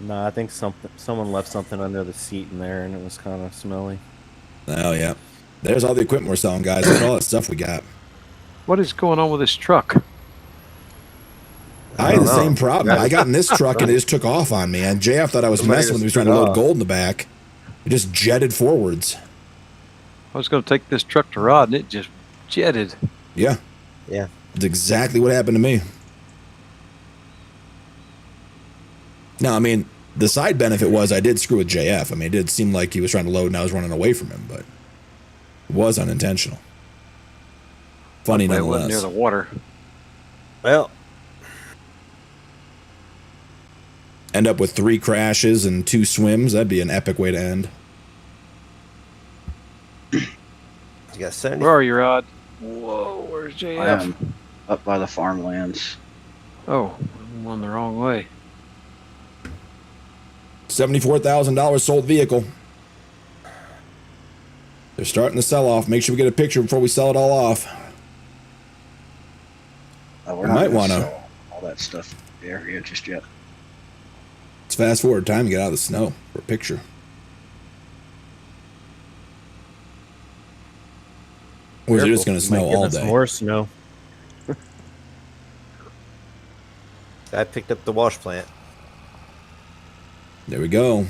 No, I think someone left something under the seat in there, and it was kind of smelly. Oh, yeah. There's all the equipment we're selling, guys. Look at all that stuff we got. What is going on with this truck? I had the don't same know. problem. I got in this truck and it just took off on me. And JF thought I was Somebody messing with him. He was just trying to took load off. gold in the back. It just jetted forwards. I was going to take this truck to Rod, and it just jetted. Yeah. Yeah. It's exactly what happened to me. Now, I mean, the side benefit was I did screw with JF. I mean, it did seem like he was trying to load and I was running away from him, but it was unintentional. Funny It wasn't near nonetheless. the water. Well, End up with 3 crashes and 2 swims. That'd be an epic way to end. you got 70. Where are you, Rod? Whoa, where's JF? I am up by the farmlands. Oh, I'm on the wrong way. $74,000 sold vehicle. They're starting to sell off. Make sure we get a picture before we sell it all off. We're I not might gonna wanna- sell all that stuff in the area just yet. Let's fast forward time and get out of the snow for a picture. Or is it just going to Might snow give all us day? More snow. I picked up the wash plant. There we go.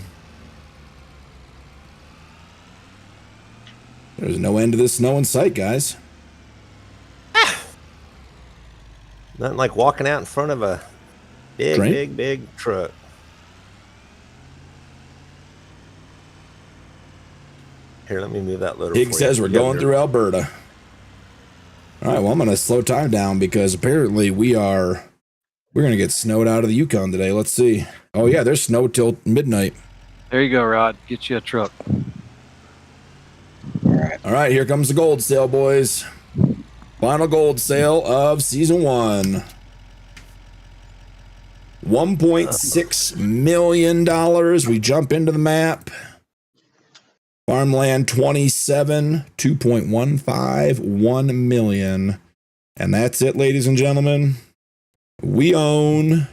There's no end to this snow in sight, guys. Nothing like walking out in front of a Train? big truck. Here, let me move that loader. Hig for says you. we're going through Alberta. All right, well, I'm going to slow time down because apparently we're going to get snowed out of the Yukon today. Let's see. Oh, yeah, there's snow till midnight. There you go, Rod. Get you a truck. All right, here comes the gold sale, boys. Final gold sale of season 1. $1.6 million. We jump into the map. Farmland 27, 2.15, 1 million. And that's it, ladies and gentlemen. We own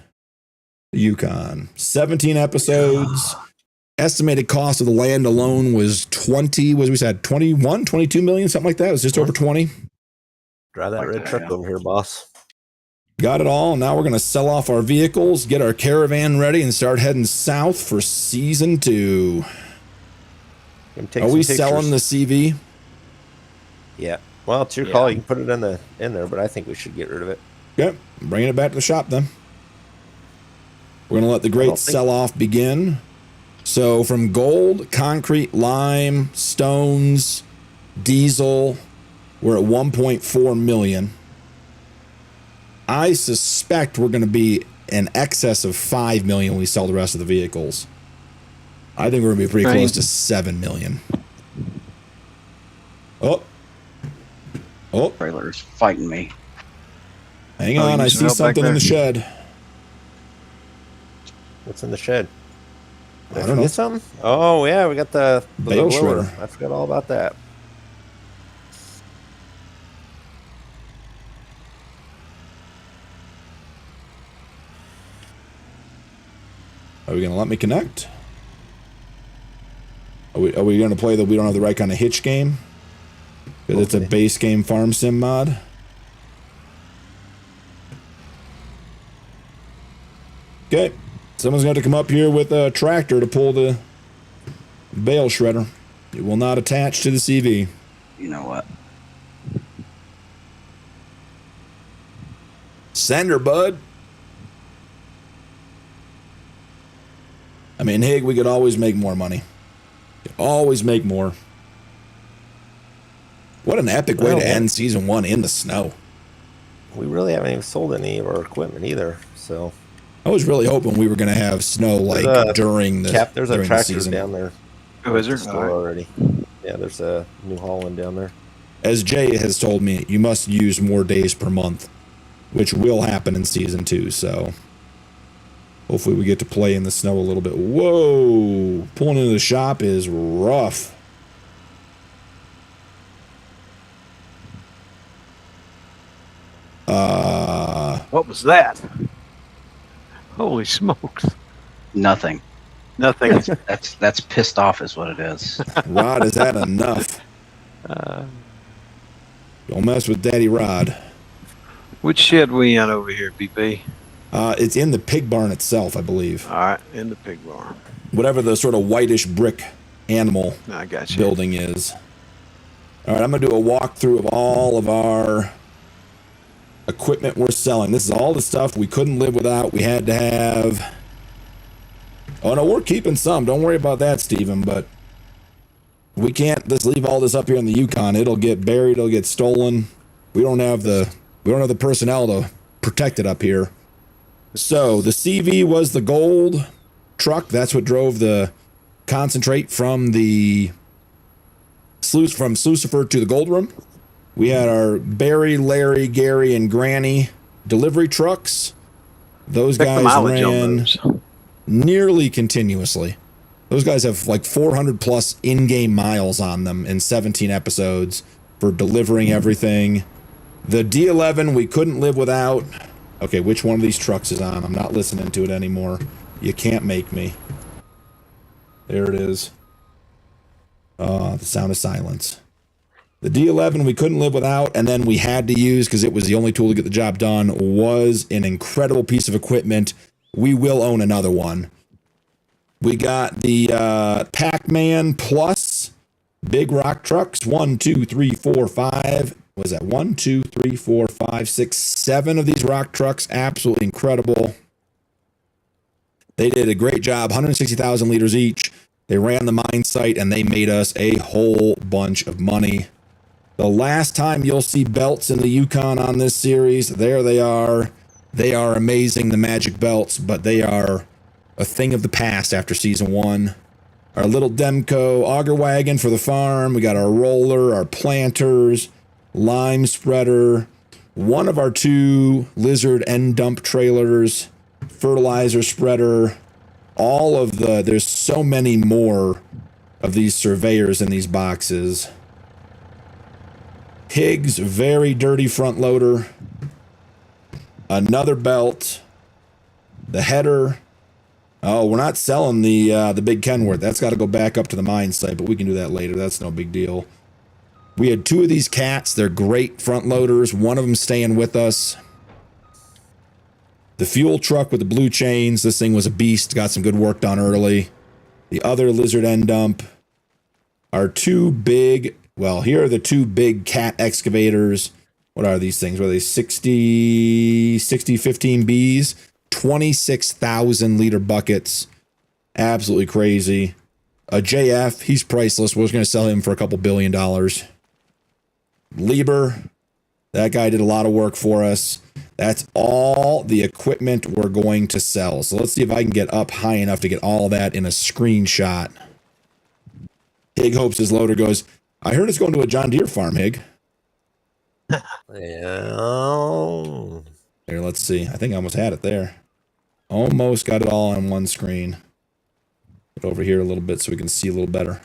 the Yukon. 17 episodes. Estimated cost of the land alone was 21, 22 million, something like that. It was just over 20. Drive that Like red that, truck yeah. over here, boss. Got it all. Now we're going to sell off our vehicles, get our caravan ready, and start heading south for season 2. Take Are some we pictures. selling the CV? Yeah. Well, it's your call. You can put it in there, but I think we should get rid of it. Okay, bringing it back to the shop then. We're going to let the great sell-off begin. So from gold, concrete, lime, stones, diesel, we're at 1.4 million. I suspect we're going to be in excess of 5 million when we sell the rest of the vehicles. I think we're going to be pretty Right. close to 7 million. Oh. Trailer's fighting me. Hang Oh, on. you I need some see help back something in there? the shed. What's in the shed? I don't know. Get something? Oh yeah, we got the Bale blower. shredder. I forgot all about that. Are we going to let me connect? Are we going to play the we don't have the right kind of hitch game? Because it's a base game farm sim mod. Okay. Someone's going to come up here with a tractor to pull the bale shredder. It will not attach to the CV. You know what? Send her, bud. I mean, Hig, we could always make more money. Could always make more. What an epic way to end season 1 in the snow. We really haven't even sold any of our equipment either, so. I was really hoping we were going to have snow like during the There's a tractor down there. Oh, is there? Already. Yeah, there's a New Holland down there. As Jay has told me, you must use more days per month, which will happen in season 2, so hopefully we get to play in the snow a little bit. Whoa! Pulling into the shop is rough. What was that? Holy smokes. Nothing. Nothing. That's pissed off is what it is. Rod, is that enough? Don't mess with Daddy Rod. Which shed we in over here, BP? It's in the pig barn itself, I believe. All right, in the pig barn. Whatever the sort of whitish brick animal I got you. building is. All right, I'm going to do a walkthrough of all of our equipment we're selling. This is all the stuff we couldn't live without. We had to have. Oh, no, we're keeping some. Don't worry about that, Steven, but we can't just leave all this up here in the Yukon. It'll get buried. It'll get stolen. We don't have the personnel to protect it up here. So the CV was the gold truck. That's what drove the concentrate from the from Slucifer to the gold room. We had our Barry, Larry, Gary, and Granny delivery trucks. Those guys ran nearly continuously. Those guys have like 400 plus in-game miles on them in 17 episodes for delivering everything. The D11 we couldn't live without. Okay, which one of these trucks is on? I'm not listening to it anymore. You can't make me. There it is. The sound of silence. The D11 we couldn't live without, and then we had to use, because it was the only tool to get the job done, was an incredible piece of equipment. We will own another one. We got the Pac-Man Plus big rock trucks. 1, 2, 3, 4, 5. What was that? 1, 2, 3, 4, 5, 6, 7 of these rock trucks. Absolutely incredible. They did a great job. 160,000 liters each. They ran the mine site, and they made us a whole bunch of money. The last time you'll see belts in the Yukon on this series, there they are. They are amazing, the magic belts, but they are a thing of the past after season 1. Our little Demco auger wagon for the farm. We got our roller, our planters, lime spreader, one of our 2 lizard end dump trailers, fertilizer spreader, all of there's so many more of these surveyors in these boxes. Higgs very dirty front loader, another belt, the header. Oh, we're not selling the big Kenworth. That's got to go back up to the mine site, but we can do that later. That's no big deal. We had 2 of these cats. They're great front loaders. One of them staying with us. The fuel truck with the blue chains. This thing was a beast. Got some good work done early. The other lizard end dump. Our 2 big, well, here are the 2 big cat excavators. What are these things? Were they 60 15Bs? 26,000 liter buckets. Absolutely crazy. A JF, he's priceless. We're going to sell him for a couple $1 billion. Lieber, that guy did a lot of work for us. That's all the equipment we're going to sell. So let's see if I can get up high enough to get all that in a screenshot. Hig hopes his loader goes, I heard it's going to a John Deere farm, Hig. Yeah. Here, let's see. I think I almost had it there. Almost got it all on one screen. Get over here a little bit so we can see a little better.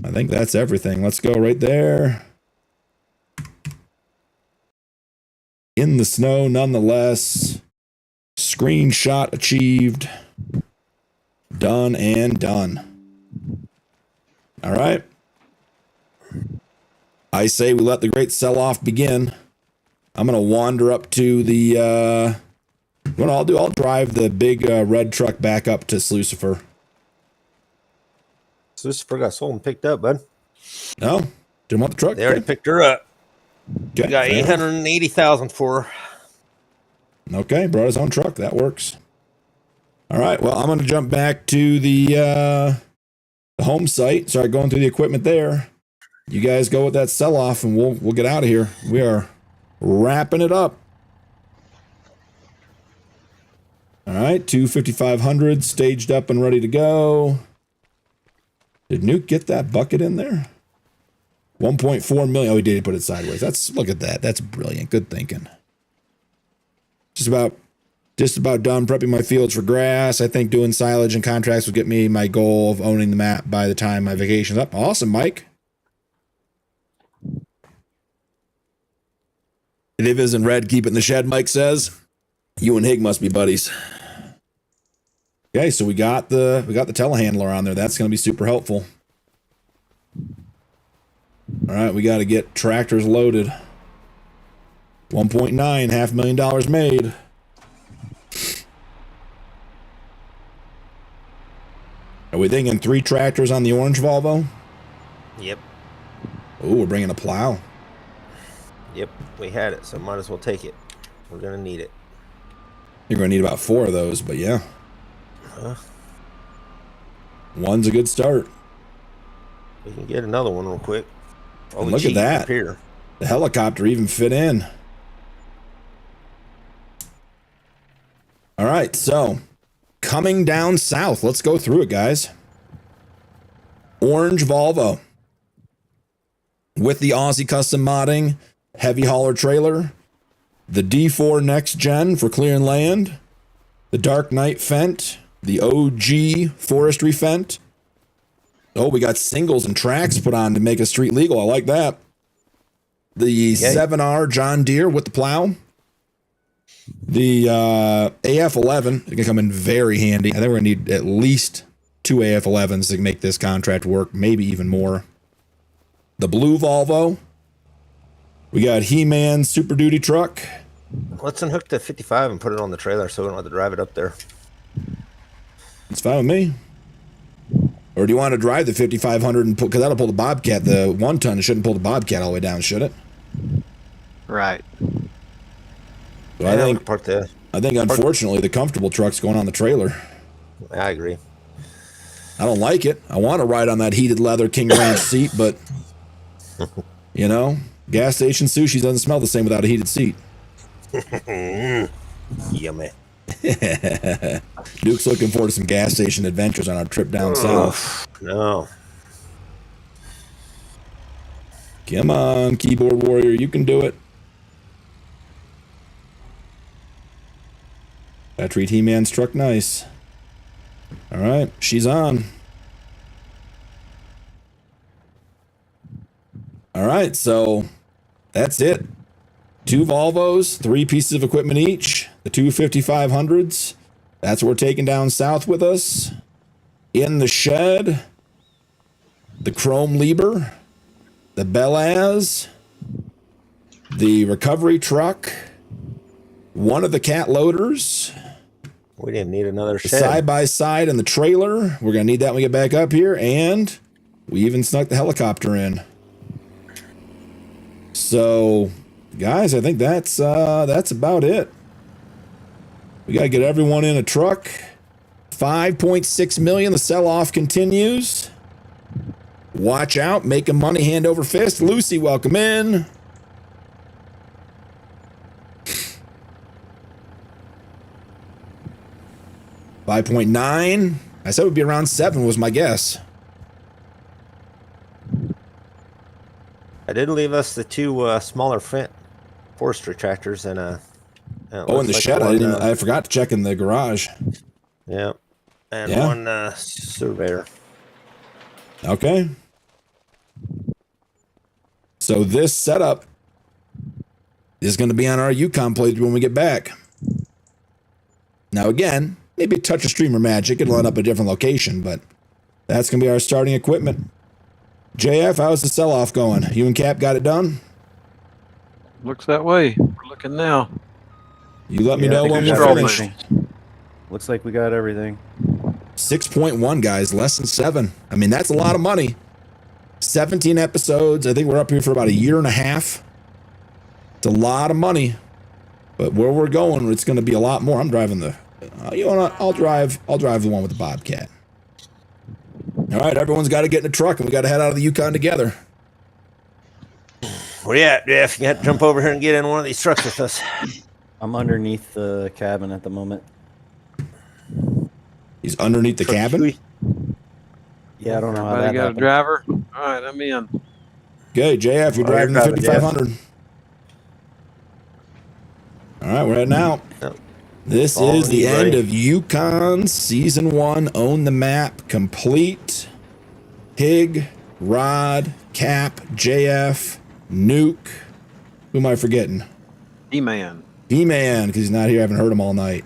I think that's everything. Let's go right there. In the snow, nonetheless. Screenshot achieved. Done and done. All right. I say we let the great sell-off begin. I'm going to wander up to the... what I'll do, I'll drive the big red truck back up to Slucifer. Slucifer got sold and picked up, bud. No? Didn't want the truck? They already picked her up. Okay, We got 880,000 for her. Okay, brought his own truck. That works. All right. Well, I'm going to jump back to the home site. Start going through the equipment there. You guys go with that sell-off, and we'll get out of here. We are wrapping it up. All right, 2 5500s staged up and ready to go. Did Nuke get that bucket in there? 1.4 million. Oh, he did put it sideways. Look at that. That's brilliant. Good thinking. Just about done prepping my fields for grass. I think doing silage and contracts will get me my goal of owning the map by the time my vacation's up. Awesome, Mike. Liv is in red, keep it in the shed, Mike says. You and Hig must be buddies. Okay, so we got the telehandler on there. That's going to be super helpful. All right, we got to get tractors loaded. 1.9, $500,000 made. Are we thinking 3 tractors on the orange Volvo? Yep. Oh, we're bringing a plow. Yep, we had it, so might as well take it. We're going to need it. You're going to need about 4 of those, but yeah. One's a good start. We can get another one real quick. Oh, look at that. Here. The helicopter even fit in. All right, so coming down south. Let's go through it, guys. Orange Volvo with the Aussie custom modding, heavy hauler trailer, the D4 Next Gen for clearing land, the Dark Knight Fent, the OG Forestry Fent. Oh, we got singles and tracks put on to make a street legal. I like that. The 7R John Deere with the plow. The AF11 can come in very handy. I think we're going to need at least 2 AF11s to make this contract work, maybe even more. The blue Volvo. We got He-Man Super Duty truck. Let's unhook the 55 and put it on the trailer so we don't have to drive it up there. It's fine with me. Or do you want to drive the 5500 and pull, because that'll pull the Bobcat, the 1 ton, it shouldn't pull the Bobcat all the way down, should it? Right. So I think unfortunately the comfortable truck's going on the trailer. I agree. I don't like it. I want to ride on that heated leather King Ranch seat, but you know, gas station sushi doesn't smell the same without a heated seat. Yummy. Duke's looking forward to some gas station adventures on our trip down south. No. Come on, keyboard warrior, you can do it. I treat He-Man's truck nice. All right, she's on. All right, so that's it. 2 Volvos, 3 pieces of equipment each. The 2 5500s. That's what we're taking down south with us. In the shed, the Chrome Lieber, the Belaz, the recovery truck, 1 of the cat loaders. We didn't need another shed. Side by side in the trailer. We're going to need that when we get back up here. And we even snuck the helicopter in. So, guys, I think that's about it. We got to get everyone in a truck. 5.6 million. The sell-off continues. Watch out. Making money hand over fist. Lucy, welcome in. $5.9. I said it would be around 7 was my guess. I did leave us the 2 smaller forestry tractors and in the shed. I forgot to check in the garage. Yeah, and 1 surveyor. Okay. So this setup is going to be on our Yukon playthrough when we get back. Now again, maybe a touch of streamer magic. It'll end up a different location, but that's going to be our starting equipment. JF, how's the sell-off going? You and Cap got it done? Looks that way. We're looking now. You let me know when we're finished. Looks like we got everything. 6.1, guys. Less than 7. I mean, that's a lot of money. 17 episodes. I think we're up here for about 1.5 years. It's a lot of money. But where we're going, it's going to be a lot more. I'm driving the You wanna? I'll drive the one with the Bobcat. All right, everyone's got to get in the truck, and we got to head out of the Yukon together. Where you at, Jeff? You got to jump over here and get in one of these trucks with us. I'm underneath the cabin at the moment. He's underneath the cabin. Yeah, I don't know how Everybody that got happened. a driver? All right, I'm in. Okay, JF, you're driving the 5500. All right, we're heading out. This is the end of Yukon Season 1. Own the map. Complete. Hig, Rod, Cap, JF, Nuke. Who am I forgetting? D-Man. D-Man, because he's not here. I haven't heard him all night.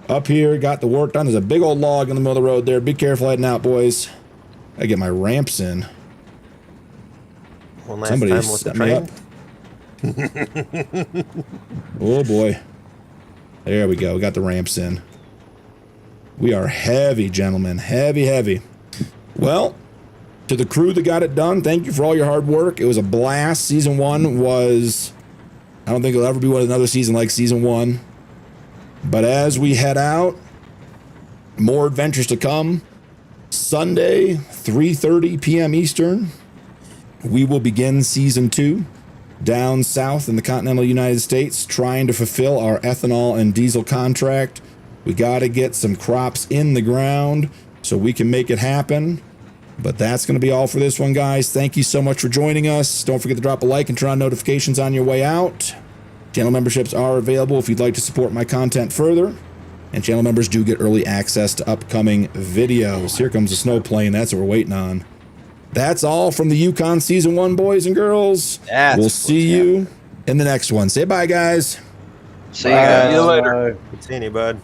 Up here, got the work done. There's a big old log in the middle of the road there. Be careful heading out, boys. I get my ramps in. One last Somebody time with set the me up. Oh, boy. There we go. We got the ramps in. We are heavy, gentlemen. Heavy, heavy. Well, to the crew that got it done, thank you for all your hard work. It was a blast. Season 1 was... I don't think it'll ever be another season like Season 1. But as we head out, more adventures to come. Sunday, 3:30 p.m. Eastern, we will begin Season 2. Down south in the continental United States, trying to fulfill our ethanol and diesel contract. We got to get some crops in the ground so we can make it happen. But that's going to be all for this one, guys. Thank you so much for joining us. Don't forget to drop a like and turn on notifications on your way out. Channel memberships are available if you'd like to support my content further. And channel members do get early access to upcoming videos. Here comes the snow plane. That's what we're waiting on. That's all from the Yukon Season 1, boys and girls. We'll see you in the next one. Say bye, guys. See you guys. See you later. Bye. Good seeing you, bud.